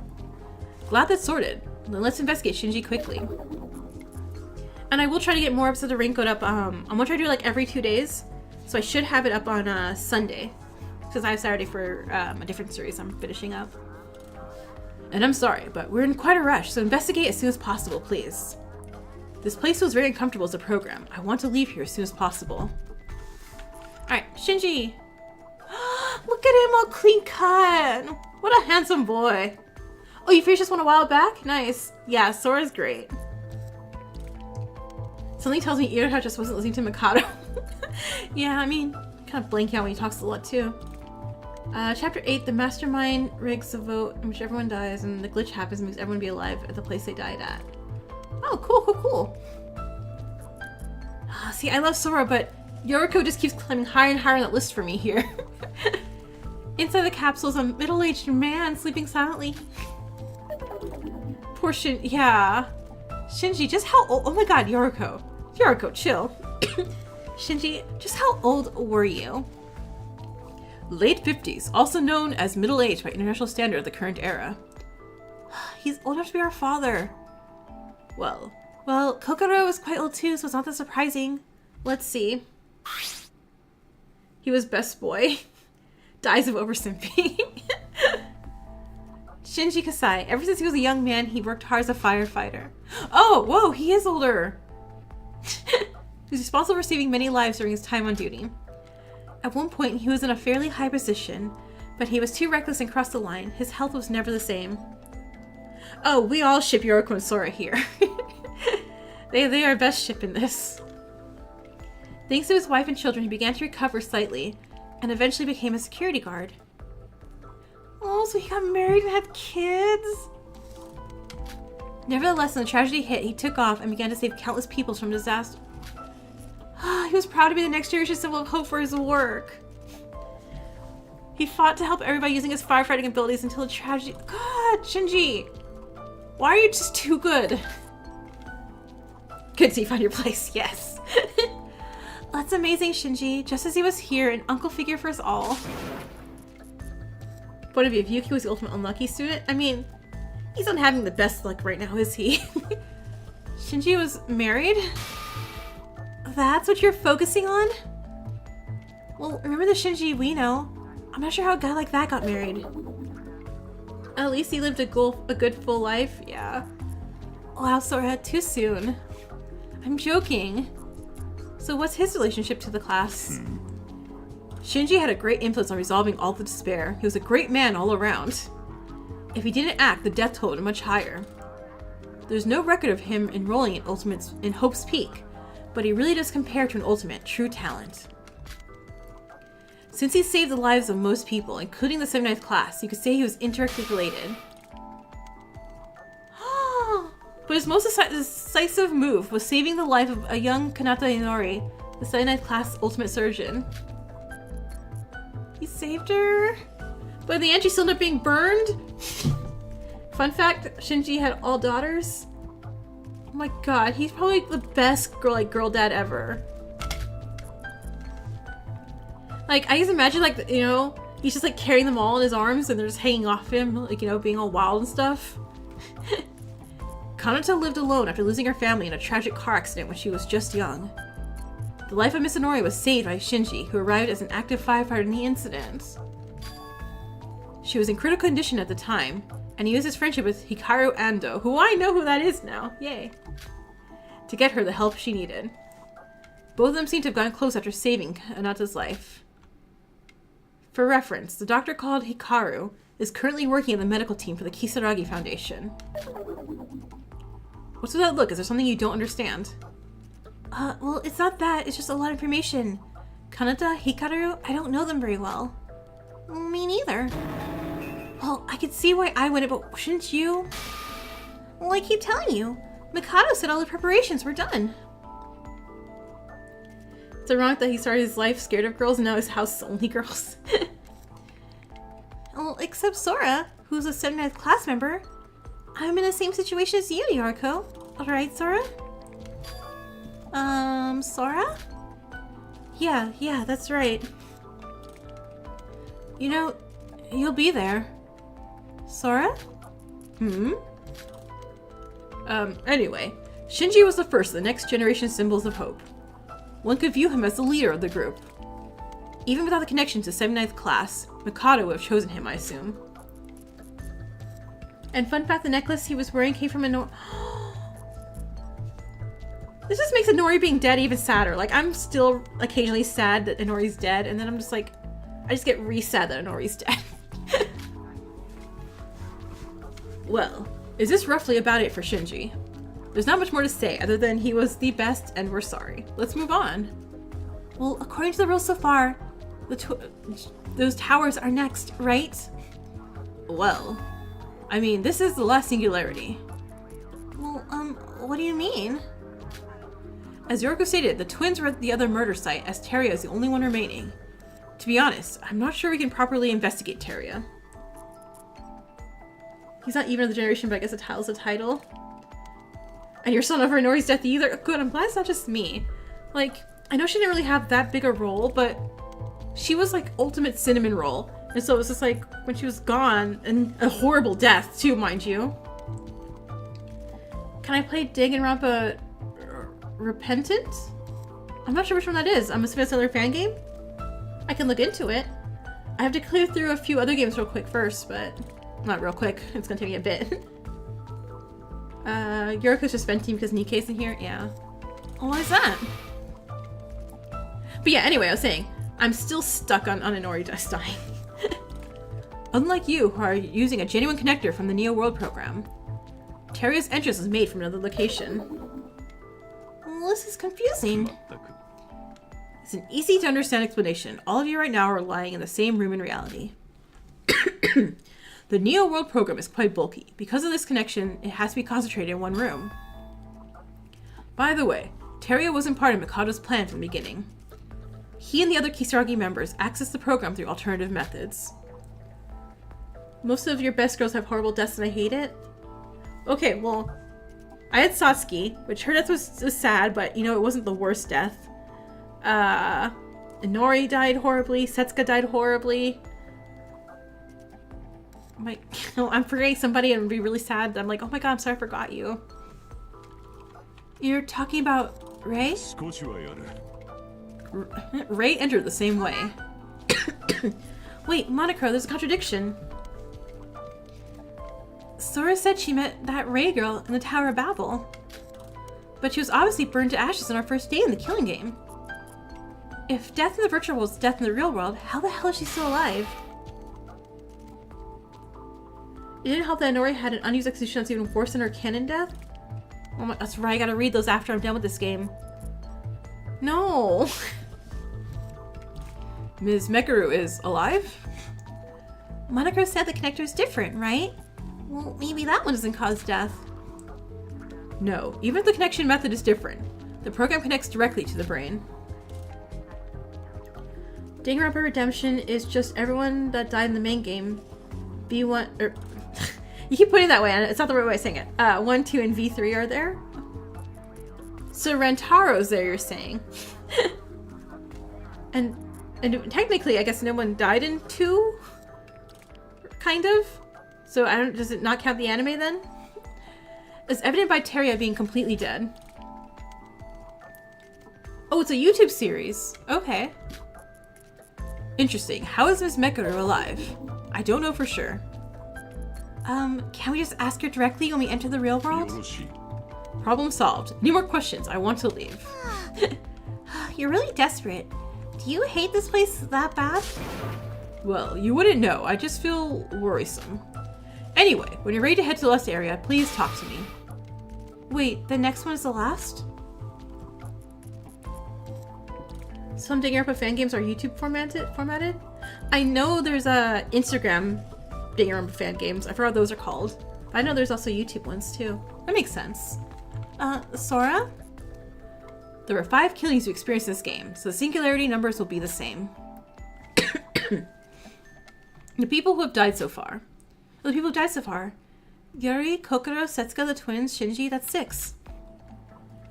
Glad that's sorted. Then let's investigate Shinji quickly. And I will try to get more episodes of Raincoat up. I'm gonna try to do it like every 2 days, so I should have it up on Sunday, because I have Saturday for a different series I'm finishing up. And I'm sorry, but we're in quite a rush, so investigate as soon as possible, please. This place feels very uncomfortable as a program. I want to leave here as soon as possible. Alright, Shinji. Look at him all clean cut. What a handsome boy. Oh, you finished this one a while back? Nice. Yeah, Sora's great. Something tells me Iroha just wasn't listening to Mikado. Yeah, I mean, kind of blanking out when he talks a lot too. Chapter 8, the mastermind rigs a vote in which everyone dies and the glitch happens and makes everyone be alive at the place they died at. Oh, cool. See, I love Sora, but Yoriko just keeps climbing higher and higher on that list for me here. Inside the capsule is a middle-aged man sleeping silently. Poor yeah. Shinji, just how old? Oh my god, Yoriko. Yoriko, chill. Shinji, just how old were you? Late 50s, also known as middle age by international standard of the current era. He's old enough to be our father. Well, Kokoro was quite old too, so it's not that surprising. Let's see. He was best boy. Dies of oversimping. Shinji Kasai. Ever since he was a young man, he worked hard as a firefighter. Oh, whoa, he is older. He's responsible for saving many lives during his time on duty. At one point, he was in a fairly high position, but he was too reckless and crossed the line. His health was never the same. Oh, we all ship Yoriko and Sora here. They are best ship in this. Thanks to his wife and children, he began to recover slightly, and eventually became a security guard. Oh, so he got married and had kids? Nevertheless, when the tragedy hit, he took off and began to save countless people from disaster. He was proud to be the next generation symbol of hope for his work. He fought to help everybody using his firefighting abilities until the tragedy— God, Shinji! Why are you just too good? Good to see you found your place, yes. That's amazing, Shinji. Just as he was here, an uncle figure for us all. Point of view, Yuki was the ultimate unlucky student. I mean, he's not having the best luck right now, is he? Shinji was married? That's what you're focusing on? Well, remember the Shinji we know. I'm not sure how a guy like that got married. At least he lived a good full life, yeah. Wow, Sora, too soon. I'm joking. So what's his relationship to the class? Shinji had a great influence on resolving all the despair. He was a great man all around. If he didn't act, the death toll would be much higher. There's no record of him enrolling in Hope's Peak, but he really does compare to an ultimate, true talent. Since he saved the lives of most people, including the 79th class, you could say he was indirectly related. But his most decisive move was saving the life of a young Kanata Inori, the 79th class ultimate surgeon. He saved her? But in the end, she still ended up being burned? Fun fact, Shinji had all daughters. Oh my god, he's probably the best girl dad ever. Like, I just imagine, like, you know, he's just like carrying them all in his arms and they're just hanging off him, like, you know, being all wild and stuff. Kanata lived alone after losing her family in a tragic car accident when she was just young. The life of Miss Inori was saved by Shinji, who arrived as an active firefighter in the incident. She was in critical condition at the time, and he used his friendship with Hikaru Ando, who I know who that is now, yay, to get her the help she needed. Both of them seem to have gotten close after saving Kanata's life. For reference, the doctor called Hikaru is currently working in the medical team for the Kisaragi Foundation. What's with that look? Is there something you don't understand? Well, it's not that. It's just a lot of information. Kanata, Hikaru, I don't know them very well. Me neither. Well, I could see why I wouldn't, but shouldn't you? Well, I keep telling you. Mikado said all the preparations were done. It's ironic that he started his life scared of girls and now his house is only girls. Well, except Sora. who's a 79th class member. I'm in the same situation as you, Yoriko. Alright, Sora? Sora? Yeah, that's right. You know, you'll be there. Sora? Anyway, Shinji was the first of the next generation symbols of hope. One could view him as the leader of the group. Even without the connection to 79th class, Mikado would have chosen him, I assume. And fun fact, the necklace he was wearing came from Inori. This just makes Inori being dead even sadder. Like, I'm still occasionally sad that Inori's dead, and then I'm just like, I just get re-sad that Inori's dead. Well, is this roughly about it for Shinji? There's not much more to say other than he was the best and we're sorry. Let's move on. Well, according to the rules so far, those towers are next, right? Well, I mean, this is the last singularity. Well, what do you mean? As Yoriko stated, the twins were at the other murder site, as Teria is the only one remaining. To be honest, I'm not sure we can properly investigate Teria. He's not even of the generation, but I guess the title's a title. And you're still not over Inori's death either? Good, I'm glad it's not just me. Like, I know she didn't really have that big a role, but she was like ultimate cinnamon roll. And so it was just like, when she was gone, and a horrible death too, mind you. Can I play Danganronpa Repentant? I'm not sure which one that is. I'm assuming it's another fan game? I can look into it. I have to clear through a few other games real quick first, but not real quick. It's gonna take me a bit. Yoriko's just venting because Nikkei's in here. Yeah. Oh, what is that? But yeah, anyway, I was saying, I'm still stuck on Inori just dying. Unlike you, who are using a genuine connector from the Neo World program, Teria's entrance was made from another location. Well, this is confusing. It's an easy to understand explanation. All of you right now are lying in the same room in reality. The Neo World program is quite bulky. Because of this connection, it has to be concentrated in one room. By the way, Teria wasn't part of Mikado's plan from the beginning. He and the other Kisaragi members accessed the program through alternative methods. Most of your best girls have horrible deaths and I hate it. Okay, well, I had Satsuki, which her death was sad, but you know, it wasn't the worst death. Inori died horribly, Setsuka died horribly. I'm forgetting somebody and be really sad. I'm like, oh my god, I'm sorry I forgot you. You're talking about Rei? Rei entered the same way. Wait, Monocro, there's a contradiction. Sora said she met that Rei girl in the Tower of Babel. But she was obviously burned to ashes on our first day in the killing game. If death in the virtual world is death in the real world, how the hell is she still alive? It didn't help that Inori had an unused execution that's even worse than her canon death. Oh my, that's right, I gotta read those after I'm done with this game. No! Ms. Mekaru is alive? Monocro said the connector is different, right? Well, maybe that one doesn't cause death. No, even if the connection method is different, the program connects directly to the brain. Danganronpa Redemption is just everyone that died in the main game. V1, or you keep putting it that way, and it's not the right way of saying it. 1, 2, and V3 are there. So Rentaro's there, you're saying. and technically, I guess no one died in 2? Kind of? So does it not count the anime then? It's evident by Teria being completely dead. Oh, it's a YouTube series. Okay. Interesting. How is Ms. Mekaru alive? I don't know for sure. Can we just ask her directly when we enter the real world? Problem solved. Any more questions? I want to leave. You're really desperate. Do you hate this place that bad? Well, you wouldn't know. I just feel worrisome. Anyway, when you're ready to head to the last area, please talk to me. Wait, the next one is the last? Some Danganronpa fan games are YouTube formatted? I know there's a Instagram Danganronpa fan games. I forgot what those are called. I know there's also YouTube ones too. That makes sense. Sora? There were 5 killings you experienced in this game, so the singularity numbers will be the same. The people who have died so far. the people who died so far. Yuri, Kokoro, Setsuka, the twins, Shinji, that's 6.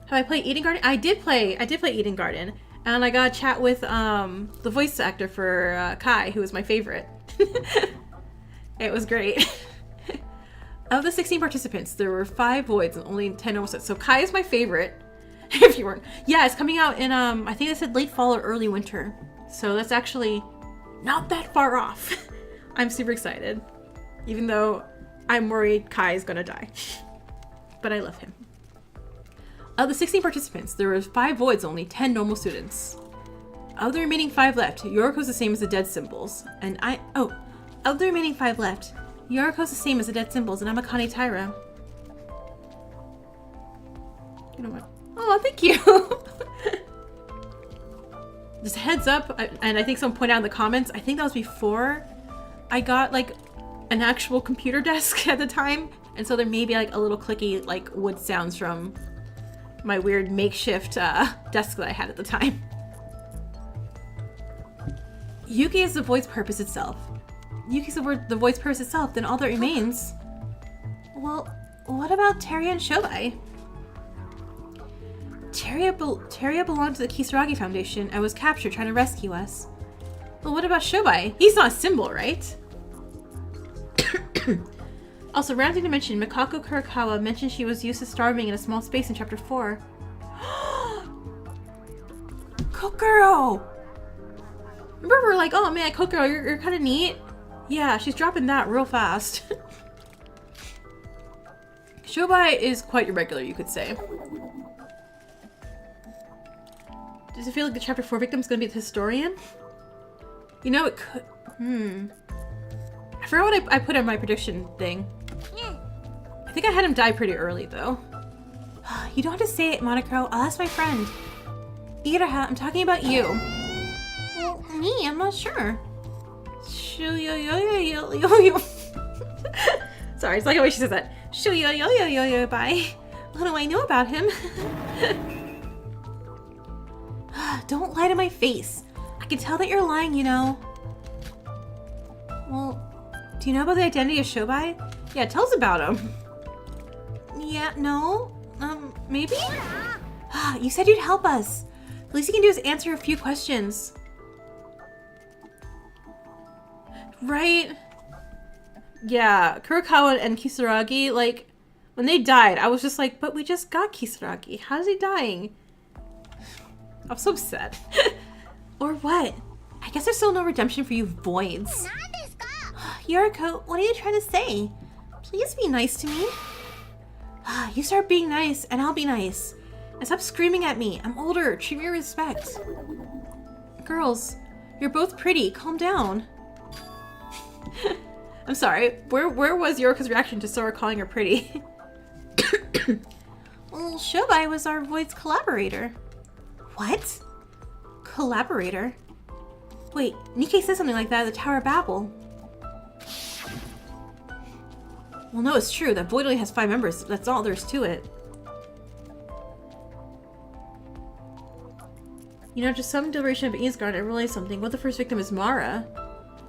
Have I played Eden Garden? I did play Eden Garden. And I got a chat with the voice actor for Kai, who was my favorite. It was great. Of the 16 participants, there were 5 voids and only 10 normal sets. So Kai is my favorite. If you weren't. Yeah, it's coming out in, I think they said late fall or early winter. So that's actually not that far off. I'm super excited. Even though I'm worried Kai is gonna die. But I love him. Of the 16 participants, there were 5 voids, only 10 normal students. Of the remaining 5 left, Yoriko's the same as the dead symbols. Of the remaining 5 left, Yoriko's the same as the dead symbols, and I'm Akane Taira. You know what? Oh, thank you! Just heads up, and I think someone pointed out in the comments, I think that was before I got, like, an actual computer desk at the time, and so there may be, like, a little clicky, like, wood sounds from my weird makeshift desk that I had at the time. Yuki is the void's purpose itself. Yuki's the void's purpose itself, then all that remains... Well, what about Teria and Shobai? Teria belonged to the Kisaragi Foundation and was captured trying to rescue us. Well, what about Shobai? He's not a symbol, right? Also, random thing to mention, Mikako Kurakawa mentioned she was used to starving in a small space in Chapter 4. Kokoro! Remember we're like, oh man, Kokoro, you're kind of neat. Yeah, she's dropping that real fast. Shobai is quite irregular, you could say. Does it feel like the Chapter 4 victim's gonna be the historian? You know, it could... I forgot what I put on my prediction thing. I think I had him die pretty early, though. You don't have to say it, Monocro. I'll ask my friend. Iraha, I'm talking about you. Well, me? I'm not sure. Sorry, it's like the way she says that. Bye. What do I know about him? Don't lie to my face. I can tell that you're lying, you know. Well, do you know about the identity of Shobai? Yeah, tell us about him. Yeah, no? Maybe? You said you'd help us. The least you can do is answer a few questions. Right? Yeah, Kurokawa and Kisaragi, like, when they died, I was just like, but we just got Kisaragi. How's he dying? I'm so upset. Or what? I guess there's still no redemption for you voids. Yoriko, what are you trying to say? Please be nice to me. You start being nice, and I'll be nice. And stop screaming at me. I'm older. Treat me with respect. Girls, you're both pretty. Calm down. I'm sorry. Where was Yoriko's reaction to Sora calling her pretty? Well, Shobai was our void's collaborator. What? Collaborator? Wait, Nikkei said something like that at the Tower of Babel. Well, no, it's true. That void only has 5 members. That's all there's to it. You know, just some duration of Easgard, I realized something. What if the first victim is Mara?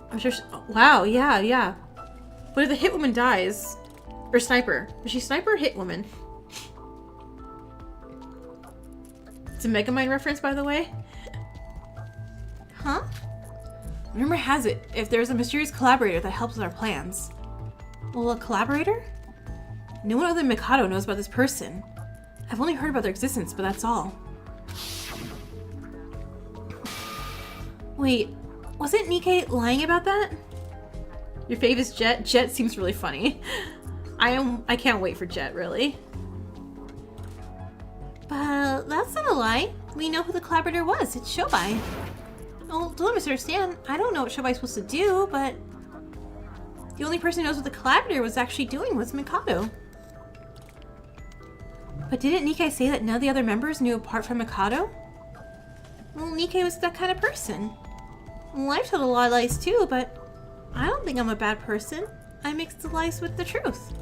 I'm sure wow, yeah. What if the hit woman dies? Or sniper. Was she sniper or hit woman? It's a Megamind reference, by the way. Huh? Rumor has it, if there's a mysterious collaborator that helps with our plans. Well, a collaborator? No one other than Mikado knows about this person. I've only heard about their existence, but that's all. Wait, wasn't Nikkei lying about that? Your fave is Jet? Jet seems really funny. I can't wait for Jet, really. But that's not a lie. We know who the collaborator was. It's Shobai. Oh, don't misunderstand. I don't know what Shobai's supposed to do, but the only person who knows what the collaborator was actually doing was Mikado. But didn't Nikkei say that none of the other members knew apart from Mikado? Well, Nikkei was that kind of person. Well, I've told a lot of lies too, but I don't think I'm a bad person. I mixed the lies with the truth.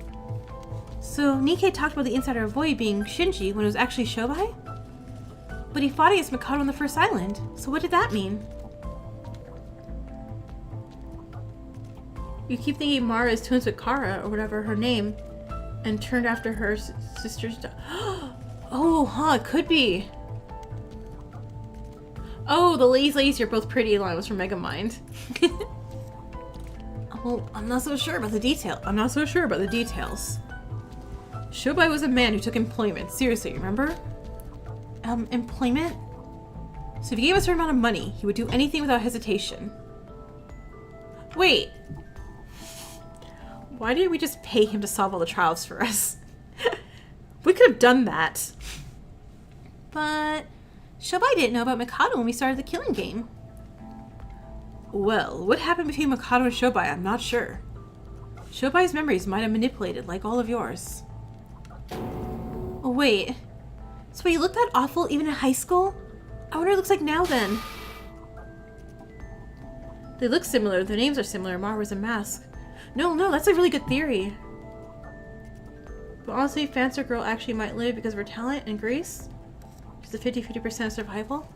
So Nikkei talked about the insider void being Shinji when it was actually Shobai? But he fought against Mikado on the first island, so what did that mean? You keep thinking Mara is twins with Kara, or whatever her name, and turned after her sister's Oh, huh, it could be. Oh, the ladies, you're both pretty line was from Megamind. Well, I'm not so sure about the details. Shobai was a man who took employment. Seriously, remember? Employment? So if he gave us a certain amount of money, he would do anything without hesitation. Wait. Why didn't we just pay him to solve all the trials for us? We could have done that. But Shobai didn't know about Mikado when we started the killing game. Well, what happened between Mikado and Shobai, I'm not sure. Shobai's memories might have manipulated like all of yours. Oh, wait. So he looked that awful even in high school? I wonder what it looks like now then. They look similar, their names are similar, Mara wears a mask. No, that's a really good theory. But honestly, Fancer Girl actually might live because of her talent and grace. She's a 50-50% survival.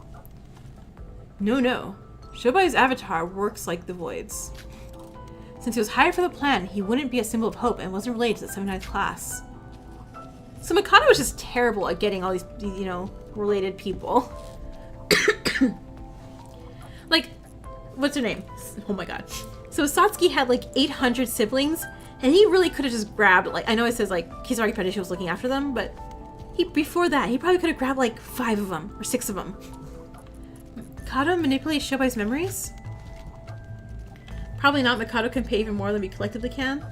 No. Shobai's avatar works like the Void's. Since he was hired for the plan, he wouldn't be a symbol of hope and wasn't related to the 79th class. So Mikado was just terrible at getting all these, related people. Like, what's her name? Oh my god. So Satsuki had like 800 siblings, and he really could have just grabbed, like, I know it says like Kisaragi Foundation was looking after them, but before that, he probably could have grabbed like 5 of them, or 6 of them. Mikado manipulates Shobai's memories? Probably not. Mikado can pay even more than we collectively can.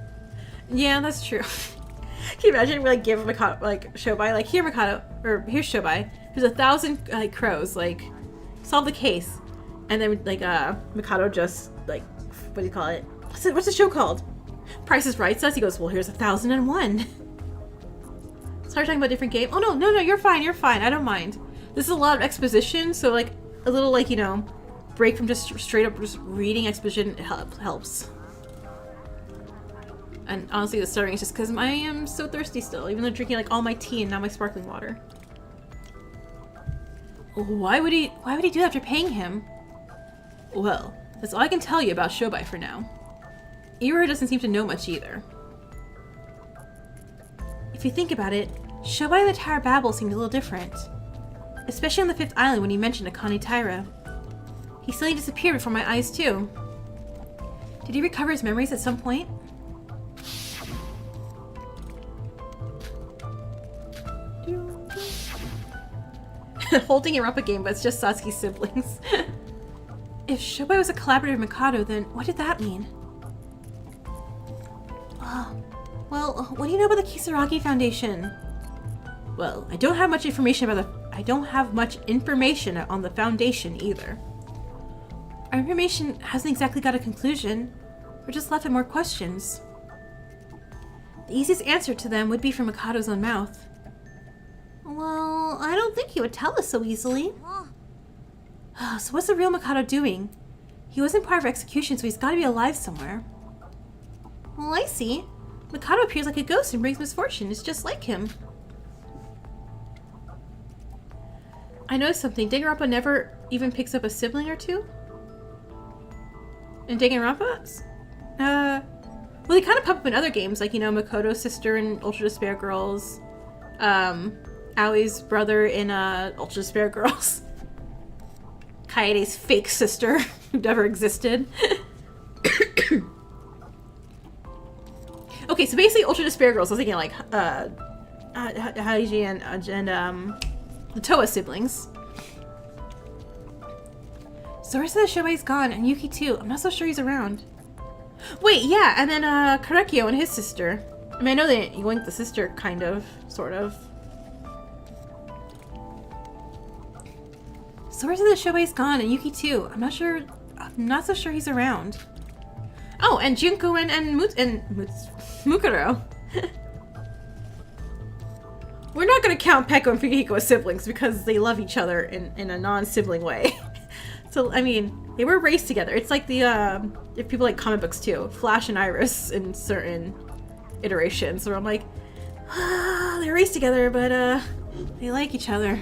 Yeah, that's true. Can you imagine we like give Mikado, like Shobai, like here Mikado, or here's Shobai, here's 1,000 like crows, like solve the case, and then like Mikado just like, what do you call it? What's the show called? Price is Right. So he goes, well, here's 1,001. Start talking about different game. Oh no, you're fine. I don't mind. This is a lot of exposition, so like a little like break from just straight up just reading exposition helps. And honestly, the stuttering is just because I am so thirsty still, even though drinking like all my tea and not my sparkling water. Why would he do that after paying him? Well, that's all I can tell you about Shobai for now. Iroha doesn't seem to know much either. If you think about it, Shobai and the Tower Babel seemed a little different. Especially on the 5th island when he mentioned Akane Taira. He suddenly disappeared before my eyes too. Did he recover his memories at some point? Holding a Rampa game, but it's just Satsuki's siblings. If Shobai was a collaborator with Mikado, then what did that mean? Well, what do you know about the Kisaragi Foundation? Well, I don't have much information on the foundation either. Our information hasn't exactly got a conclusion. We're just left with more questions. The easiest answer to them would be from Mikado's own mouth. Well, I don't think he would tell us so easily. So what's the real Mikado doing? He wasn't part of our execution, so he's got to be alive somewhere. Well, I see. Mikado appears like a ghost and brings misfortune. It's just like him. I noticed something. Danganronpa never even picks up a sibling or two? In Danganronpa? Well, they kind of pop up in other games, like, Makoto's sister in Ultra Despair Girls. Aoi's brother in Ultra Despair Girls. Kaede's fake sister, who never existed. Okay, so basically Ultra Despair Girls, I was thinking like, Haiji and the Toa siblings. Sora said that Shobai's gone, and Yuki too. I'm not so sure he's around. Wait, yeah, and then Karekyo and his sister. I mean, I know they yoinked the sister, kind of, sort of. Sora said that Shobai's gone, and Yuki too. I'm not so sure he's around. Oh, and Junko and Mukuro. We're not going to count Peko and Fukihiko as siblings because they love each other in a non-sibling way. So, I mean, they were raised together. It's like the, if people like comic books too, Flash and Iris in certain iterations. So I'm like, they're raised together, but they like each other.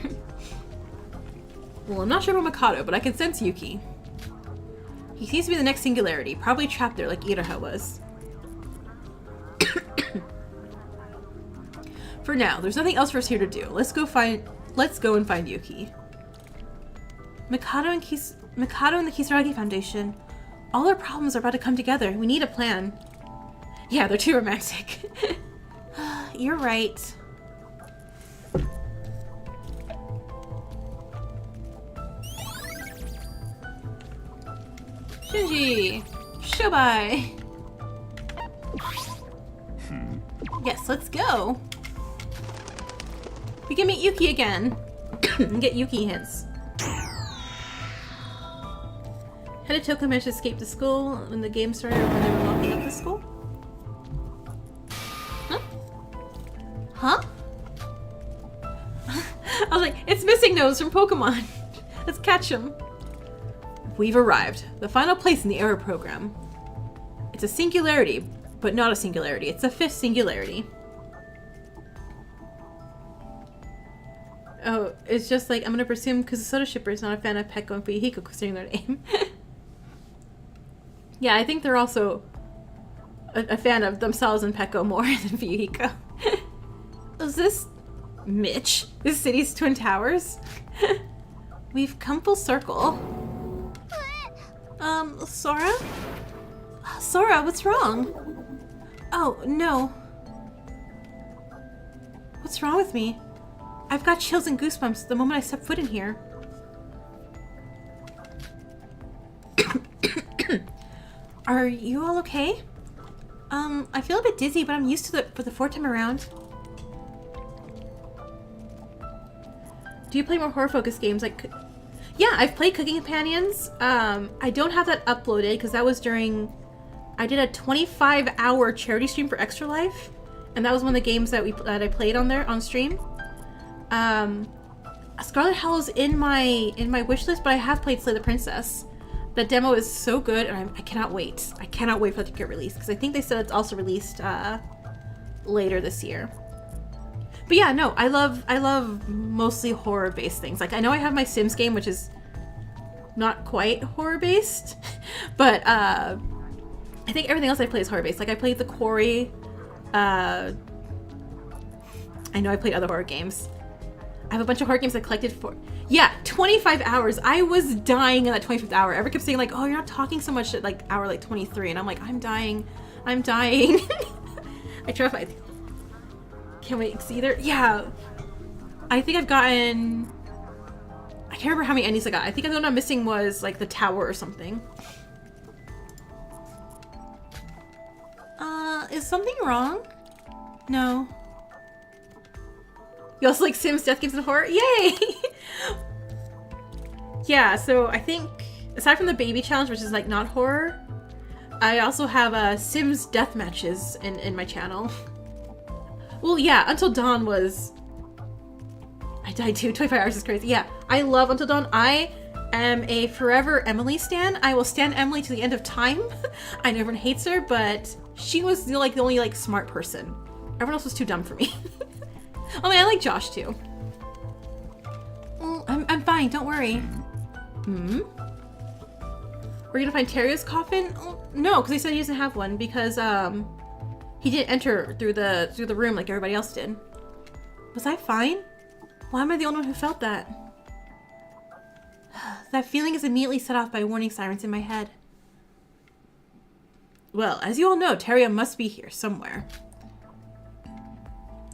Well, I'm not sure about Mikado, but I can sense Yuki. He seems to be the next singularity, probably trapped there like Iroha was. For now, there's nothing else for us here to do. Let's go and find Yuki. Mikado and the Kisaragi Foundation. All our problems are about to come together. We need a plan. Yeah, they're too romantic. You're right. Shinji! Shobai! Yes, let's go! We can meet Yuki again! And get Yuki hints. How did Toko manage to escape the school when the game started or when they were locking up the school? Huh? Huh? I was like, it's Missing Nose from Pokemon! Let's catch him! We've arrived. The final place in the Arrow program. It's a singularity, but not a singularity. It's a fifth singularity. Oh, it's just like, I'm gonna presume because the Soda Shipper is not a fan of Peko and Fuyuhiko considering their name. Yeah, I think they're also a fan of themselves and Peko more than Fuyuhiko. Is this Mitch? This city's Twin Towers? We've come full circle. Sora? Sora, what's wrong? Oh, no. What's wrong with me? I've got chills and goosebumps the moment I step foot in here. Are you all okay? I feel a bit dizzy, but I'm used to it for the fourth time around. Do you play more horror-focused games like... Yeah, I've played Cooking Companions. I don't have that uploaded because that was during... I did a 25-hour charity stream for Extra Life, and that was one of the games that I played on there on stream. Scarlet Hallow's in my wish list, but I have played Slay the Princess. That demo is so good, and I cannot wait. I cannot wait for it to get released because I think they said it's also released later this year. But yeah, no, I love mostly horror-based things. Like, I know I have my Sims game, which is not quite horror-based, but I think everything else I play is horror-based. Like, I played The Quarry. I know I played other horror games. I have a bunch of horror games I collected for... Yeah, 25 hours. I was dying in that 25th hour. Everyone kept saying, like, oh, you're not talking so much at, like, hour, like, 23. And I'm like, I'm dying. I'm dying. I tried. Can't wait to see either. Yeah. I think I've gotten... I can't remember how many endings I got. I think the one I'm missing was, like, the tower or something. Is something wrong? No. You also like Sims, death games, and horror? Yay! Yeah, so I think, aside from the baby challenge, which is like not horror, I also have Sims death matches in my channel. Well, yeah, Until Dawn was... I died too. 25 hours is crazy. Yeah, I love Until Dawn. I am a forever Emily stan. I will stan Emily to the end of time. I know everyone hates her, but she was the only smart person. Everyone else was too dumb for me. I mean, I like Josh too. Well, I'm fine. Don't worry. Hmm? We're gonna find Terrio's coffin? Oh, no, because he said he doesn't have one because he didn't enter through the room like everybody else did. Was I fine? Why am I the only one who felt that? That feeling is immediately set off by warning sirens in my head. Well, as you all know, Terio must be here somewhere.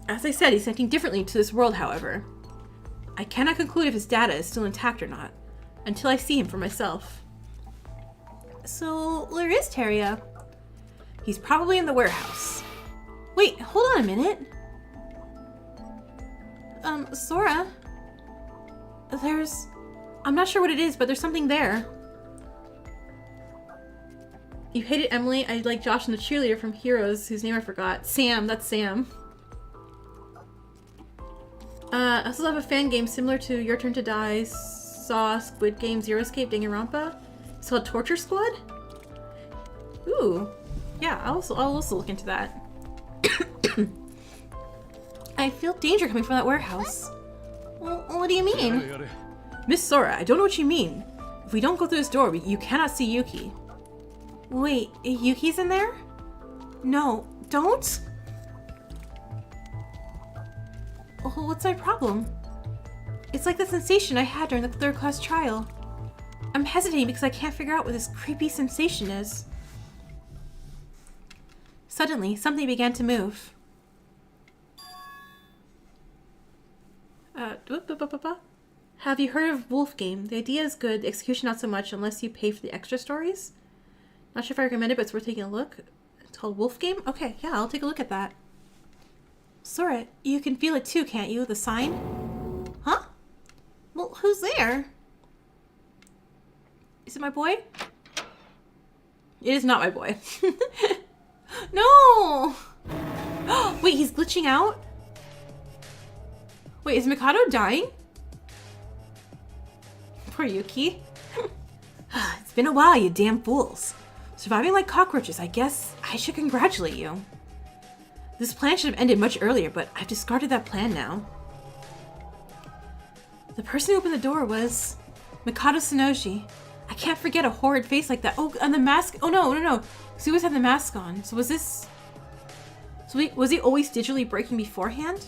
As I said, he's acting differently to this world, however. I cannot conclude if his data is still intact or not, until I see him for myself. So, where is Terio? He's probably in the warehouse. Wait, hold on a minute. Sora? I'm not sure what it is, but there's something there. You hated Emily. I like Josh and the cheerleader from Heroes, whose name I forgot. Sam, that's Sam. I also have a fan game similar to Your Turn to Die, Saw, Squid Game, Zero Escape, Danganronpa. It's called Torture Squad? Ooh. Yeah, I'll also look into that. I feel danger coming from that warehouse. Well, what do you mean? Miss Sora, I don't know what you mean. If we don't go through this door, you cannot see Yuki. Wait, Yuki's in there? No, don't? Oh, what's my problem? It's like the sensation I had during the third class trial. I'm hesitating because I can't figure out what this creepy sensation is. Suddenly, something began to move. Have you heard of Wolfgame? The idea is good, the execution not so much unless you pay for the extra stories. Not sure if I recommend it, but it's worth taking a look. It's called Wolfgame? Okay, yeah, I'll take a look at that. Sora, you can feel it too, can't you? The sign? Huh? Well, who's there? Is it my boy? It is not my boy. No! Wait, he's glitching out? Wait, is Mikado dying? Poor Yuki. It's been a while, you damn fools. Surviving like cockroaches, I guess I should congratulate you. This plan should have ended much earlier, but I've discarded that plan now. The person who opened the door was Mikado Sonoji. I can't forget a horrid face like that. Oh, and the mask. Oh, no. So he always had the mask on. So was this... was he always digitally breaking beforehand?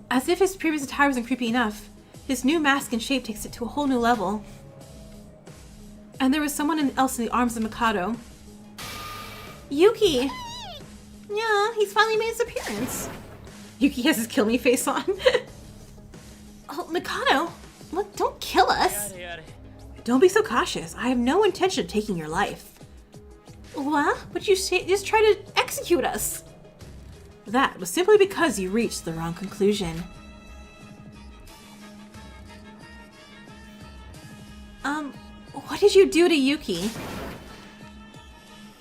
As if his previous attire wasn't creepy enough, his new mask and shape takes it to a whole new level. And there was someone else in the arms of Mikado. Yuki! Yeah, he's finally made his appearance. Yuki has his kill me face on. Oh, Mikado! Look, don't kill us! Don't be so cautious. I have no intention of taking your life. What? But you just try to execute us. That was simply because you reached the wrong conclusion. What did you do to Yuki?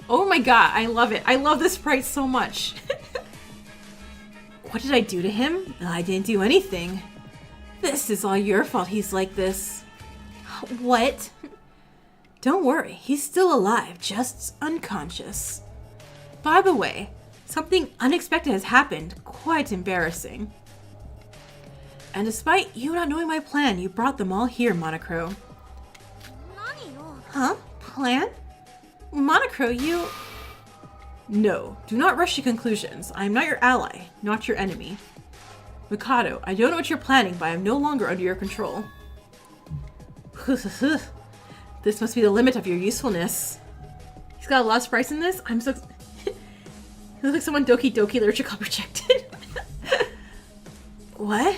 Oh my god, I love it. I love this sprite so much. What did I do to him? I didn't do anything. This is all your fault he's like this. What? Don't worry, he's still alive, just unconscious. By the way, something unexpected has happened, quite embarrassing. And despite you not knowing my plan, you brought them all here, Monocro. Huh? Plan? Monocro, you... No, do not rush to conclusions. I am not your ally, not your enemy. Mikado, I don't know what you're planning, but I am no longer under your control. This must be the limit of your usefulness. He's got a lot of sprites in this? I'm so... He looks like someone Doki Doki Literature Club rejected. What?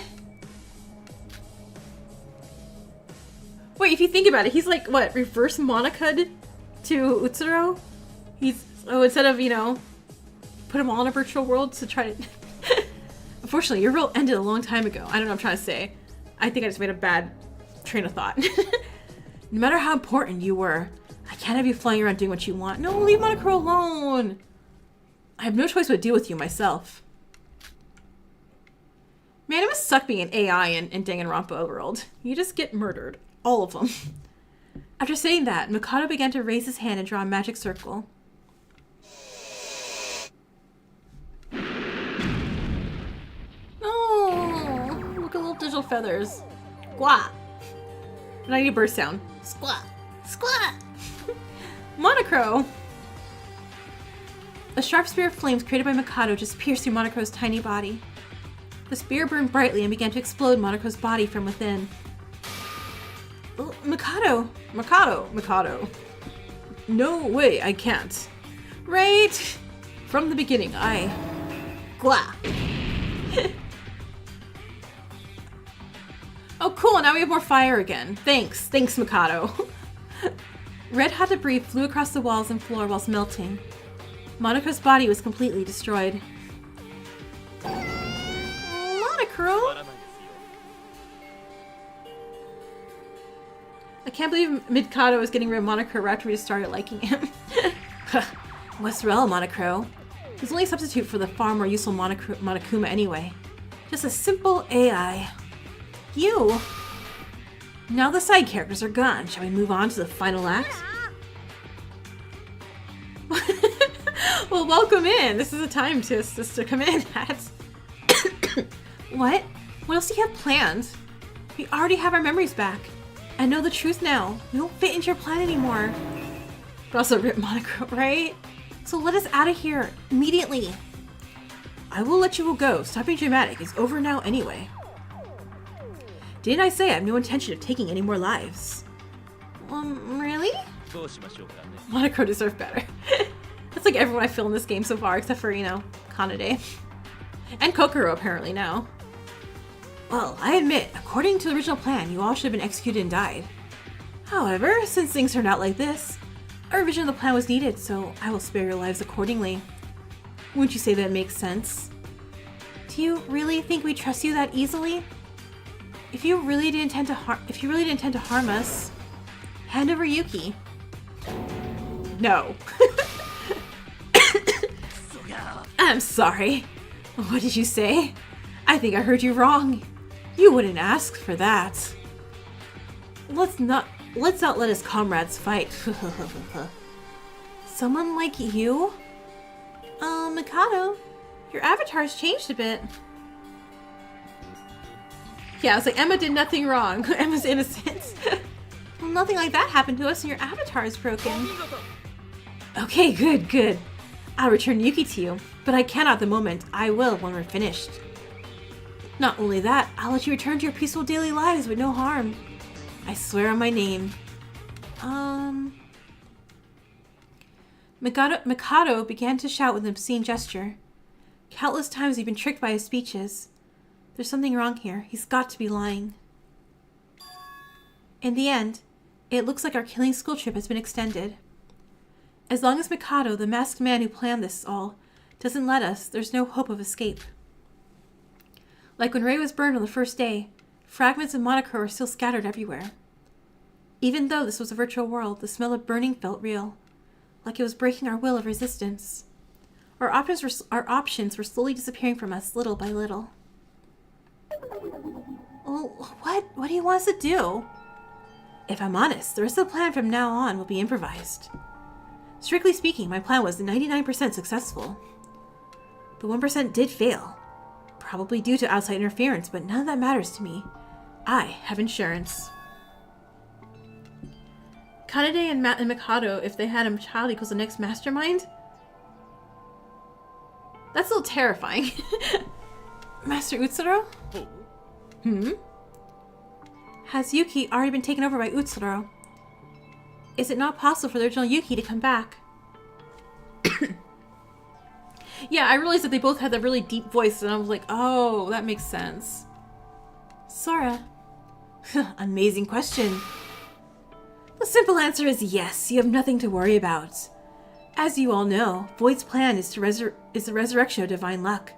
Wait, if you think about it, he's like, what, reverse Monica to Utsuro? He's... Oh, instead of, you know, put them all in a virtual world to try to... Unfortunately, your role ended a long time ago. I don't know what I'm trying to say. I think I just made a bad train of thought. No matter how important you were, I can't have you flying around doing what you want. No, leave Monocro alone. I have no choice but to deal with you myself. Man, it must suck being an AI in Danganronpa world. You just get murdered. All of them. After saying that, Mikado began to raise his hand and draw a magic circle. Oh, look at little digital feathers. Squat. And I need a bird sound. Squat. Squat. Monocro. A sharp spear of flames created by Mikado just pierced through Monocro's tiny body. The spear burned brightly and began to explode Monocro's body from within. Mikado! Mikado! Mikado! No way, I can't. Right? From the beginning, Glah! Oh cool, now we have more fire again. Thanks, Mikado. Red hot debris flew across the walls and floor whilst melting. Monocro's body was completely destroyed. Monocro? I can't believe Mikado is getting rid of Monocro right after we just started liking him. What's wrong, Monocro? He's only a substitute for the far more useful Monokuma anyway. Just a simple AI. You! Now the side characters are gone. Shall we move on to the final act? Well, welcome in. This is a time to come in at. What? What else do you have planned? We already have our memories back. And know the truth now. We don't fit into your plan anymore. But also rip Monochrome, right? So let us out of here immediately. I will let you go. Stop being dramatic. It's over now anyway. Didn't I say I have no intention of taking any more lives? Really? Monokuro deserved better. That's like everyone I feel in this game so far, except for, you know, Kanade. And Kokoro, apparently, now. Well, I admit, according to the original plan, you all should have been executed and died. However, since things turned out like this, a revision of the plan was needed, so I will spare your lives accordingly. Wouldn't you say that makes sense? Do you really think we trust you that easily? If you really did intend to harm us, hand over Yuki. No. I'm sorry. What did you say? I think I heard you wrong. You wouldn't ask for that. Let's not let his comrades fight. Someone like you? Mikado, your avatar's changed a bit. Yeah, I was like, Emma did nothing wrong. Emma's innocent. Well, nothing like that happened to us and your avatar is broken. Okay, good. I'll return Yuki to you, but I cannot at the moment. I will when we're finished. Not only that, I'll let you return to your peaceful daily lives with no harm. I swear on my name. Mikado began to shout with an obscene gesture. Countless times he'd been tricked by his speeches. There's something wrong here. He's got to be lying. In the end, it looks like our killing school trip has been extended. As long as Mikado, the masked man who planned this all, doesn't let us, there's no hope of escape. Like when Ray was burned on the first day, fragments of Monokuro are still scattered everywhere. Even though this was a virtual world, the smell of burning felt real, like it was breaking our will of resistance. Our options were slowly disappearing from us, little by little. Well, what do you want us to do? If I'm honest, the rest of the plan from now on will be improvised. Strictly speaking, my plan was 99% successful. The 1% did fail, probably due to outside interference, but none of that matters to me. I have insurance. Kanade and Mikado, if they had a child equals the next mastermind? That's a little terrifying. Master Utsuro? Has Yuki already been taken over by Utsuro? Is it not possible for the original Yuki to come back? Yeah, I realized that they both had that really deep voice, and I was like, oh, that makes sense. Sora. Amazing question. The simple answer is yes, you have nothing to worry about. As you all know, Void's plan is the resurrection of divine luck.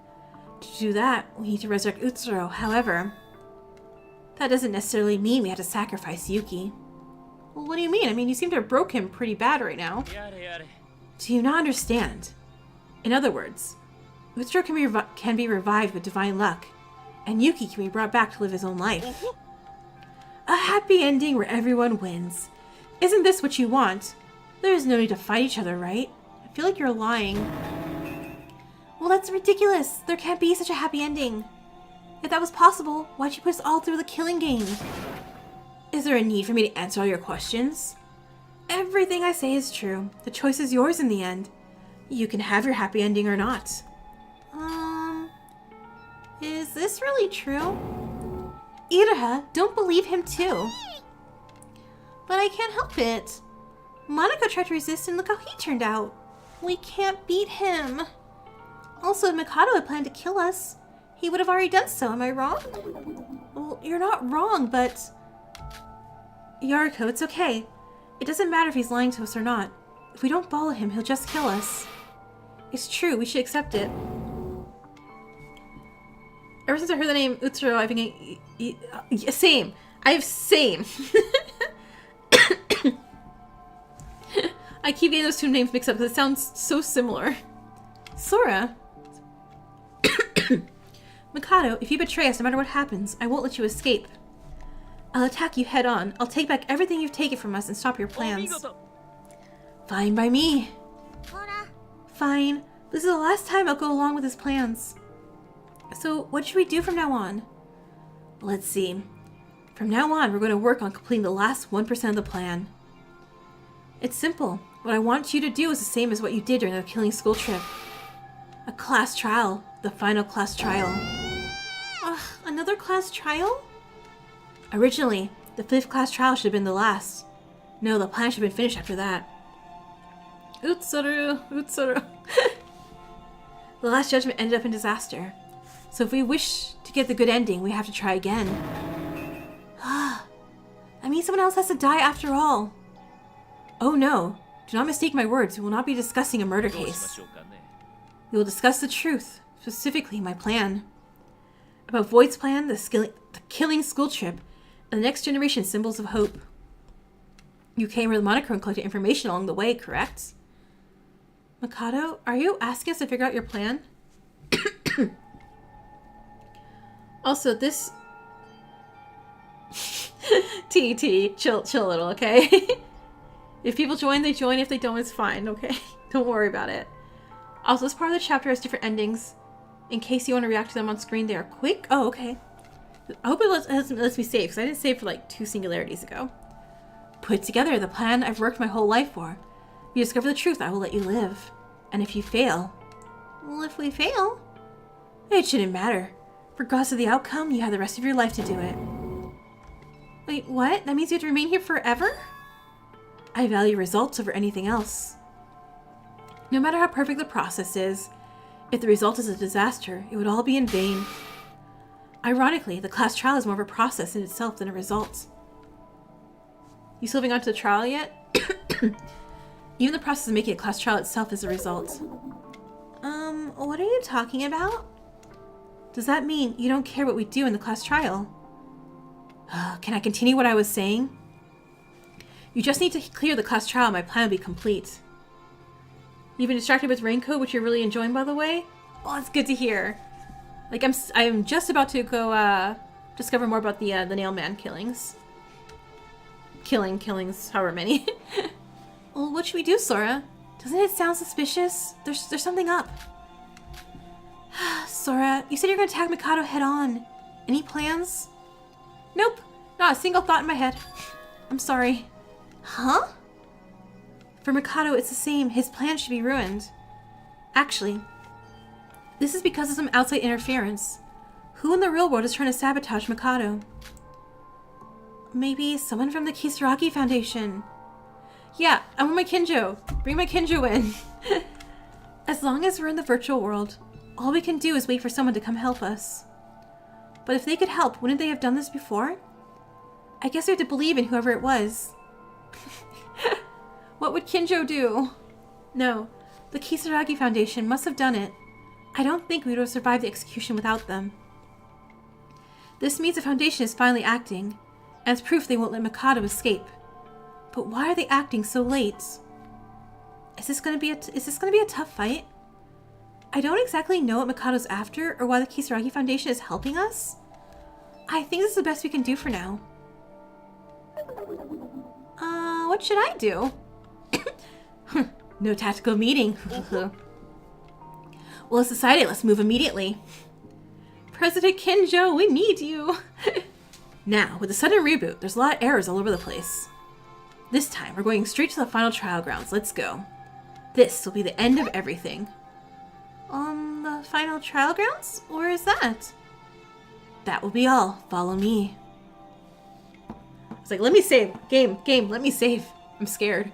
To do that, we need to resurrect Utsuro. However, that doesn't necessarily mean we have to sacrifice Yuki. Well, what do you mean? I mean, you seem to have broke him pretty bad right now. Do you not understand? In other words, Utsuro can be revived with divine luck, and Yuki can be brought back to live his own life. A happy ending where everyone wins. Isn't this what you want? There is no need to fight each other, right? I feel like you're lying. Well, that's ridiculous. There can't be such a happy ending. If that was possible, why'd you put us all through the killing game? Is there a need for me to answer all your questions? Everything I say is true. The choice is yours in the end. You can have your happy ending or not. Is this really true? Iroha, don't believe him too. But I can't help it. Monaco tried to resist and look how he turned out. We can't beat him. Also, if Mikado had planned to kill us, he would have already done so, am I wrong? Well, you're not wrong, but... Yariko, it's okay. It doesn't matter if he's lying to us or not. If we don't follow him, he'll just kill us. It's true, we should accept it. Ever since I heard the name Utsuro, I've been getting... Same. I have same. I keep getting those two names mixed up because it sounds so similar. Sora. Mikado, if you betray us no matter what happens, I won't let you escape. I'll attack you head on. I'll take back everything you've taken from us and stop your plans. Fine by me. Fine. This is the last time I'll go along with his plans. So, what should we do from now on? Let's see. From now on, we're going to work on completing the last 1% of the plan. It's simple. What I want you to do is the same as what you did during the killing school trip. A class trial. The final class trial. Ugh, another class trial? Originally, the 5th class trial should have been the last. No, the plan should have been finished after that. Utsaru, Utsaru. The last judgment ended up in disaster. So if we wish to get the good ending, we have to try again. That means someone else has to die after all. Oh no, do not mistake my words. We will not be discussing a murder case. We will discuss the truth, specifically my plan. About Void's plan, the killing school trip, and the next generation symbols of hope. You came with the moniker and collected information along the way, correct? Mikado, are you asking us to figure out your plan? Also, this... T, chill a little, okay? If people join, they join. If they don't, it's fine, okay? Don't worry about it. Also, this part of the chapter has different endings. In case you want to react to them on screen, they are quick. Oh, okay. I hope it lets me save, because I didn't save for like 2 singularities ago. Put together the plan I've worked my whole life for. If you discover the truth, I will let you live. And if you fail... Well, if we fail... It shouldn't matter. Regardless of the outcome, you have the rest of your life to do it. Wait, what? That means you have to remain here forever? I value results over anything else. No matter how perfect the process is, if the result is a disaster, it would all be in vain. Ironically, the class trial is more of a process in itself than a result. You still haven't gone to the trial yet? Even the process of making a class trial itself is a result. What are you talking about? Does that mean you don't care what we do in the class trial? Can I continue what I was saying? You just need to clear the class trial and my plan will be complete. You've been distracted with Raincoat, which you're really enjoying, by the way? Oh, that's good to hear. Like, I'm just about to go, discover more about the Nailman killings. Killings, however many. Well, what should we do, Sora? Doesn't it sound suspicious? There's something up. Sora, you said you're gonna attack Mikado head-on. Any plans? Nope. Not a single thought in my head. I'm sorry. Huh? For Mikado, it's the same. His plan should be ruined. Actually, this is because of some outside interference. Who in the real world is trying to sabotage Mikado? Maybe someone from the Kisaragi Foundation. Yeah, I want my Kinjo. Bring my Kinjo in. As long as we're in the virtual world, all we can do is wait for someone to come help us. But if they could help, wouldn't they have done this before? I guess we have to believe in whoever it was. What would Kinjo do? No, the Kisaragi Foundation must have done it. I don't think we would have survived the execution without them. This means the Foundation is finally acting, and it's proof they won't let Mikado escape. But why are they acting so late? Is this gonna be a tough fight? I don't exactly know what Mikado's after or why the Kisaragi Foundation is helping us. I think this is the best we can do for now. What should I do? No tactical meeting. Well, it's decided. Let's move immediately. President Kinjo, we need you. Now, with the sudden reboot, there's a lot of errors all over the place. This time, we're going straight to the final trial grounds. Let's go. This will be the end of everything. The final trial grounds? Where is that? That will be all. Follow me. It's like, let me save. Game, let me save. I'm scared.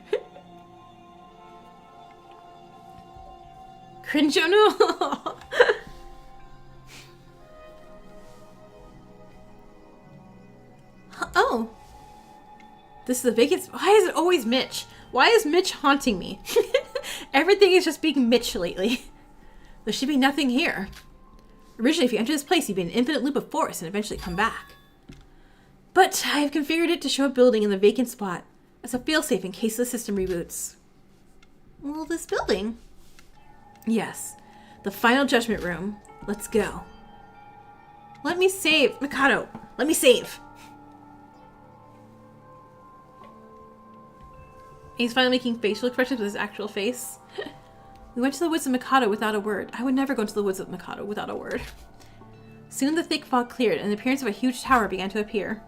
Crinjo, no. Oh. This is the biggest. Why is it always Mitch? Why is Mitch haunting me? Everything is just being Mitch lately. There should be nothing here. Originally, if you enter this place, you'd be in an infinite loop of forest and eventually come back. But I have configured it to show a building in the vacant spot as a failsafe in case the system reboots. Well, this building? Yes. The final judgment room. Let's go. Let me save. Mikado, let me save. He's finally making facial expressions with his actual face. We went to the woods of Mikado without a word. I would never go into the woods of Mikado without a word. Soon the thick fog cleared and the appearance of a huge tower began to appear.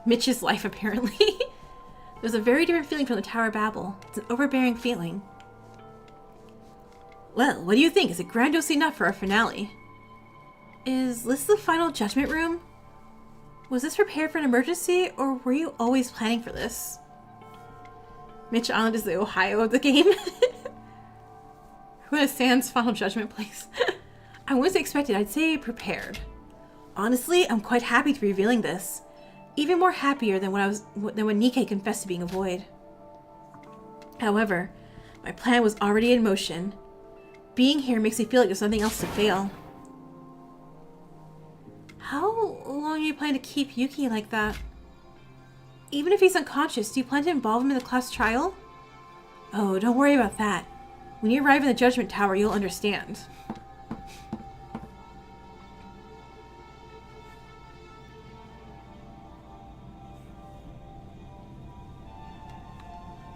Mitch's life, apparently. There's a very different feeling from the Tower Babel. It's an overbearing feeling. Well, what do you think? Is it grandiose enough for our finale? Is this the final judgment room? Was this prepared for an emergency, or were you always planning for this? Mitch Island is the Ohio of the game. Who has Sans final judgment place? I wasn't expected. I'd say prepared. Honestly, I'm quite happy to be revealing this. Even more happier than when Nikke confessed to being a void. However, my plan was already in motion. Being here makes me feel like there's nothing else to fail. How long are you planning to keep Yuki like that? Even if he's unconscious, do you plan to involve him in the class trial? Oh, don't worry about that. When you arrive in the Judgment Tower, you'll understand.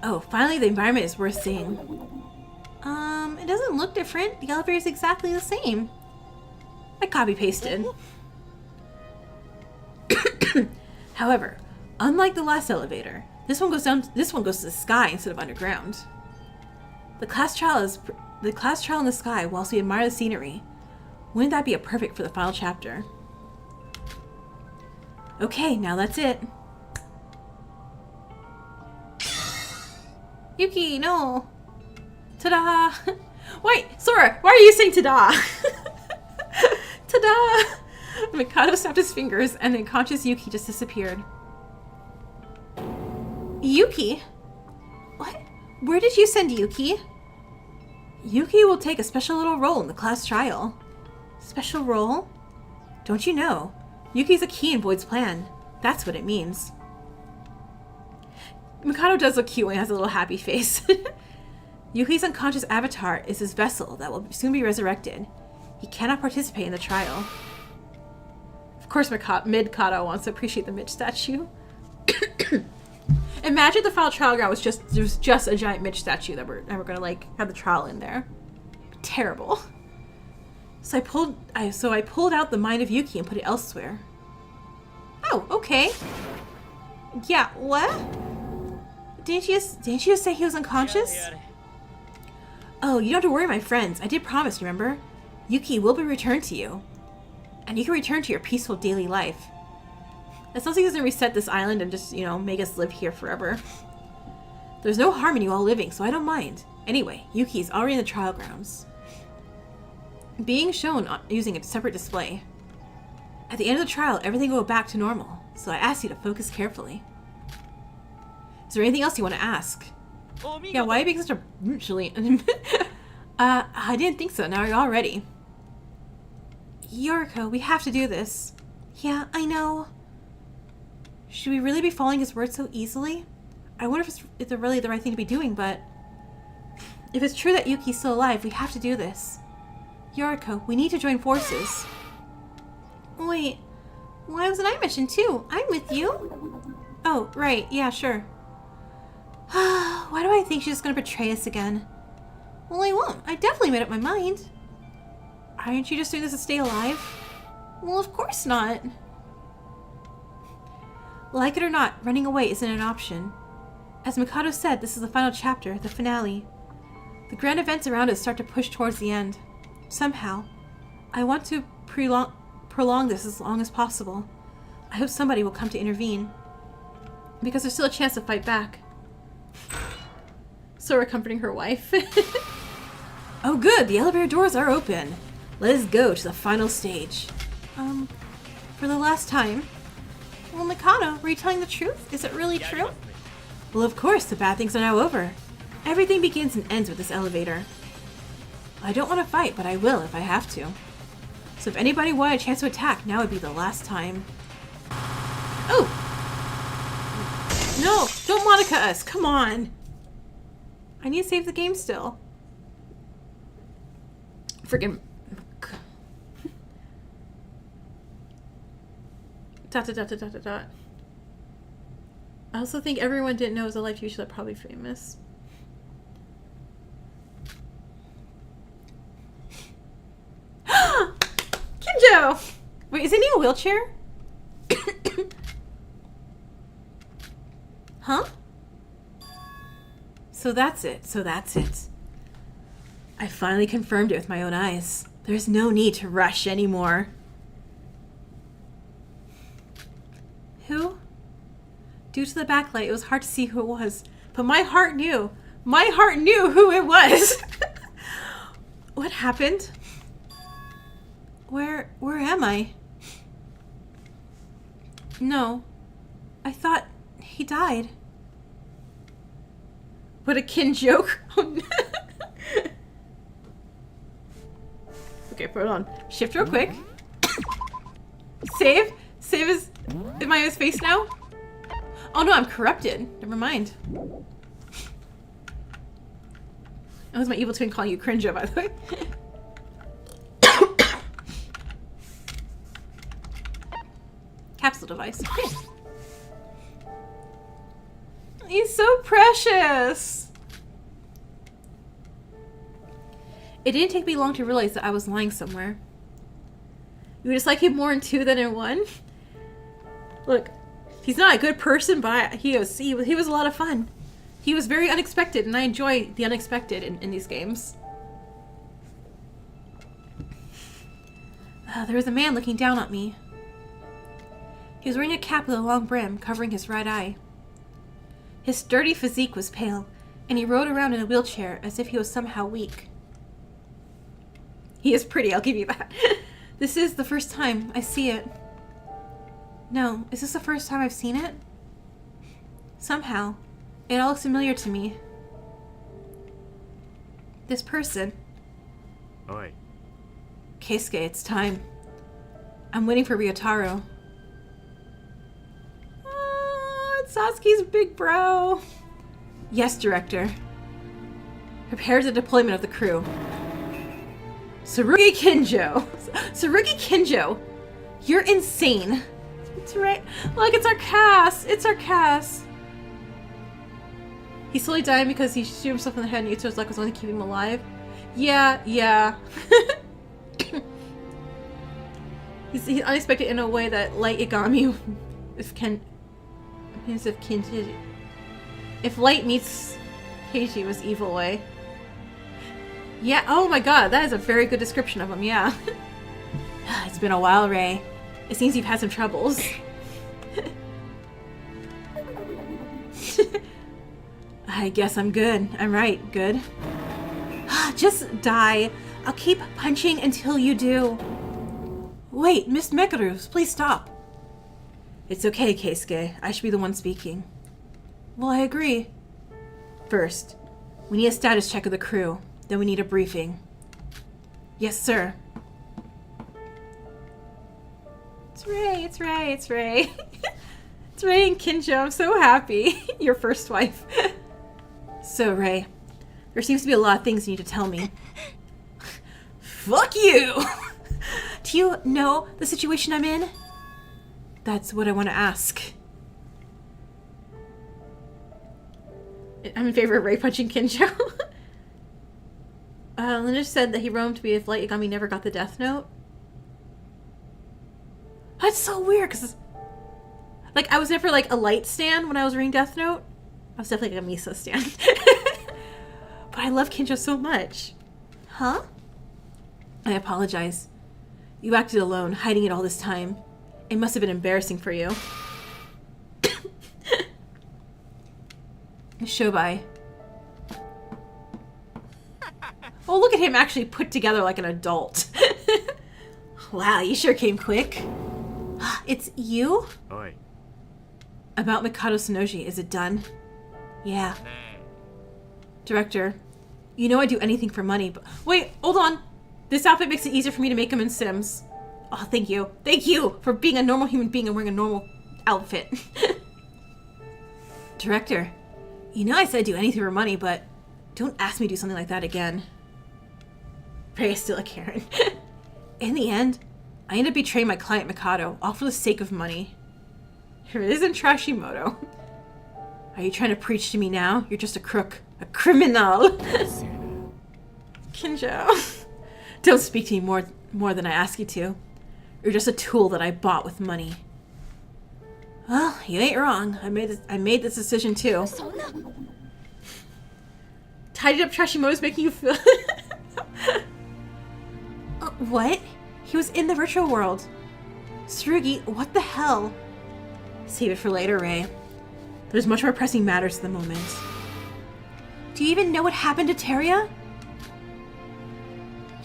Oh, finally the environment is worth seeing. It doesn't look different. The elevator is exactly the same. I copy-pasted. However, unlike the last elevator, this one goes to the sky instead of underground. The class trial in the sky whilst we admire the scenery. Wouldn't that be a perfect for the final chapter? Okay, now that's it. Yuki, no. Ta-da! Wait, Sora, why are you saying ta-da? Ta-da! Mikado snapped his fingers and the unconscious Yuki just disappeared. Yuki? What? Where did you send Yuki? Yuki will take a special little role in the class trial. Special role? Don't you know? Yuki's a key in Void's plan. That's what it means. Mikado does look cute when he has a little happy face. Yuki's unconscious avatar is his vessel that will soon be resurrected. He cannot participate in the trial. Of course, Mikado wants to appreciate the Mitch statue. Imagine the final trial ground was just a giant Mitch statue that we're gonna like have the trial in there. Terrible. So I pulled out the mind of Yuki and put it elsewhere. Oh, okay. Yeah, what? Didn't you just say he was unconscious? Oh, you don't have to worry, my friends. I did promise, remember? Yuki will be returned to you. And you can return to your peaceful daily life. As long as he doesn't reset this island and just, make us live here forever. There's no harm in you all living, so I don't mind. Anyway, Yuki's already in the trial grounds. Being shown using a separate display. At the end of the trial, everything will go back to normal, so I ask you to focus carefully. Is there anything else you want to ask? Yeah, why are you being such a brutally? I didn't think so. Now you're all ready. Yoriko, we have to do this. Yeah, I know. Should we really be following his words so easily? I wonder if it's really the right thing to be doing, but if it's true that Yuki's still alive, we have to do this. Yoriko, we need to join forces. Wait, why wasn't I mentioned too? I'm with you. Oh, right, yeah, sure. Why do I think she's just gonna betray us again? Well, I won't. I definitely made up my mind. Aren't you just doing this to stay alive? Well, of course not. Like it or not, running away isn't an option. As Mikado said, this is the final chapter, the finale. The grand events around us start to push towards the end. Somehow, I want to prolong this as long as possible. I hope somebody will come to intervene. Because there's still a chance to fight back. Sora comforting her wife. Oh good, the elevator doors are open. Let us go to the final stage. For the last time. Well, Mikado, were you telling the truth? Is it really true? Well, of course, the bad things are now over. Everything begins and ends with this elevator. I don't want to fight, but I will if I have to. So if anybody wanted a chance to attack, now would be the last time. Oh! No! Don't Monica us! Come on! I need to save the game still. Freaking... Dot, dot, dot, dot, dot, dot. I also think everyone didn't know it was a live TV show that's probably famous. Kinjo! Wait, isn't he a wheelchair? Huh? So that's it. I finally confirmed it with my own eyes. There's no need to rush anymore. Who? Due to the backlight, it was hard to see who it was. But my heart knew. My heart knew who it was. What happened? Where am I? No. I thought he died. What a kin joke. Okay, put it on. Shift real quick. Save? Save is... Am I in his face now? Oh no, I'm corrupted. Never mind. That was my evil twin calling you Crinjo, by the way. Capsule device. Okay. He's so precious! It didn't take me long to realize that I was lying somewhere. You just like him more in 2 than in 1? Look, he's not a good person, but he was a lot of fun. He was very unexpected, and I enjoy the unexpected in these games. There was a man looking down at me. He was wearing a cap with a long brim, covering his right eye. His sturdy physique was pale, and he rode around in a wheelchair as if he was somehow weak. He is pretty, I'll give you that. This is the first time I see it. No, is this the first time I've seen it? Somehow, it all looks familiar to me. This person. Oi. Keisuke, it's time. I'm waiting for Ryotaro. Oh, it's Satsuki's big bro. Yes, Director. Prepare the deployment of the crew. Tsurugi Kinjo. Tsurugi Kinjo. You're insane. It's right. Look, it's our cast. It's our cast. He's slowly dying because he shoot himself in the head and Yuto's luck was only keeping him alive. Yeah. He's unexpected in a way that Light Yagami if Light meets Keiji was evil way. Yeah, oh my god, that is a very good description of him, yeah. It's been a while, Ray. It seems you've had some troubles. I guess I'm good. I'm right, good. Just die. I'll keep punching until you do. Wait, Miss Mekarus, please stop. It's okay, Keisuke. I should be the one speaking. Well, I agree. First, we need a status check of the crew. Then we need a briefing. Yes, sir. It's Ray, it's Ray, it's Ray. It's Ray and Kinjo, I'm so happy. Your first wife. So, Ray, there seems to be a lot of things you need to tell me. Fuck you! Do you know the situation I'm in? That's what I want to ask. I'm in favor of Ray punching Kinjo. Linda said that he roamed to be if Light Yagami never got the death note. That's so weird, because... Like, I was never, like, a Light stan when I was reading Death Note. I was definitely like a Misa stan. But I love Kinjo so much. Huh? I apologize. You acted alone, hiding it all this time. It must have been embarrassing for you. Shobai. Oh, look at him actually put together like an adult. Wow, you sure came quick. It's you? Oi. About Mikado Sonoji, is it done? Yeah. Director, you know I'd do anything for money, but... Wait, hold on. This outfit makes it easier for me to make him in Sims. Oh, thank you. Thank you for being a normal human being and wearing a normal outfit. Director, you know I said I'd do anything for money, but don't ask me to do something like that again. Ray is still a Karen. In the end, I ended up betraying my client Mikado, all for the sake of money. Here it isn't Trashimoto. Are you trying to preach to me now? You're just a crook. A criminal. Kinjo. Don't speak to me more than I ask you to. You're just a tool that I bought with money. Well, you ain't wrong. I made this decision too. Tidied up Trashimoto's making you feel... What? He was in the virtual world. Tsurugi, what the hell? Save it for later, Ray. There's much more pressing matters at the moment. Do you even know what happened to Teria?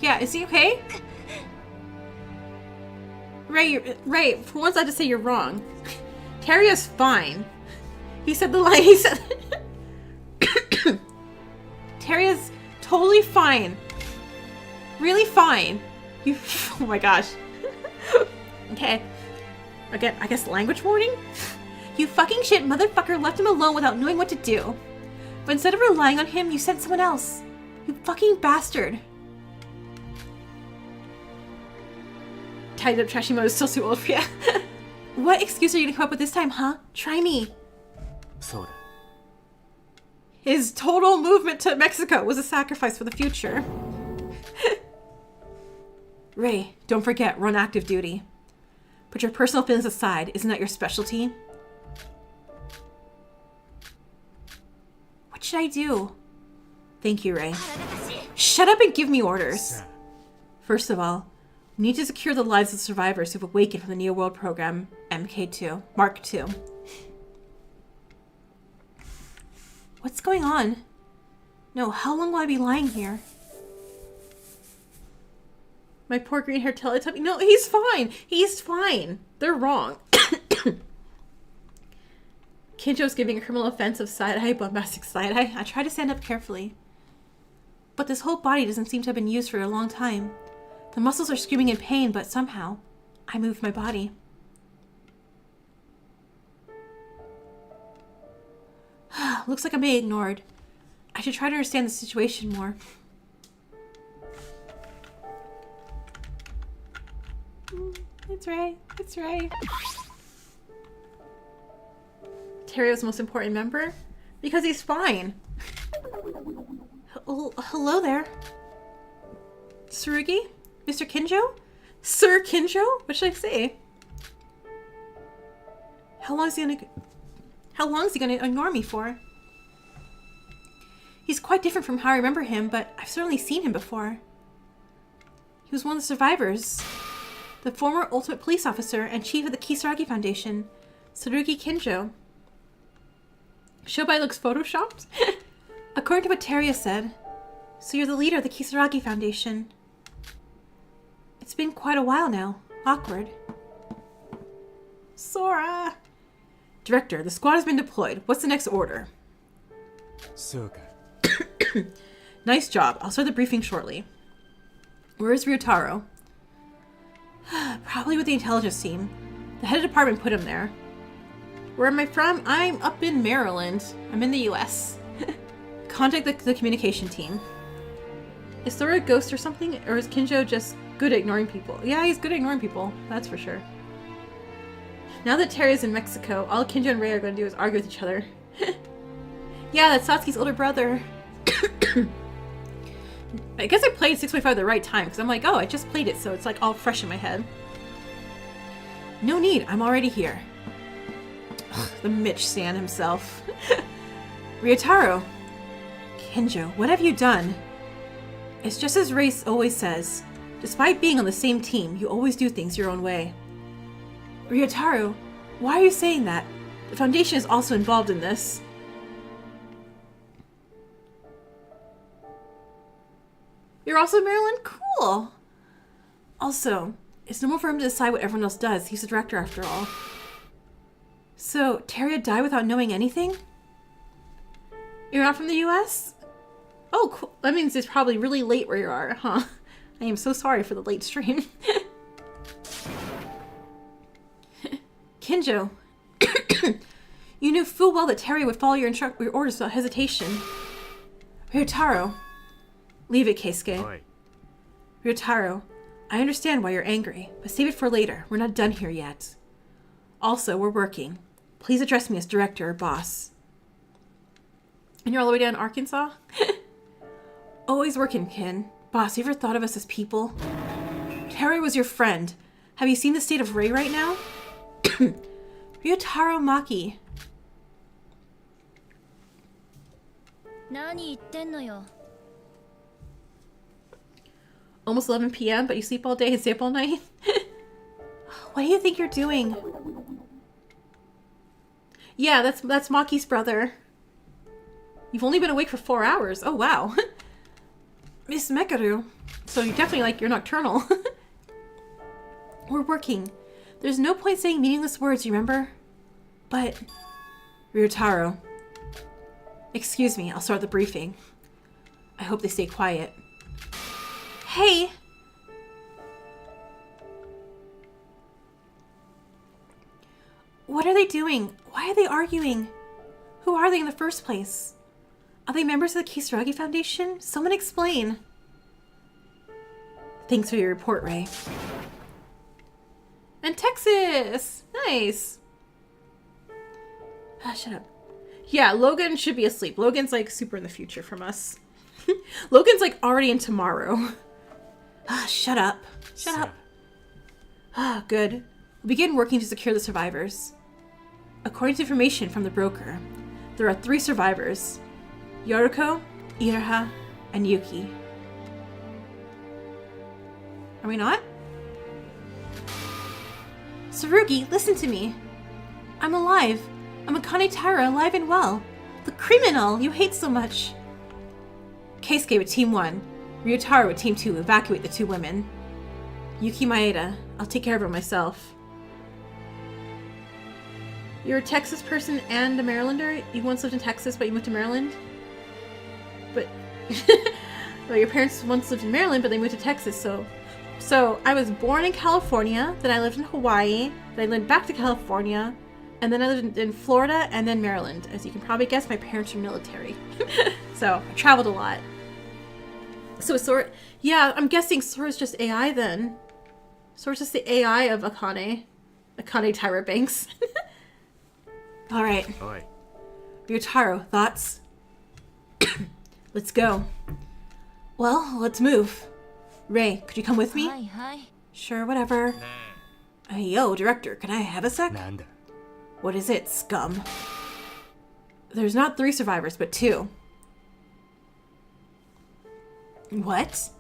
Yeah, is he okay? Ray, for once I have to say you're wrong. Teria's fine. He said the line, he said... Teria's totally fine. Really fine. You... Oh my gosh. Okay. Again, I guess language warning? You fucking shit motherfucker left him alone without knowing what to do. But instead of relying on him, you sent someone else. You fucking bastard. Tied up trashy mode is still too old for you. What excuse are you gonna come up with this time, huh? Try me. そうだ His total movement to Mexico was a sacrifice for the future. Ray, don't forget, we're on active duty. Put your personal feelings aside. Isn't that your specialty? What should I do? Thank you, Ray. Shut up and give me orders. First of all, we need to secure the lives of the survivors who've awakened from the Neo World program MK2, Mark II. What's going on? No, how long will I be lying here? My poor green-haired Teletubby. No, he's fine. He's fine. They're wrong. Kinjo's giving a criminal offensive side-eye, bombastic side-eye. I try to stand up carefully. But this whole body doesn't seem to have been used for a long time. The muscles are screaming in pain, but somehow, I moved my body. Looks like I'm being ignored. I should try to understand the situation more. It's right. It's right. Terio's most important member? Because he's fine. Hello there. Tsurugi? Mr. Kinjo? Sir Kinjo? What should I say? How long is he gonna ignore me for? He's quite different from how I remember him, but I've certainly seen him before. He was one of the survivors. The former ultimate police officer and chief of the Kisaragi Foundation, Tsurugi Kinjo. Shobai looks photoshopped? According to what Teria said, so you're the leader of the Kisaragi Foundation. It's been quite a while now. Awkward. Sora! Director, the squad has been deployed. What's the next order? そうか Nice job. I'll start the briefing shortly. Where is Ryotaro? Probably with the intelligence team. The head of department put him there. Where am I from? I'm up in Maryland. I'm in the US. Contact the communication team. Is Thor a ghost or something? Or is Kinjo just good at ignoring people? Yeah, he's good at ignoring people. That's for sure. Now that Teria's in Mexico, all Kinjo and Rei are going to do is argue with each other. Yeah, that's Satsuki's older brother. I guess I played 6.5 at the right time, because I'm like, oh, I just played it, so it's like all fresh in my head. No need, I'm already here. Ugh, the Mitch San himself. Ryotaro. Kinjo, what have you done? It's just as Race always says. Despite being on the same team, you always do things your own way. Ryotaro, why are you saying that? The Foundation is also involved in this. You're also Maryland? Cool! Also, it's normal for him to decide what everyone else does. He's the director after all. So, Teria died without knowing anything? You're not from the US? Oh, cool. That means it's probably really late where you are, huh? I am so sorry for the late stream. Kinjo, you knew full well that Teria would follow your orders without hesitation. Ryotaro. Leave it, Keisuke. おい Ryotaro, I understand why you're angry, but save it for later. We're not done here yet. Also, we're working. Please address me as director or boss. And you're all the way down in Arkansas? Always working, Kin. Boss, you ever thought of us as people? Teria was your friend. Have you seen the state of Rei right now? Ryotaro Maki. 何言ってんのよ Almost 11 p.m., but you sleep all day and stay up all night? What do you think you're doing? Yeah, that's Maki's brother. You've only been awake for 4 hours. Oh, wow. Miss Mekaru. So you're definitely like, you're nocturnal. We're working. There's no point saying meaningless words, you remember? But... Ryotaro. Excuse me, I'll start the briefing. I hope they stay quiet. Hey! What are they doing? Why are they arguing? Who are they in the first place? Are they members of the Kisaragi Foundation? Someone explain. Thanks for your report, Ray. And Texas! Nice! Ah, shut up. Yeah, Logan should be asleep. Logan's like super in the future from us. Logan's like already in tomorrow. Ah, shut up. Shut up. Ah, good. We'll begin working to secure the survivors. According to information from the broker, there are 3 survivors. Yoriko, Iraha, and Yuki. Are we not? Tsurugi, listen to me. I'm alive. I'm Akane Taira, alive and well. The criminal you hate so much. Keisuke with Team 1. Ryotaro with Team 2 evacuate the 2 women. Yuki Maeda, I'll take care of her myself. You're a Texas person and a Marylander? You once lived in Texas, but you moved to Maryland? But... well, your parents once lived in Maryland, but they moved to Texas, So, I was born in California, then I lived in Hawaii, then I lived back to California, and then I lived in Florida, and then Maryland. As you can probably guess, my parents are military. So, I traveled a lot. So, Sora... Yeah, I'm guessing Sora's just AI then. Sora's just the AI of Akane. Akane Tyra Banks. Alright. Oi. Ryotaro, thoughts? Let's go. Well, let's move. Ray, could you come with me? Hi. Sure, whatever. Yo, director, can I have a sec? なんだ What is it, scum? There's not 3 survivors, but 2. What?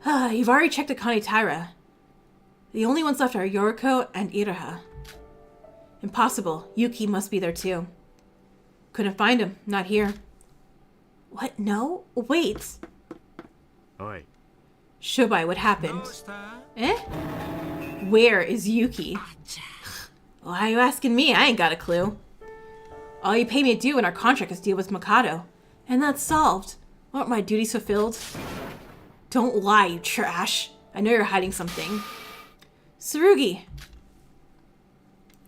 You've already checked Akane Taira. The only ones left are Yoriko and Iraha. Impossible. Yuki must be there too. Couldn't find him. Not here. What? No? Wait. おい Shobai, what happened? Eh? Where is Yuki? Why are you asking me? I ain't got a clue. All you pay me to do in our contract is deal with Mikado. And that's solved. Aren't my duties fulfilled? Don't lie, you trash. I know you're hiding something. Tsurugi!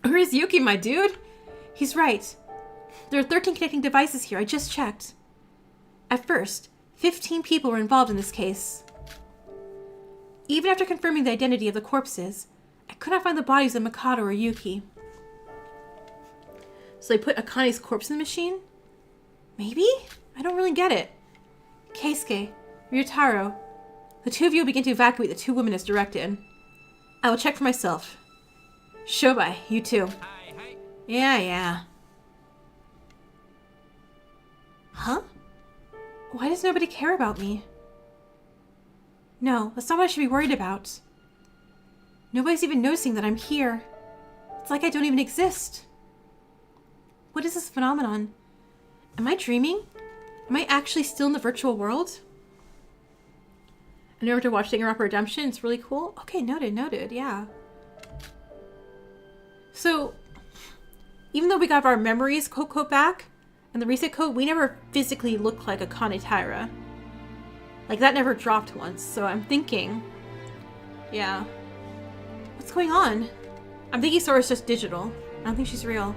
Where is Yuki, my dude? He's right. There are 13 connecting devices here, I just checked. At first, 15 people were involved in this case. Even after confirming the identity of the corpses, I could not find the bodies of Mikado or Yuki. So they put Akane's corpse in the machine? Maybe? I don't really get it. Keisuke, Ryotaro, the 2 of you will begin to evacuate the 2 women as directed. I will check for myself. Shobai, you too. Yeah. Huh? Why does nobody care about me? No, that's not what I should be worried about. Nobody's even noticing that I'm here. It's like I don't even exist. What is this phenomenon? Am I dreaming? Am I actually still in the virtual world? I never to watch Danganronpa Redemption. It's really cool. Okay, noted, yeah. So, even though we got our memories code back, and the reset code, we never physically looked like Akane Taira. Like, that never dropped once, so I'm thinking... Yeah. What's going on? I'm thinking Sora's just digital. I don't think she's real.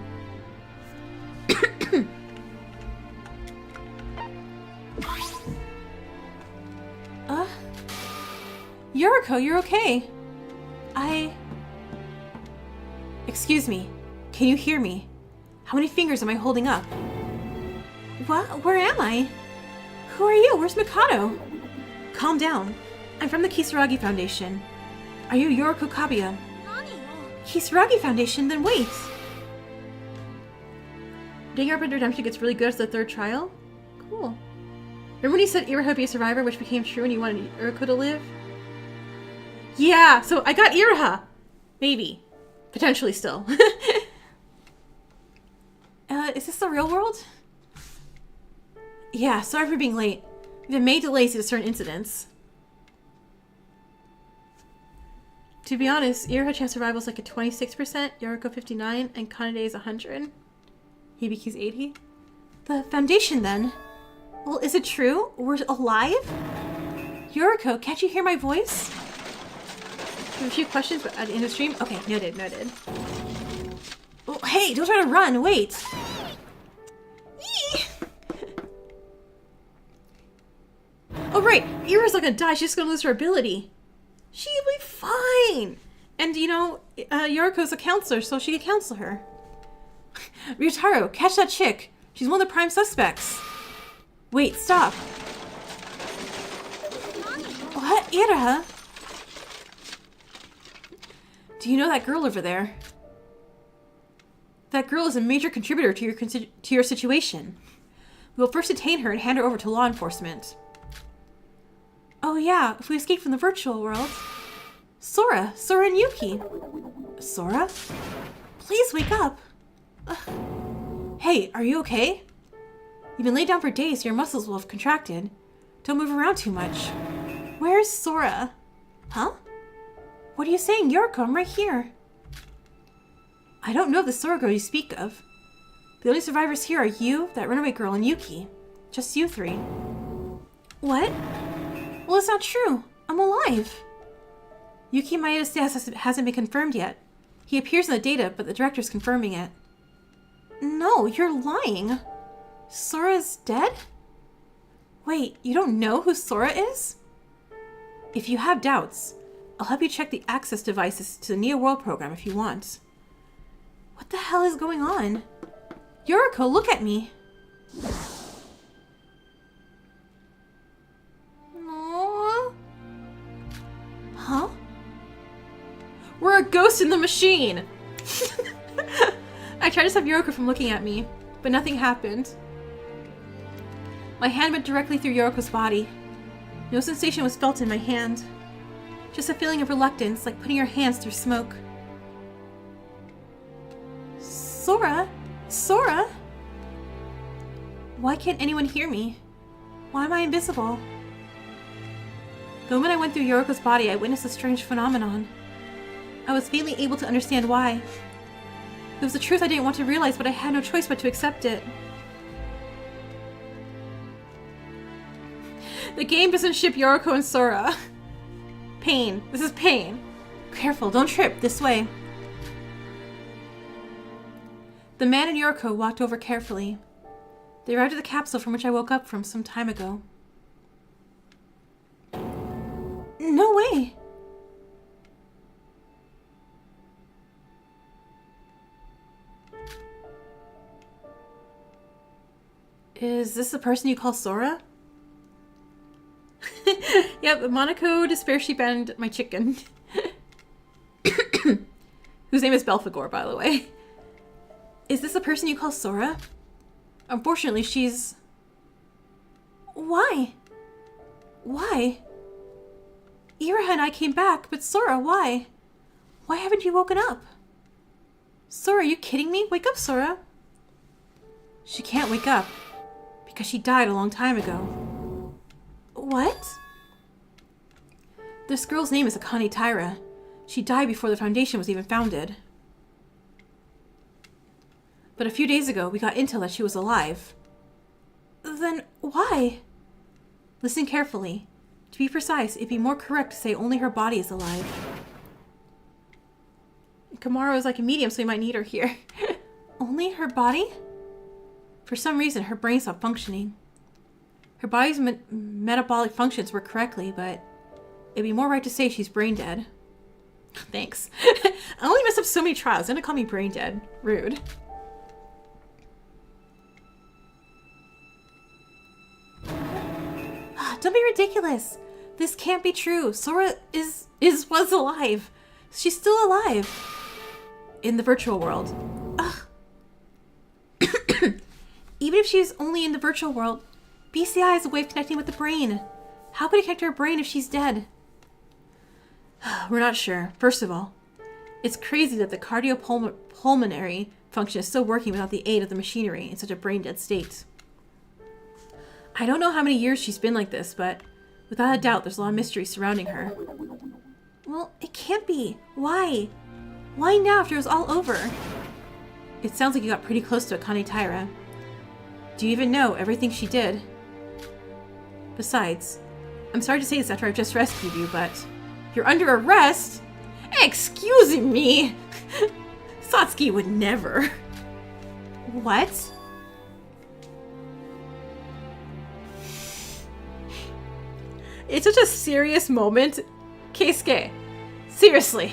Yoriko, you're okay. Excuse me. Can you hear me? How many fingers am I holding up? What? Where am I? Who are you? Where's Mikado? Calm down. I'm from the Kisaragi Foundation. Are you Yoriko Kabuya? Kisaragi Foundation? Then wait. Danganronpa Redemption gets really good as the 3rd trial? Cool. Remember when you said Iraha would be a survivor, which became true and you wanted Iriko to live? Yeah, so I got Iraha! Maybe. Potentially still. Is this the real world? Yeah, sorry for being late. We've been made delays due to certain incidents. To be honest, Iraha chance survival is like a 26%, Yoriko 59, and Kanade is 100. Hibiki's 80. The Foundation, then? Well, is it true? We're alive? Yoriko, can't you hear my voice? I have a few questions at the end of the stream. Okay, noted. Oh, hey, don't try to run, wait! Yee! Oh, right, Ira's not gonna die, she's just gonna lose her ability. She'll be fine! And, you know, Yoriko's a counselor, so she could counsel her. Ryutaro, catch that chick. She's one of the prime suspects. Wait, stop. What? Iraha? Do you know that girl over there? That girl is a major contributor to your situation. We will first detain her and hand her over to law enforcement. Oh yeah, if we escape from the virtual world. Sora and Yuki. Sora? Please wake up. Hey, are you okay? You've been laid down for days, so your muscles will have contracted. Don't move around too much. Where's Sora? Huh? What are you saying, Yoriko? I'm right here. I don't know the Sora girl you speak of. The only survivors here are you, that runaway girl, and Yuki. Just you three. What? Well, it's not true. I'm alive. Yuki Maeda's status hasn't been confirmed yet. He appears in the data, but the director's confirming it. No, you're lying. Sora's dead? Wait, you don't know who Sora is? If you have doubts, I'll help you check the access devices to the Neo World program if you want. What the hell is going on? Yoriko, look at me. Aww. Huh? We're a ghost in the machine! I tried to stop Yoriko from looking at me, but nothing happened. My hand went directly through Yoriko's body. No sensation was felt in my hand. Just a feeling of reluctance, like putting your hands through smoke. Sora? Sora? Why can't anyone hear me? Why am I invisible? The moment I went through Yoriko's body, I witnessed a strange phenomenon. I was faintly able to understand why. It was the truth I didn't want to realize, but I had no choice but to accept it. The game doesn't ship Yoriko and Sora. Pain. This is pain. Careful, don't trip. This way. The man and Yoriko walked over carefully. They arrived at the capsule from which I woke up from some time ago. No way! Is this the person you call Sora? Yep, Monaco, Despair Sheep, and my chicken. Whose name is Belphegor, by the way. Is this the person you call Sora? Unfortunately, she's... Why? Why? Iraha and I came back, but Sora, why? Why haven't you woken up? Sora, are you kidding me? Wake up, Sora. She can't wake up, because she died a long time ago. What? This girl's name is Akane Taira. She died before the Foundation was even founded. But a few days ago, we got intel that she was alive. Then why? Listen carefully. To be precise, it'd be more correct to say only her body is alive. Kamara is like a medium, so we might need her here. Only her body? For some reason, her brain stopped functioning. Her body's metabolic functions work correctly, but it'd be more right to say she's brain dead. Thanks. I only messed up so many trials. They're gonna call me brain dead. Rude. Don't be ridiculous. This can't be true. Sora was alive. She's still alive. In the virtual world. Ugh. Even if she's only in the virtual world, BCI is a way of connecting with the brain. How could it connect to her brain if she's dead? We're not sure. First of all, it's crazy that the cardiopulmonary function is still working without the aid of the machinery in such a brain-dead state. I don't know how many years she's been like this, but without a doubt, there's a lot of mystery surrounding her. Well, it can't be. Why? Why now after it was all over? It sounds like you got pretty close to Akane Taira. Do you even know everything she did? Besides, I'm sorry to say this after I've just rescued you, but you're under arrest? Excuse me! Satsuki would never. What? It's such a serious moment. Keisuke, seriously.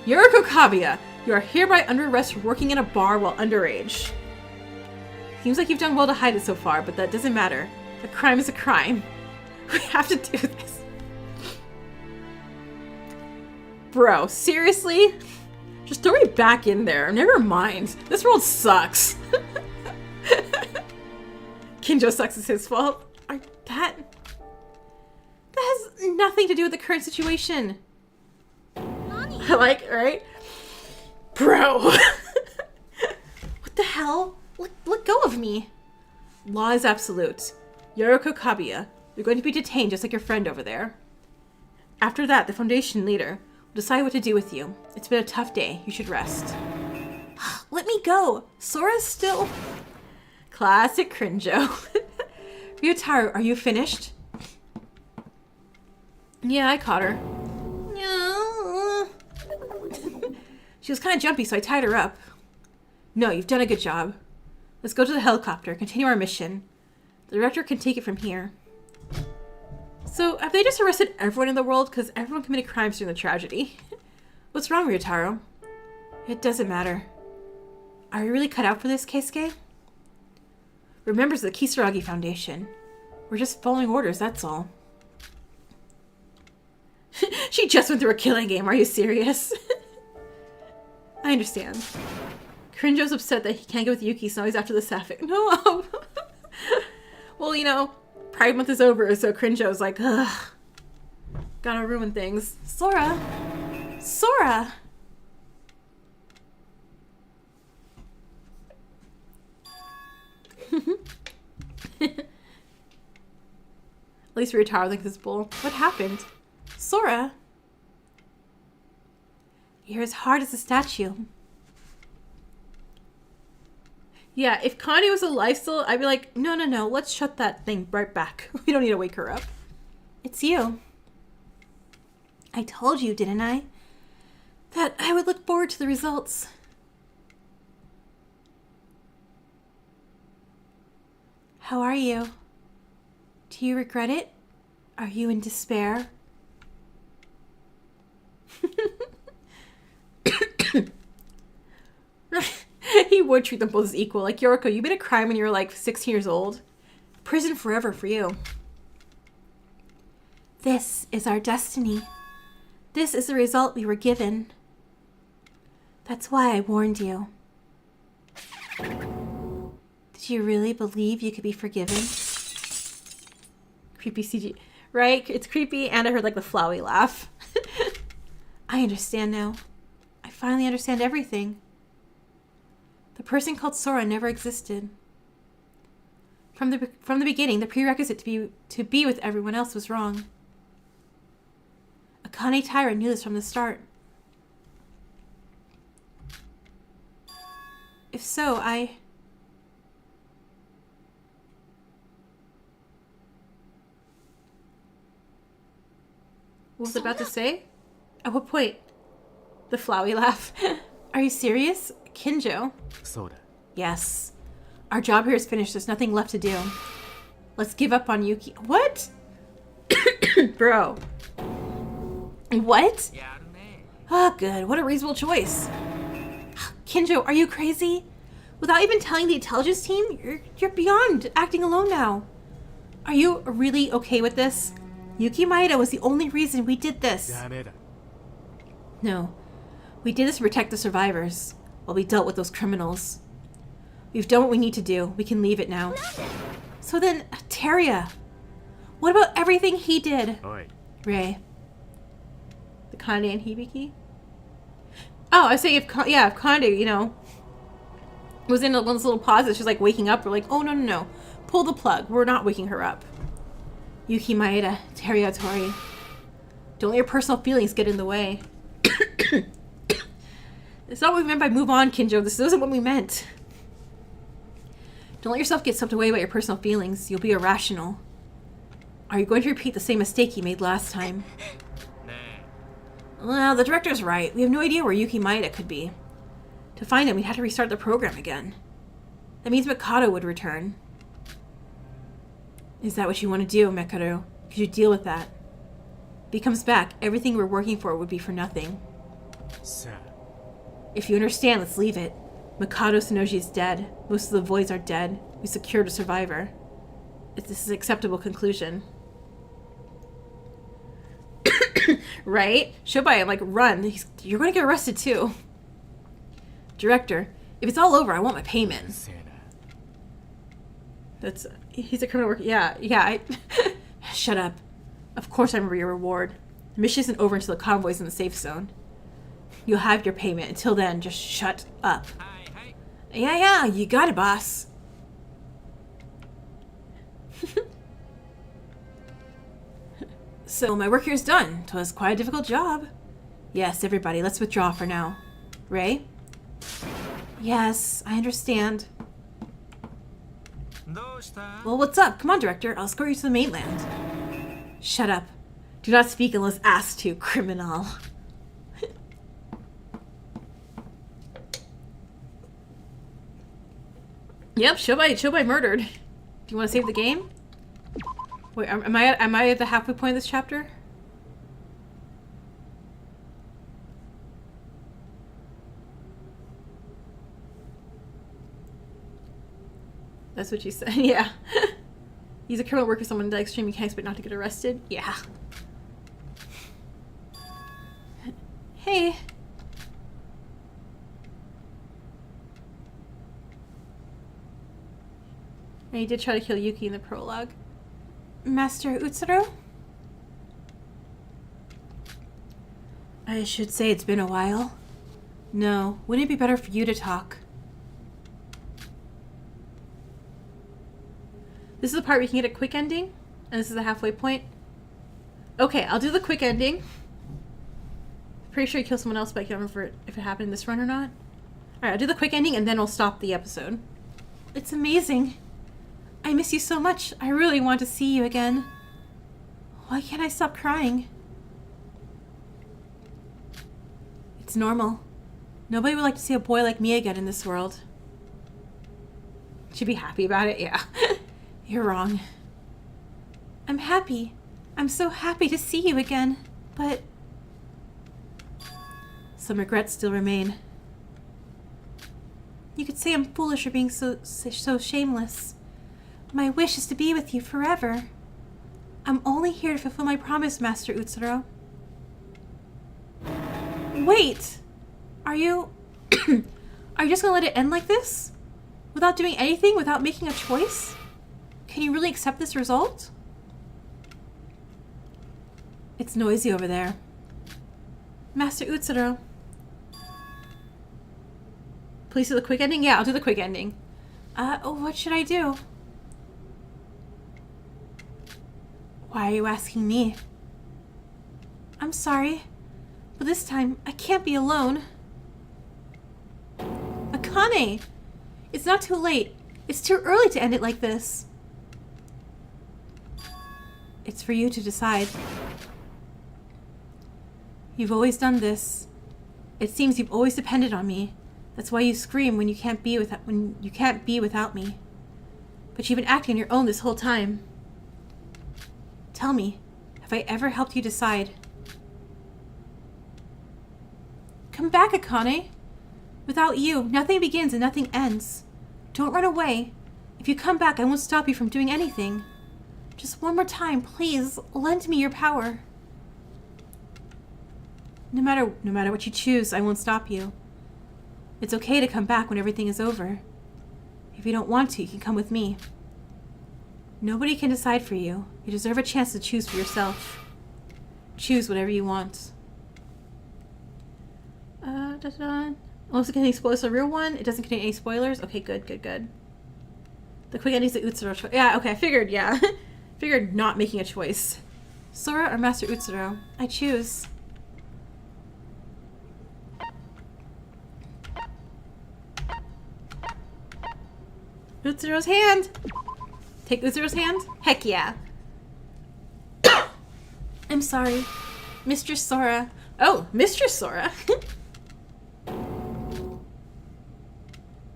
Yuriko Kabuya, you are hereby under arrest for working in a bar while underage. Seems like you've done well to hide it so far, but that doesn't matter. A crime is a crime. We have to do this. Bro, seriously? Just throw me back in there. Never mind. This world sucks. Kinjo sucks is his fault. That has nothing to do with the current situation. I like, right? Bro. What the hell? Let go of me. Law is absolute. Yuriko Kabuya, you're going to be detained just like your friend over there. After that, the Foundation leader will decide what to do with you. It's been a tough day. You should rest. Let me go. Sora's still... Classic Crinjo. Ryotaro, are you finished? Yeah, I caught her. She was kind of jumpy, so I tied her up. No, you've done a good job. Let's go to the helicopter, continue our mission. The director can take it from here. So, have they just arrested everyone in the world? Because everyone committed crimes during the tragedy. What's wrong, Ryotaro? It doesn't matter. Are you really cut out for this, Keisuke? We're members of the Kisaragi Foundation. We're just following orders, that's all. She just went through a killing game, are you serious? I understand. Crinjo's upset that he can't get with Yuki, so now he's after the Sapphic. No! Well, you know, Pride Month is over, so Crinjo's like, ugh. Gotta ruin things. Sora! Sora! At least Ryotaro thinks it's bull. What happened? Sora! You're as hard as a statue. Yeah, if Connie was alive still, I'd be like, no, let's shut that thing right back. We don't need to wake her up. It's you. I told you, didn't I? That I would look forward to the results. How are you? Do you regret it? Are you in despair? He would treat them both as equal. Like, Yuriko, you made a crime when you were like 16 years old. Prison forever for you. This is our destiny. This is the result we were given. That's why I warned you. Did you really believe you could be forgiven? Creepy CG. Right? It's creepy, and I heard like the flowy laugh. I understand now. I finally understand everything. The person called Sora never existed. From the beginning, the prerequisite to be with everyone else was wrong. Akane Taira knew this from the start. If so, What was it about to say? At what point? The flowy laugh. Are you serious? Kinjo? Soda. Yes. Our job here is finished. There's nothing left to do. Let's give up on Yuki. What? Bro. What? Oh, good. What a reasonable choice. Kinjo, are you crazy? Without even telling the intelligence team, you're beyond acting alone now. Are you really okay with this? Yuki Maeda was the only reason we did this. No. We did this to protect the survivors, while we dealt with those criminals. We've done what we need to do. We can leave it now. So then, Teria. What about everything he did? Oi. Ray. The Conde and Hibiki? Oh, I was saying if Conde, you know, was in one of those little pauses, she's like waking up, we're like, oh, no. Pull the plug. We're not waking her up. Yuki Maeda, Teria Tori. Don't let your personal feelings get in the way. That's not what we meant by move on, Kinjo. This isn't what we meant. Don't let yourself get swept away by your personal feelings. You'll be irrational. Are you going to repeat the same mistake you made last time? Well, the director's right. We have no idea where Yuki Maeda could be. To find him, we'd have to restart the program again. That means Mikado would return. Is that what you want to do, Mikado? Could you deal with that? If he comes back, everything we're working for would be for nothing. Sir. If you understand, let's leave it. Mikado Sonoji is dead. Most of the voids are dead. We secured a survivor. This is an acceptable conclusion. Right? Shobai, I'm like, run. You're going to get arrested too. Director, if it's all over, I want my payment. He's a criminal worker. Yeah. Shut up. Of course I remember your reward. The mission isn't over until the convoy's in the safe zone. You'll have your payment. Until then, just shut up. Yeah, you got it, boss. So, my work here's done. 'Twas quite a difficult job. Yes, everybody, let's withdraw for now. Ray? Yes, I understand. Well, what's up? Come on, Director. I'll escort you to the mainland. Shut up. Do not speak unless asked to, criminal. Yep, Shobai murdered. Do you want to save the game? Wait, am I at the halfway point of this chapter? That's what you said. Yeah. He's a criminal worker, someone that extreme mechanics, but not to get arrested. Yeah. Hey. And he did try to kill Yuki in the prologue. Master Utsuro? I should say it's been a while. No, wouldn't it be better for you to talk? This is the part where you can get a quick ending, and this is the halfway point. Okay, I'll do the quick ending. Pretty sure you kill someone else, but I can't remember if it happened in this run or not. Alright, I'll do the quick ending, and then we'll stop the episode. It's amazing. I miss you so much. I really want to see you again. Why can't I stop crying? It's normal. Nobody would like to see a boy like me again in this world. Should be happy about it? Yeah. You're wrong. I'm happy. I'm so happy to see you again. But some regrets still remain. You could say I'm foolish for being so shameless. My wish is to be with you forever. I'm only here to fulfill my promise, Master Utsuro. Wait! Are you... Are you just gonna let it end like this? Without doing anything? Without making a choice? Can you really accept this result? It's noisy over there. Master Utsuro. Please do the quick ending? Yeah, I'll do the quick ending. What should I do? Why are you asking me? I'm sorry, but this time I can't be alone. Akane! It's not too late. It's too early to end it like this. It's for you to decide. You've always done this. It seems you've always depended on me. That's why you scream when you can't be without me. But you've been acting on your own this whole time. Tell me, have I ever helped you decide? Come back, Akane. Without you, nothing begins and nothing ends. Don't run away. If you come back, I won't stop you from doing anything. Just one more time, please, lend me your power. No matter what you choose, I won't stop you. It's okay to come back when everything is over. If you don't want to, you can come with me. Nobody can decide for you. You deserve a chance to choose for yourself. Choose whatever you want. Oh, does it contain spoilers? The real one? It doesn't contain any spoilers? Okay, good. The quick ending's the Utsuro choice. Yeah, okay, I figured, yeah. Figured not making a choice. Sora or Master Utsuro? I choose. Utsuro's hand! Take Utsuro's hand? Heck yeah. I'm sorry. Mistress Sora. Oh, Mistress Sora.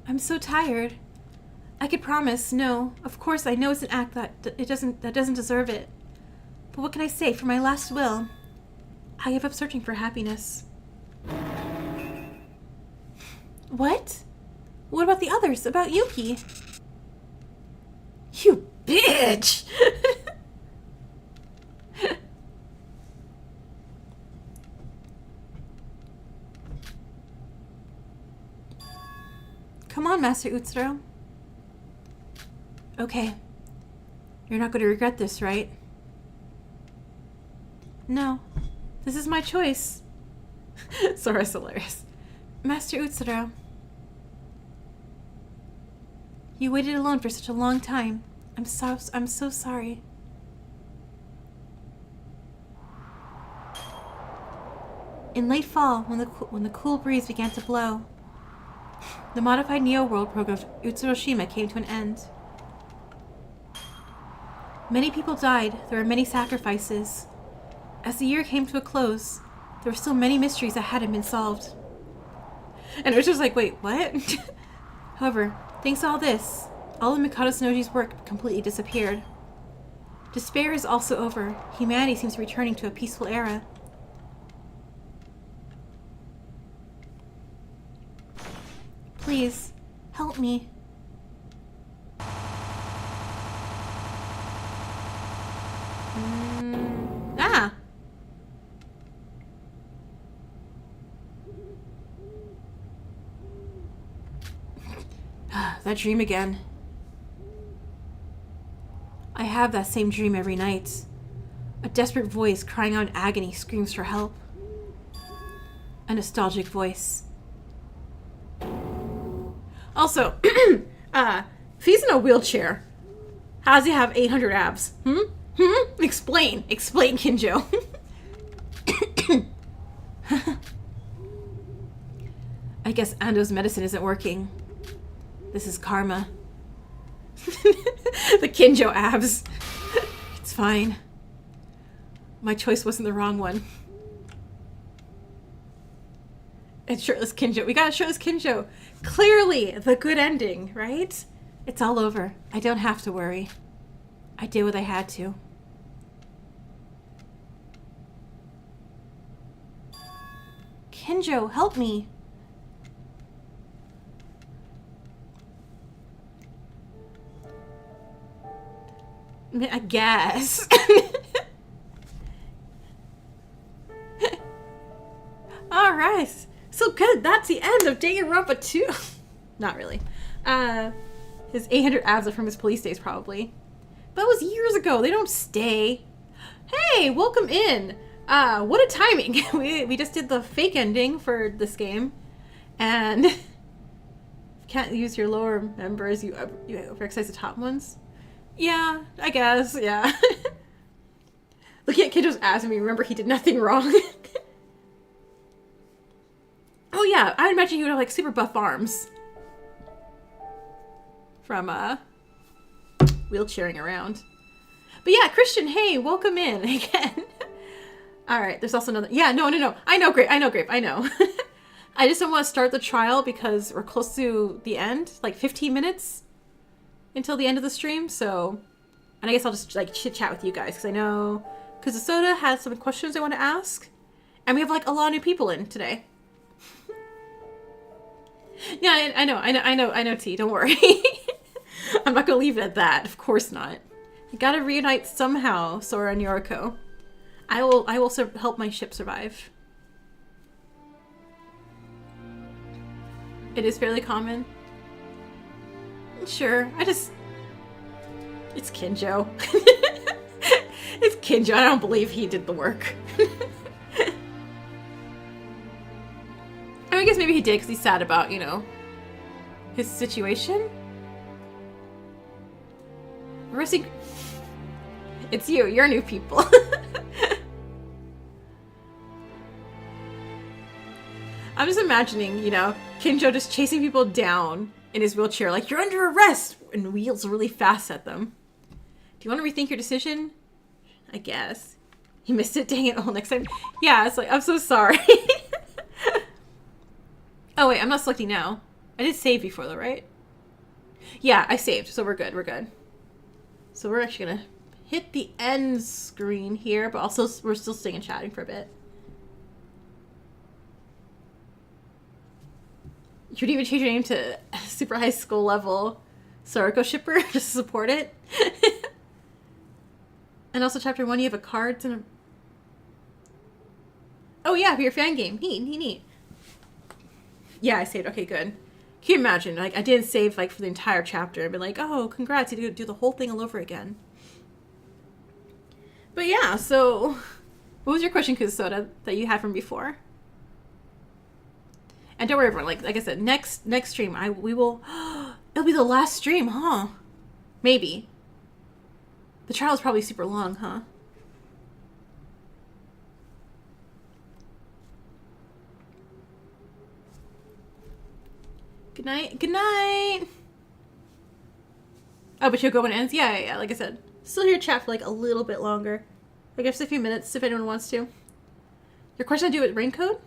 I'm so tired. I could promise, no. Of course, I know it's an act that doesn't deserve it. But what can I say? For my last will, I give up searching for happiness. What? What about the others? About Yuki? You bitch! Come on, Master Utsuro. Okay. You're not going to regret this, right? No. This is my choice. Sora's hilarious. Master Utsuro. You waited alone for such a long time. I'm so sorry. In late fall, when the cool breeze began to blow, the modified Neo World program of Utsuroshima came to an end. Many people died. There were many sacrifices. As the year came to a close, there were still many mysteries that hadn't been solved. And it was just like, wait, what? However, thanks to all this, all of Mikado Sonoji's work completely disappeared. Despair is also over. Humanity seems to be returning to a peaceful era. Please, help me. Ah! That dream again. I have that same dream every night. A desperate voice crying out in agony screams for help. A nostalgic voice. Also, if he's in a wheelchair, how does he have 800 abs? Explain, Kinjo. I guess Ando's medicine isn't working. This is karma. The Kinjo abs. It's fine. My choice wasn't the wrong one. And shirtless Kinjo. We got a shirtless Kinjo. Clearly the good ending, right? It's all over. I don't have to worry. I did what I had to. Kinjo, help me. I guess. Alright. So good. That's the end of Danganronpa 2. Not really. His 800 abs are from his police days, probably. But it was years ago. They don't stay. Hey, welcome in. What a timing. We just did the fake ending for this game. And can't use your lower members. You overexercise the top ones. Yeah, I guess. Yeah. Looking at Kinjo's abs, and remember he did nothing wrong. Oh yeah, I would imagine he would have like super buff arms. From wheelchairing around. But yeah, Christian, hey, welcome in again. Alright, there's also another. Yeah, no. I know, Grape. I know. I just don't want to start the trial because we're close to the end. Like 15 minutes until the end of the stream, so. And I guess I'll just like chit chat with you guys because I know Kuzusoda has some questions I want to ask. And we have like a lot of new people in today. Yeah, I know, T. Don't worry. I'm not gonna leave it at that. Of course not. I gotta reunite somehow, Sora and Yoriko. I will help my ship survive. It is fairly common. Sure, It's Kinjo. It's Kinjo. I don't believe he did the work. I guess maybe he did because he's sad about, you know, his situation. Rusty, it's you. You're new people. I'm just imagining, you know, Kinjo just chasing people down in his wheelchair, like, you're under arrest, and wheels really fast at them. Do you want to rethink your decision? I guess. You missed it. Dang it. Oh, next time. Yeah, it's like, I'm so sorry. Oh, wait, I'm not selecting now. I did save before, though, right? Yeah, I saved, so we're good. We're good. So we're actually going to hit the end screen here, but also we're still staying and chatting for a bit. You would even change your name to super high school level Sarako shipper just to support it. And also chapter 1, you have a cards and a... Oh yeah, for your fan game. Neat. Yeah, I saved. Okay, good. Can you imagine? Like, I didn't save, like, for the entire chapter. I'd be like, oh, congrats, you do the whole thing all over again. But yeah, so... What was your question, Kusoda, that you had from before? And don't worry, everyone. Like I said, next stream, we will... It'll be the last stream, huh? Maybe. The trial's probably super long, huh? Good night. Good night. Oh, but you'll go when it ends? Yeah. Like I said, still here chat for like a little bit longer. Like just a few minutes if anyone wants to. Your question to do with Raincoat?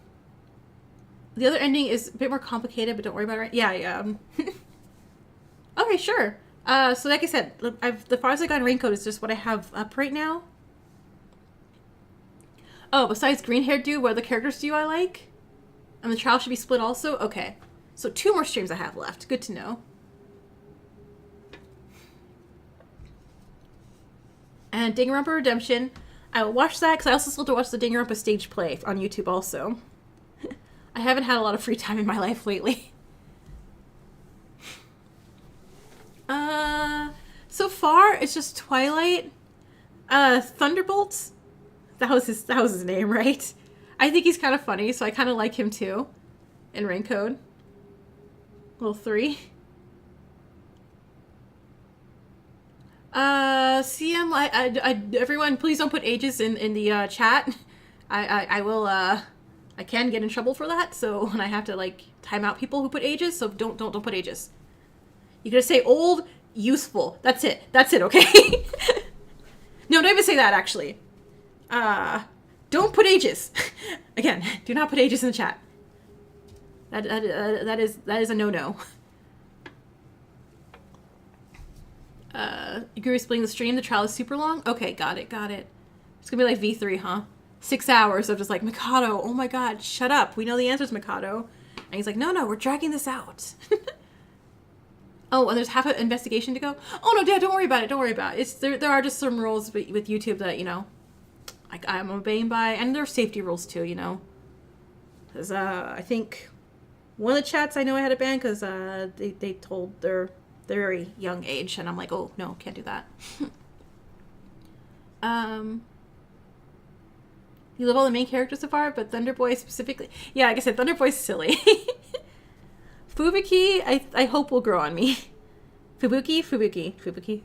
The other ending is a bit more complicated, but don't worry about it. Yeah. Okay, sure. So like I said, the farthest I got in Raincoat is just what I have up right now. Oh, besides green hair dude, what other characters do I like? And the trial should be split also? Okay. So 2 more streams I have left. Good to know. And Danganronpa Redemption. I will watch that because I also still have to watch the Danganronpa stage play on YouTube also. I haven't had a lot of free time in my life lately. So far it's just Twilight. Thunderbolts. That was his name, right? I think he's kind of funny, so I kind of like him too. In Raincoat. Little 3. CM, everyone, please don't put ages in the chat. I will, I can get in trouble for that, so when I have to, like, time out people who put ages, so don't put ages. You gotta say old, useful. That's it, okay? No, don't even say that, actually. Don't put ages. Again, do not put ages in the chat. That is a no-no. You're splitting the stream. The trial is super long. Okay, got it. It's gonna be like V3, huh? 6 hours of just like, Mikado, oh my god, shut up. We know the answer's Mikado. And he's like, no, we're dragging this out. Oh, and there's half an investigation to go. Oh no, Dad, don't worry about it. It's there are just some rules with YouTube that, you know, I'm obeying by, and there are safety rules too, you know. Because I think one of the chats I know I had a ban because they told their very young age, and I'm like, oh no, can't do that. You love all the main characters so far, but Thunder Boy specifically, yeah, like I said, Thunder Boy's silly. Fubuki, I hope will grow on me. Fubuki.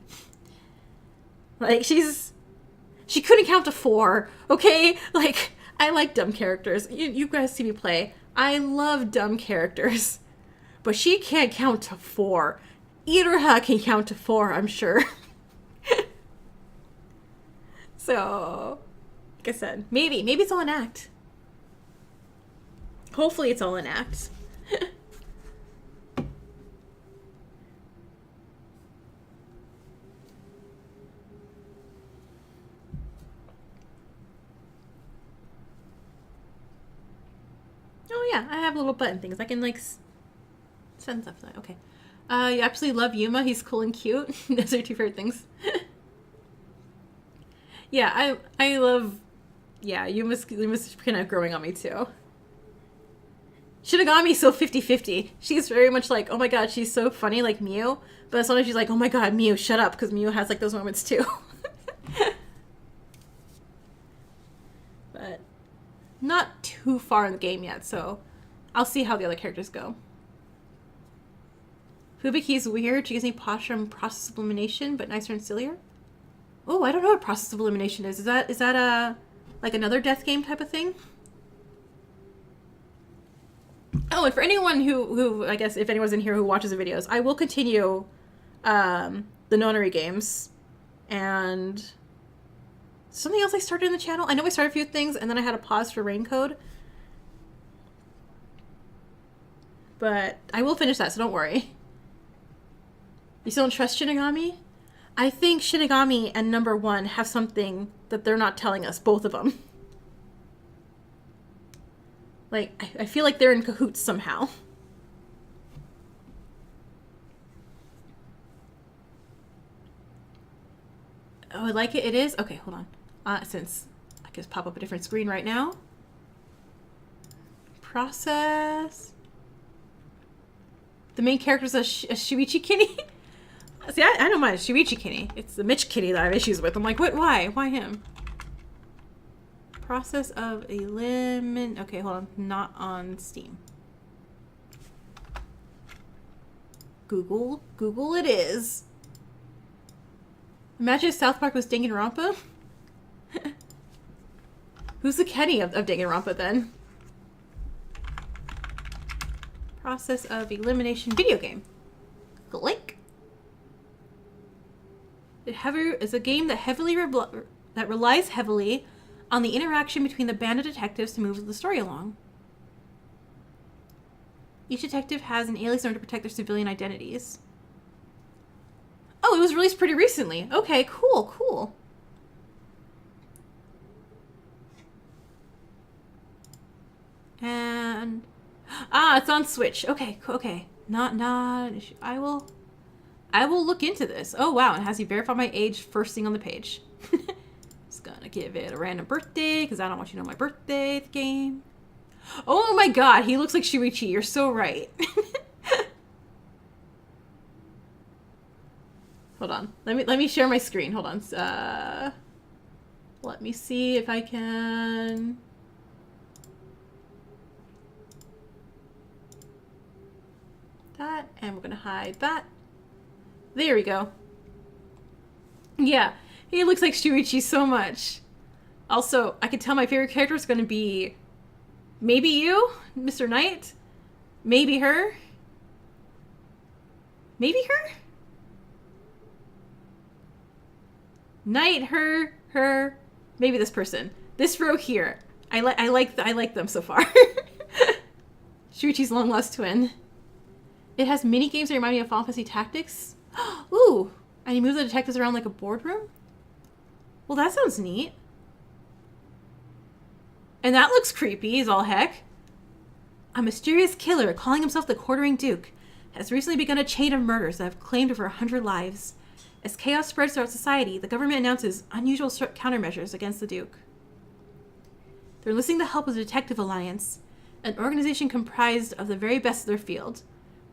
Like, she couldn't count to 4, okay? Like, I like dumb characters. You guys see me play. I love dumb characters. But she can't count to 4. Iruha can count to 4, I'm sure. So, like I said, maybe it's all an act. Hopefully it's all an act. Oh yeah, I have little button things. I can like send stuff like that. Okay. You absolutely love Yuma. He's cool and cute. Those are your 2 favorite things. Yeah, I love... Yeah, Yuma's kind of growing on me too. Shinigami's so 50-50. She's very much like, oh my god, she's so funny like Miu. But sometimes she's like, oh my god, Miu, shut up. Because Miu has like those moments too. But not too far in the game yet, so I'll see how the other characters go. Fubiki's weird. She gives me posture and process of elimination, but nicer and sillier. Oh, I don't know what process of elimination is. Is that a like another death game type of thing? Oh, and for anyone who I guess if anyone's in here who watches the videos, I will continue the nonary games. And something else I started in the channel. I know I started a few things and then I had to pause for rain code. But I will finish that, so don't worry. You still don't trust Shinigami? I think Shinigami and number 1 have something that they're not telling us, both of them. Like, I feel like they're in cahoots somehow. Oh, I like it. It is? Okay, hold on. Since I can just pop up a different screen right now. Process. The main character is a Shuichi Kitty. See, I don't mind Shuichi Kitty. It's the Mitch Kitty that I have issues with. I'm like, what? Why? Why him? Process of elimination. Okay, hold on. Not on Steam. Google it is. Imagine if South Park was Danganronpa. Who's the Kenny of Danganronpa then? Process of elimination video game. Click. It is a game that relies heavily on the interaction between the band of detectives to move the story along. Each detective has an alias in order to protect their civilian identities. Oh, it was released pretty recently. Okay, cool. And it's on Switch. Okay. Not an issue. I will look into this. Oh wow, and has he verified my age first thing on the page. Just gonna give it a random birthday because I don't want you to know my birthday. The game. Oh my god, he looks like Shuichi. You're so right. Hold on. Let me share my screen. Hold on. Let me see if I can. That, and we're gonna hide that. There we go. Yeah, he looks like Shuichi so much. Also, I can tell my favorite character is gonna be maybe you, Mr. Knight. Maybe her. Maybe her? Knight, her, maybe this person. This row here. I like them so far. Shuichi's long lost twin. It has mini games that remind me of Final Fantasy Tactics. Ooh, and you move the detectives around like a boardroom? Well, that sounds neat. And that looks creepy as all heck. A mysterious killer, calling himself the Quartering Duke, has recently begun a chain of murders that have claimed over 100 lives. As chaos spreads throughout society, the government announces unusual countermeasures against the Duke. They're enlisting the help of the Detective Alliance, an organization comprised of the very best of their field.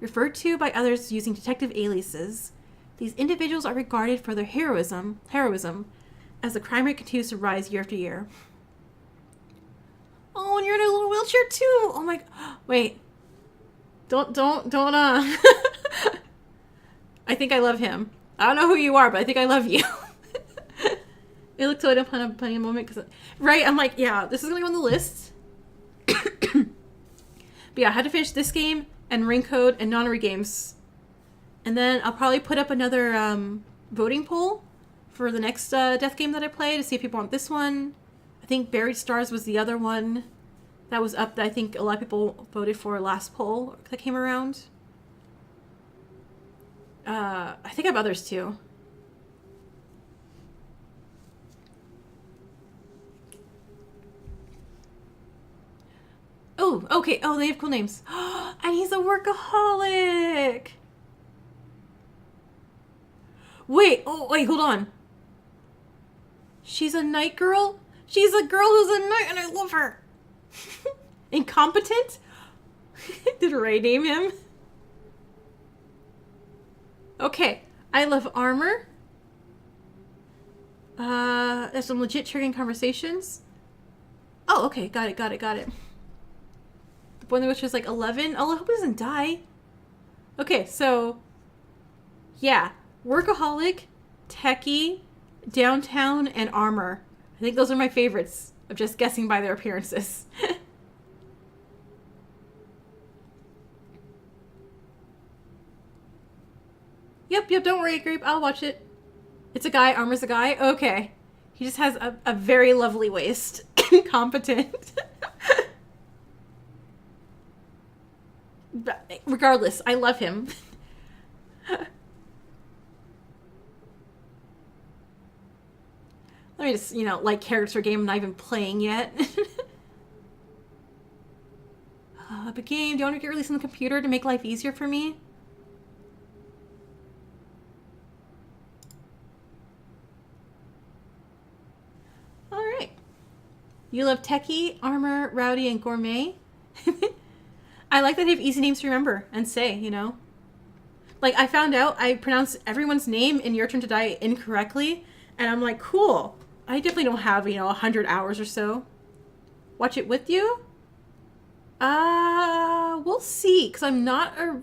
Referred to by others using detective aliases, these individuals are regarded for their heroism as the crime rate continues to rise year after year. Oh, and you're in a little wheelchair too. Oh my, wait. Don't, I think I love him. I don't know who you are, but I think I love you. It looked so I don't have plenty of moment. Right, I'm like, yeah, this is going to go on the list. But yeah, I had to finish this game and Ring Code and Nonary games. And then I'll probably put up another voting poll for the next death game that I play to see if people want this one. I think Buried Stars was the other one that was up that I think a lot of people voted for last poll that came around. I think I have others too. Oh, okay. Oh, they have cool names. And he's a workaholic. Wait, hold on. She's a night girl? She's a girl who's a knight and I love her. Incompetent? Did Ray name him? Okay. I love armor. There's some legit triggering conversations. Oh, okay. Got it. The one which is like 11. Oh, I hope he doesn't die. Okay, so... yeah. Workaholic, techie, downtown, and armor. I think those are my favorites of just guessing by their appearances. Yep, don't worry, Grape. I'll watch it. It's a guy, armor's a guy? Okay. He just has a very lovely waist. Competent. But regardless, I love him. Let me just, like characters for a game I'm not even playing yet. But game, do you want to get released on the computer to make life easier for me? Alright. You love techie, armor, rowdy, and gourmet? I like that they have easy names to remember and say, Like, I found out I pronounced everyone's name in Your Turn to Die incorrectly, and I'm like, cool. I definitely don't have, 100 hours or so. Watch it with you? We'll see, because I'm not a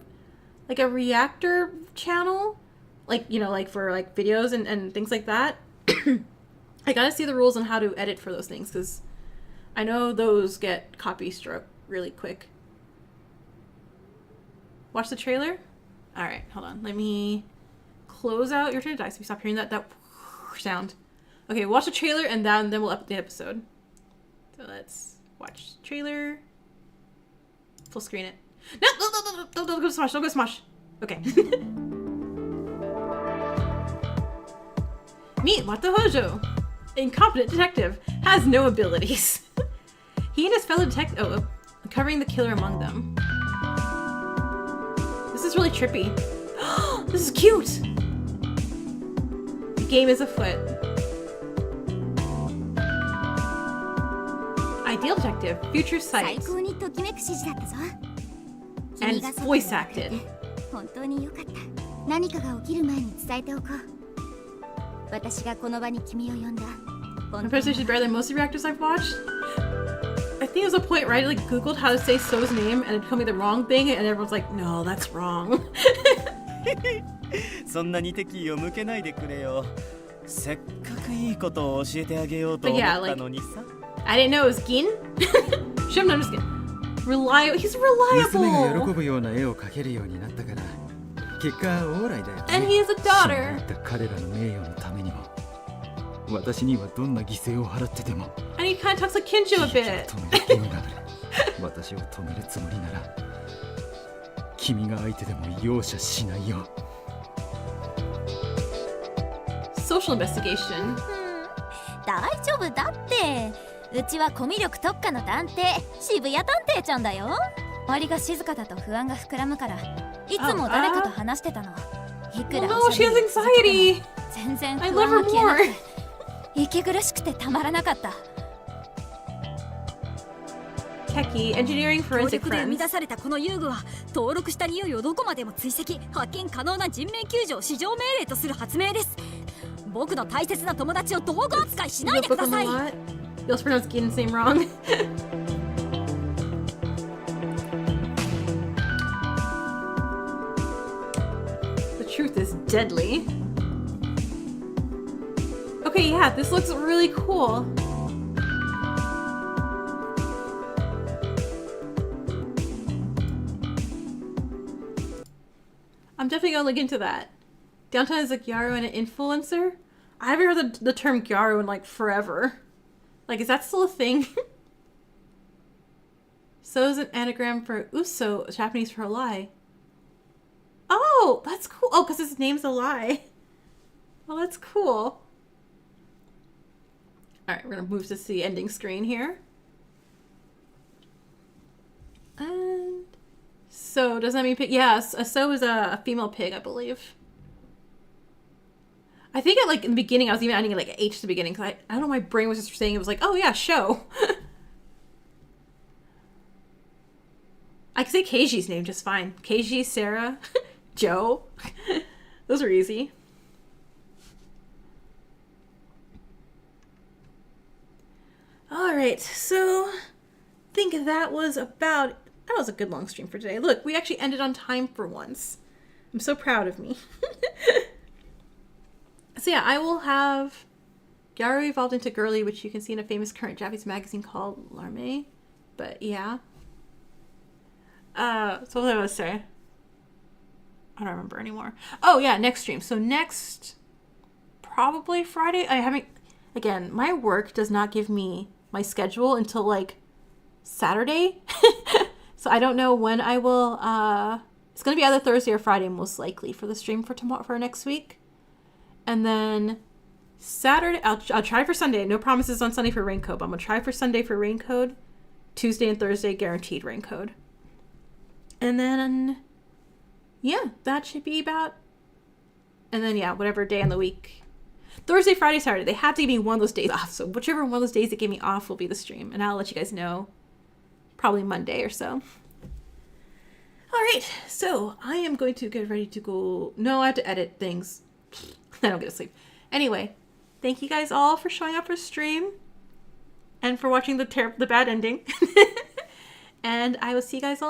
reactor channel. Like, like for, like, videos and things like that. I gotta see the rules on how to edit for those things, because I know those get copy struck really quick. Watch the trailer? Alright, hold on. Let me close out Your Turn to Die so we stop hearing that sound. Okay, watch the trailer and then we'll update the episode. So let's watch the trailer. Full screen it. No, don't go smash, don't go smash. Okay. Meet Wata Hojo. Incompetent detective. Has no abilities. He and his fellow detective... uncovering the killer among them. This is really trippy. This is cute! The game is afoot. Ideal detective, future sight. And it's voice acted. I'm presentation better than most of the reactors I've watched. I think it was a point where I googled how to say So's name and it told me the wrong thing and everyone's like, no, that's wrong. But yeah, I didn't know it was Gin. Should have known it was Gin. Reliable. He's reliable. And he has a daughter. And he kind of talks like Kinjo a bit. Social investigation. 大丈夫だって。うちはコミュ力特化の探偵、渋谷探偵ちゃんだよ。周りが静かだと不安が膨らむから、いつも誰かと話してたの。いくらおしゃべり続けても全然不安は消えなくて、息苦しくてたまらなかった。Techie, engineering forensic friends. 生み出されたこの遊具は登録した匂いをどこまでも追跡、発見可能な人命救助を至上命令とする発明です。僕の大切な友達を道具扱いしないでください。You also pronounce Gin's name wrong. The truth is deadly. Okay, yeah, this looks really cool. I'm definitely gonna look into that. Downtown is a Gyaru and an influencer? I haven't heard the term Gyaru in forever. Is that still a thing? So is an anagram for Uso, Japanese for a lie. Oh, that's cool. Oh, because his name's a lie. Well, that's cool. Alright, we're gonna move to the ending screen here. And so, does that mean pig? Yes, So is a female pig, I believe. I think in the beginning I was even adding H to the beginning because I don't know, my brain was just saying it was oh yeah, show. I can say Keiji's name just fine. Keiji, Sarah, Joe. Those are easy. Alright, so I think that was a good long stream for today. Look, we actually ended on time for once. I'm so proud of me. So yeah, I will have Gyaru evolved into girly, which you can see in a famous current Japanese magazine called Larme. But yeah. So what was I going to say? I don't remember anymore. Oh yeah, next stream. So next, probably Friday. Again, my work does not give me my schedule until like Saturday. So I don't know when I will, it's going to be either Thursday or Friday most likely for the stream for next week. And then Saturday, I'll try for Sunday. No promises on Sunday for rain code, but I'm going to try for Sunday for rain code. Tuesday and Thursday, guaranteed rain code. And then, yeah, that should be about, and then, yeah, whatever day in the week. Thursday, Friday, Saturday. They have to give me one of those days off. So whichever one of those days that give me off will be the stream. And I'll let you guys know probably Monday or so. All right. So I am going to get ready to go. No, I have to edit things. I don't get to sleep. Anyway, thank you guys all for showing up for stream and for watching the bad ending. And I will see you guys all